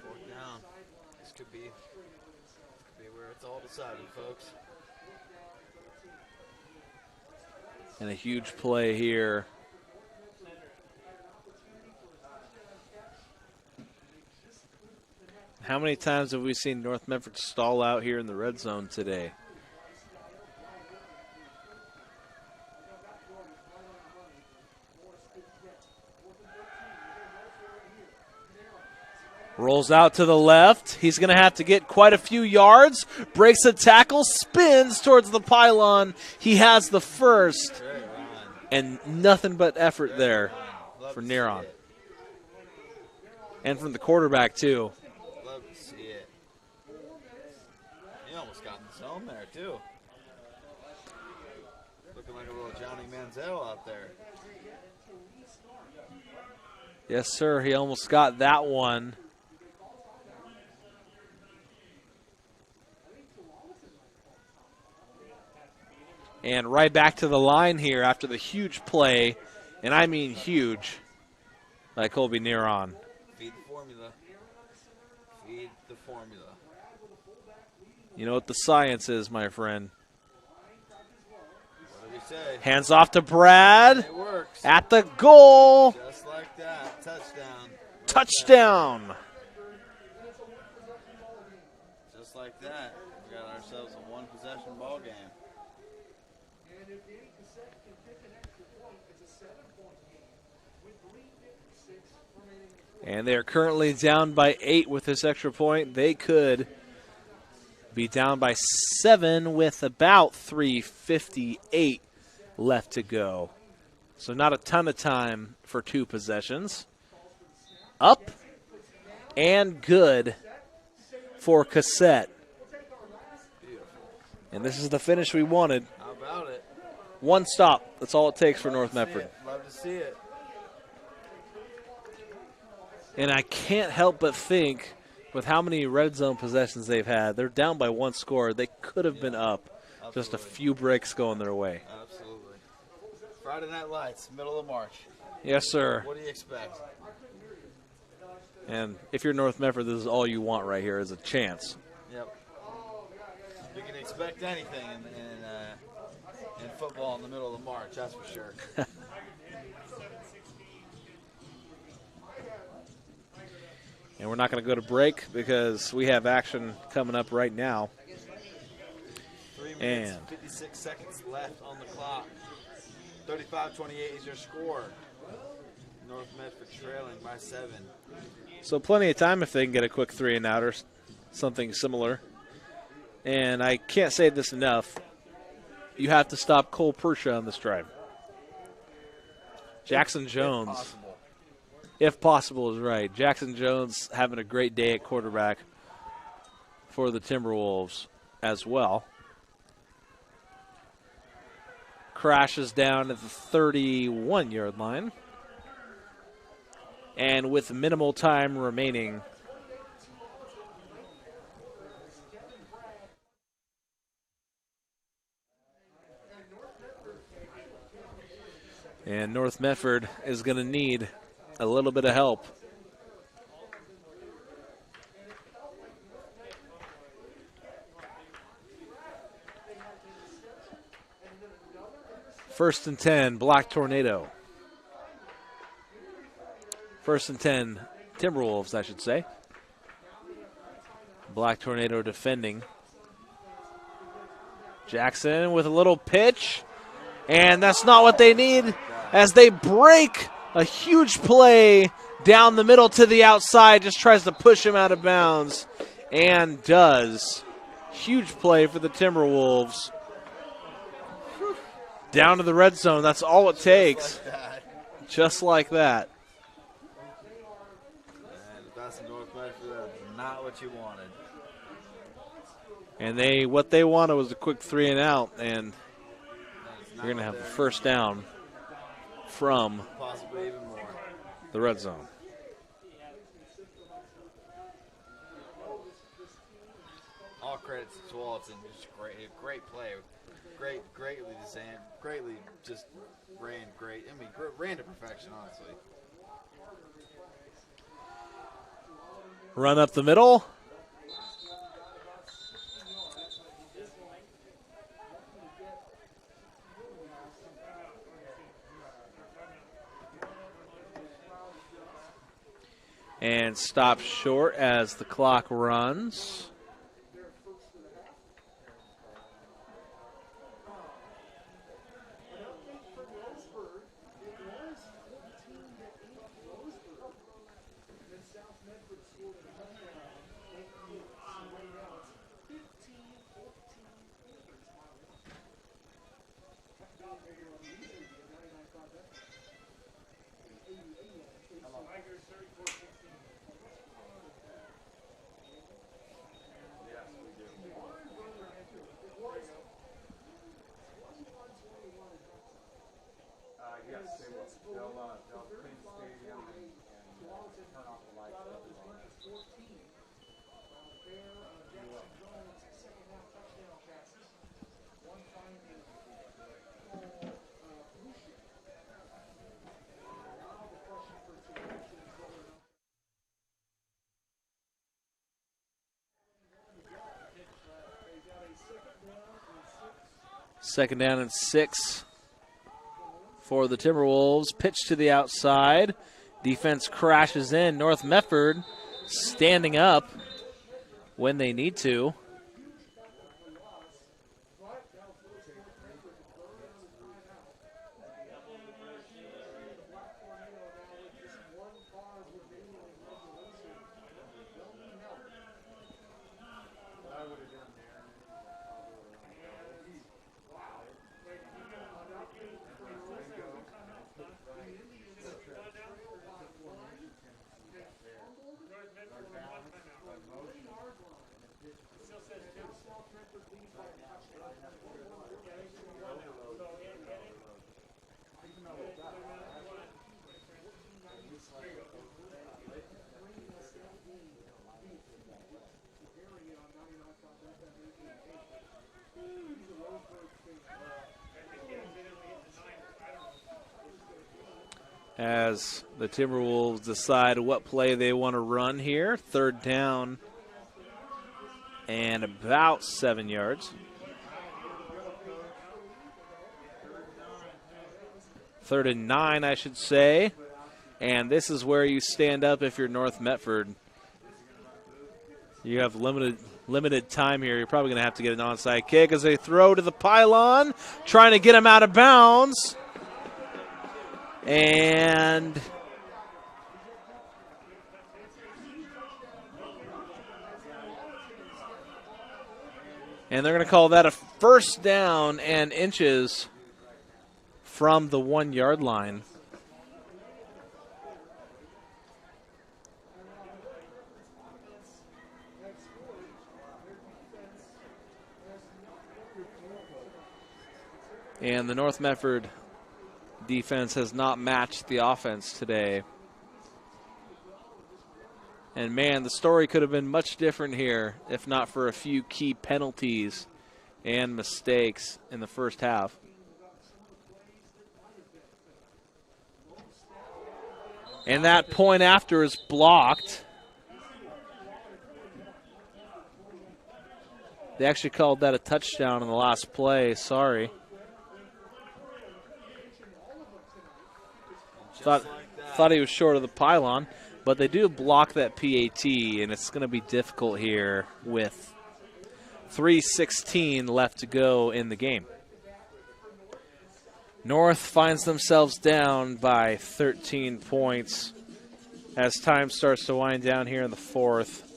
Fourth down. This could be where it's all decided, folks. And a huge play here. How many times have we seen North Medford stall out here in the red zone today? Rolls out to the left. He's going to have to get quite a few yards. Breaks a tackle, spins towards the pylon. He has the first. And nothing but effort there for Neron. And from the quarterback, too. Love to see it. He almost got in the zone there, too. Looking like a little Johnny Manziel out there. Yes, sir. He almost got that one. And right back to the line here after the huge play, and I mean huge, by Colby Neron. Feed the formula. Feed the formula. You know what the science is, my friend. What did he say? Hands off to Brad. It works. At the goal. Just like that. Touchdown. Touchdown. Just like that. We got ourselves a one-possession ball game. And they're currently down by 8 with this extra point. They could be down by 7 with about 3:58 left to go. So not a ton of time for 2 possessions. Up and good for Cassette. And this is the finish we wanted. How about it? One stop. That's all it takes for North Medford. Love to see it. And I can't help but think, with how many red zone possessions they've had, they're down by 1 score. They could have been up. Absolutely. Just a few breaks going their way. Absolutely. Friday Night Lights, middle of March. Yes, sir. What do you expect? And if you're North Medford, this is all you want right here is a chance. Yep. You can expect anything in football in the middle of March, that's for sure. And we're not going to go to break because we have action coming up right now. 3 minutes and 56 seconds left on the clock. 35-28 is your score. North Medford trailing by 7. So plenty of time if they can get a quick 3-and-out or something similar. And I can't say this enough. You have to stop Cole Persha on this drive. Jackson Jones. If possible is right. Jackson Jones having a great day at quarterback for the Timberwolves as well. Crashes down at the 31-yard line. And with minimal time remaining, and North Medford is going to need a little bit of help. First and 10, Black Tornado. First and 10, Timberwolves, I should say. Black Tornado defending. Jackson with a little pitch. And that's not what they need as they break a huge play down the middle to the outside. Just tries to push him out of bounds and does. Huge play for the Timberwolves. Down to the red zone. That's all it takes. Just like that. And that's North Medford. Not what you wanted. And what they wanted was a quick 3-and-out, and you're going to have a first down from possibly even more. The red zone. All credits to Tualatin. Just great play. Greatly designed. Greatly just ran great. I mean, ran to perfection, honestly. Run up the middle. And stop short as the clock runs. Second down and 6 for the Timberwolves. Pitch to the outside. Defense crashes in. North Medford standing up when they need to. As the Timberwolves decide what play they want to run here. Third down and about 7 yards. Third and 9, I should say. And this is where you stand up if you're North Medford. You have limited time here. You're probably going to have to get an onside kick as they throw to the pylon, trying to get him out of bounds. And they're going to call that a first down and inches from the 1 yard line. And the North Medford defense has not matched the offense today. And man, the story could have been much different here if not for a few key penalties and mistakes in the first half. And that point after is blocked. They actually called that a touchdown in the last play. Sorry. Thought he was short of the pylon, but they do block that PAT, and it's going to be difficult here with 3:16 left to go in the game. North finds themselves down by 13 points as time starts to wind down here in the fourth.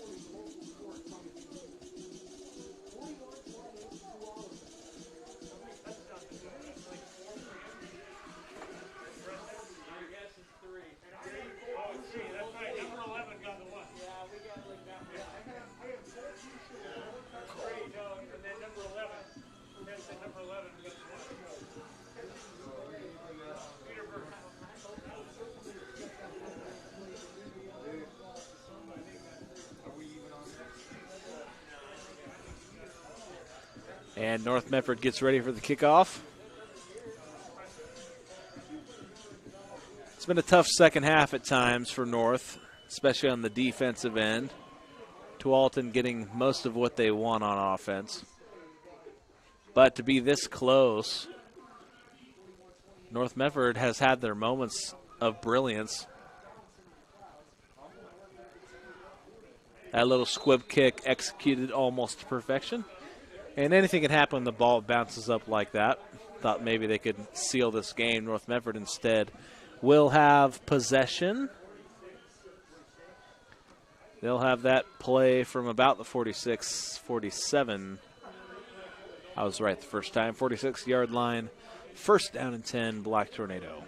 And North Medford gets ready for the kickoff. It's been a tough second half at times for North, especially on the defensive end. Tualatin getting most of what they want on offense. But to be this close, North Medford has had their moments of brilliance. That little squib kick executed almost to perfection. And anything can happen when the ball bounces up like that. Thought maybe they could seal this game. North Medford instead will have possession. They'll have that play from about the 46, 47. I was right the first time. 46-yard line First down and 10, Black Tornado.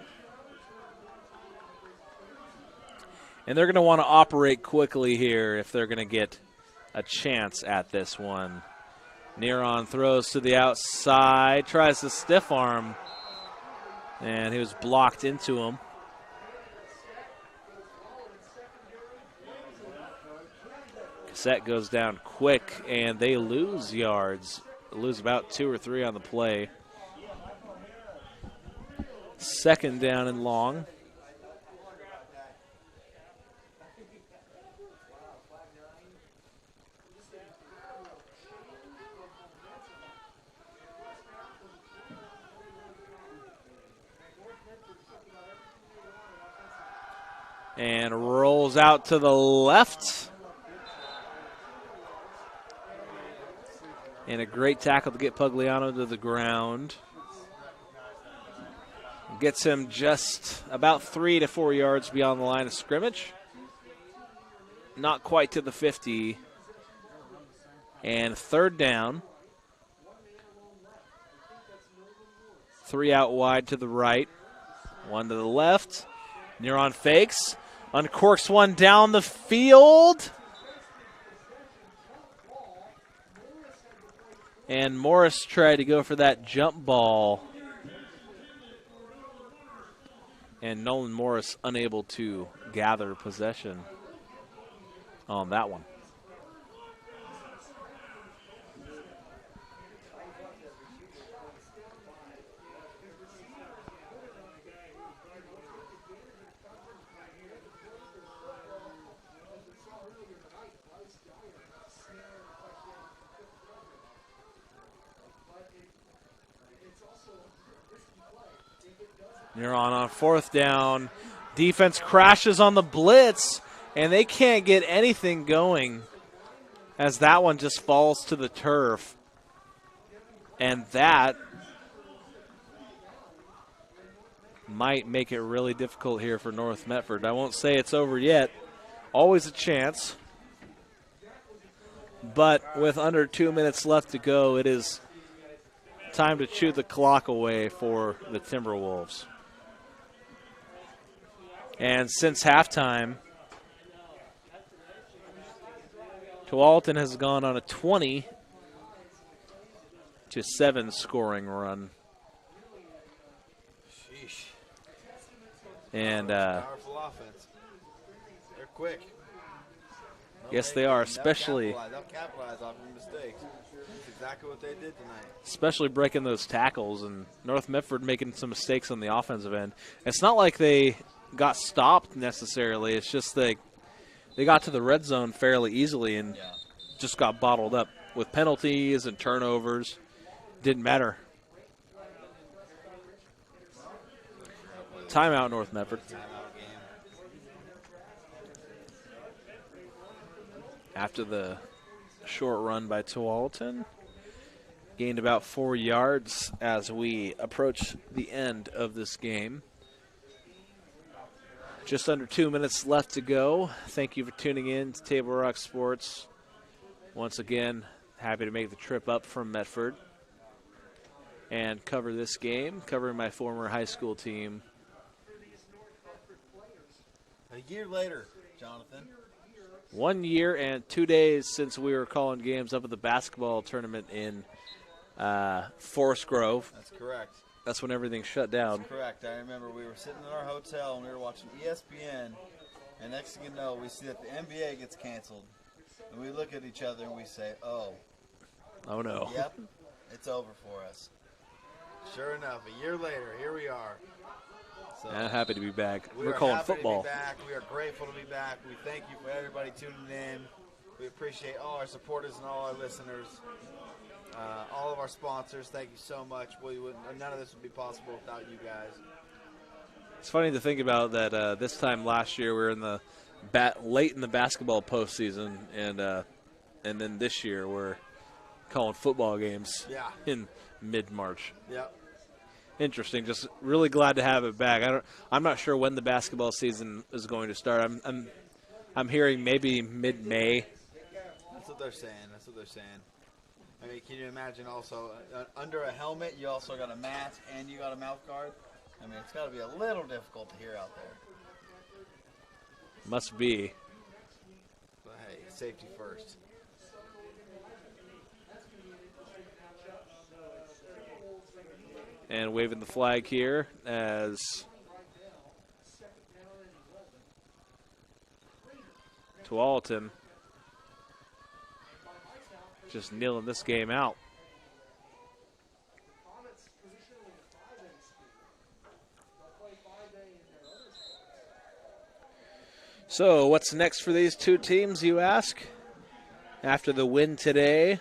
And they're going to want to operate quickly here if they're going to get a chance at this one. Neron throws to the outside, tries to stiff arm, and he was blocked into him. Cassette goes down quick, and they lose yards. Lose about 2 or 3 on the play. Second down and long. And rolls out to the left. And a great tackle to get Pugliano to the ground. Gets him just about 3 to 4 yards beyond the line of scrimmage. Not quite to the 50. And third down. 3 out wide to the right. 1 to the left. Neron fakes. Uncorks one down the field. And Morris tried to go for that jump ball. And Nolan Morris unable to gather possession on that one. Neron on fourth down. Defense crashes on the blitz, and they can't get anything going as that one just falls to the turf. And that might make it really difficult here for North Medford. I won't say it's over yet. Always a chance. But with under 2 minutes left to go, it is time to chew the clock away for the Timberwolves. And since halftime, Tualatin has gone on a 20-7 scoring run. Sheesh. And powerful offense. They're quick. Yes, they are, especially. They'll capitalize off of mistakes. That's exactly what they did tonight. Especially breaking those tackles, and North Medford making some mistakes on the offensive end. It's not like they got stopped necessarily. It's just they got to the red zone fairly easily and just got bottled up with penalties and turnovers. Didn't matter. Timeout, North Medford. After the short run by Tualatin, gained about 4 yards as we approach the end of this game. Just under 2 minutes left to go. Thank you for tuning in to Table Rock Sports. Once again, happy to make the trip up from Medford and cover this game, covering my former high school team. A year later, Jonathan. 1 year and 2 days since we were calling games up at the basketball tournament in Forest Grove. That's correct. That's when everything shut down. That's correct. I remember we were sitting in our hotel and we were watching ESPN, and next thing you know, we see that the NBA gets canceled. And we look at each other and we say, oh. Oh, no. Yep, it's over for us. Sure enough, a year later, here we are. So I'm happy to be back. We We're are calling happy football. To be back. We are grateful to be back. We thank you for everybody tuning in. We appreciate all our supporters and all our listeners. All of our sponsors, thank you so much. None of this would be possible without you guys. It's funny to think about that. This time last year, we were in the late in the basketball postseason, and then this year we're calling football games in mid-March. Yep. Interesting. Just really glad to have it back. I'm not sure when the basketball season is going to start. I'm hearing maybe mid-May. That's what they're saying. I mean, can you imagine also under a helmet, you also got a mask and you got a mouth guard? I mean, it's got to be a little difficult to hear out there. Must be. But hey, safety first. And waving the flag here as Tualatin just kneeling this game out. So what's next for these two teams, you ask? After the win today,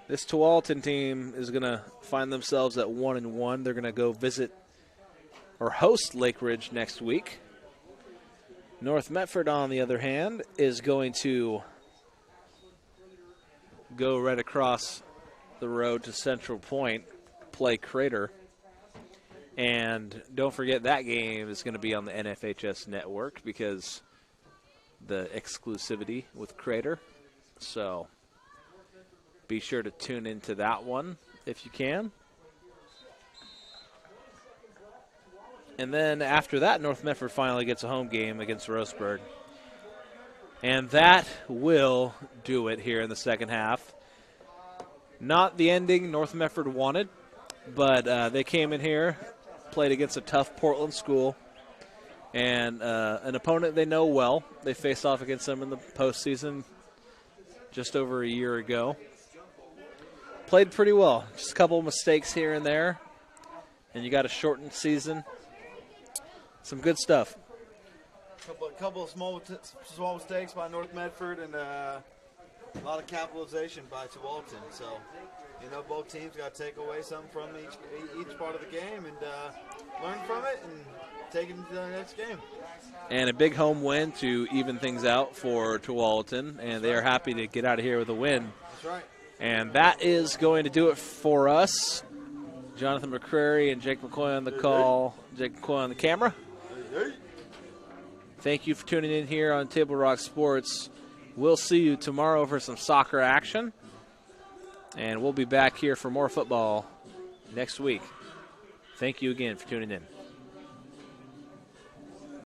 this Tualatin team is going to find themselves at 1-1. They're going to go visit or host Lake Ridge next week. North Medford, on the other hand, is going to go right across the road to Central Point, play Crater. And don't forget that game is going to be on the NFHS network because the exclusivity with Crater. So be sure to tune into that one if you can. And then after that, North Medford finally gets a home game against Roseburg. And that will do it here in the second half. Not the ending North Medford wanted, but they came in here, played against a tough Portland school, and an opponent they know well. They faced off against them in the postseason just over a year ago. Played pretty well. Just a couple of mistakes here and there, and you got a shortened season. Some good stuff. A couple of small mistakes by North Medford and a lot of capitalization by Tualatin. So, you know, both teams got to take away something from each part of the game and learn from it and take it into the next game. And a big home win to even things out for Tualatin, and they are happy to get out of here with a win. That's right. And that is going to do it for us. Jonathan McCrary and Jake McCoy on the call. Jake McCoy on the camera. Thank you for tuning in here on Table Rock Sports. We'll see you tomorrow for some soccer action. And we'll be back here for more football next week. Thank you again for tuning in.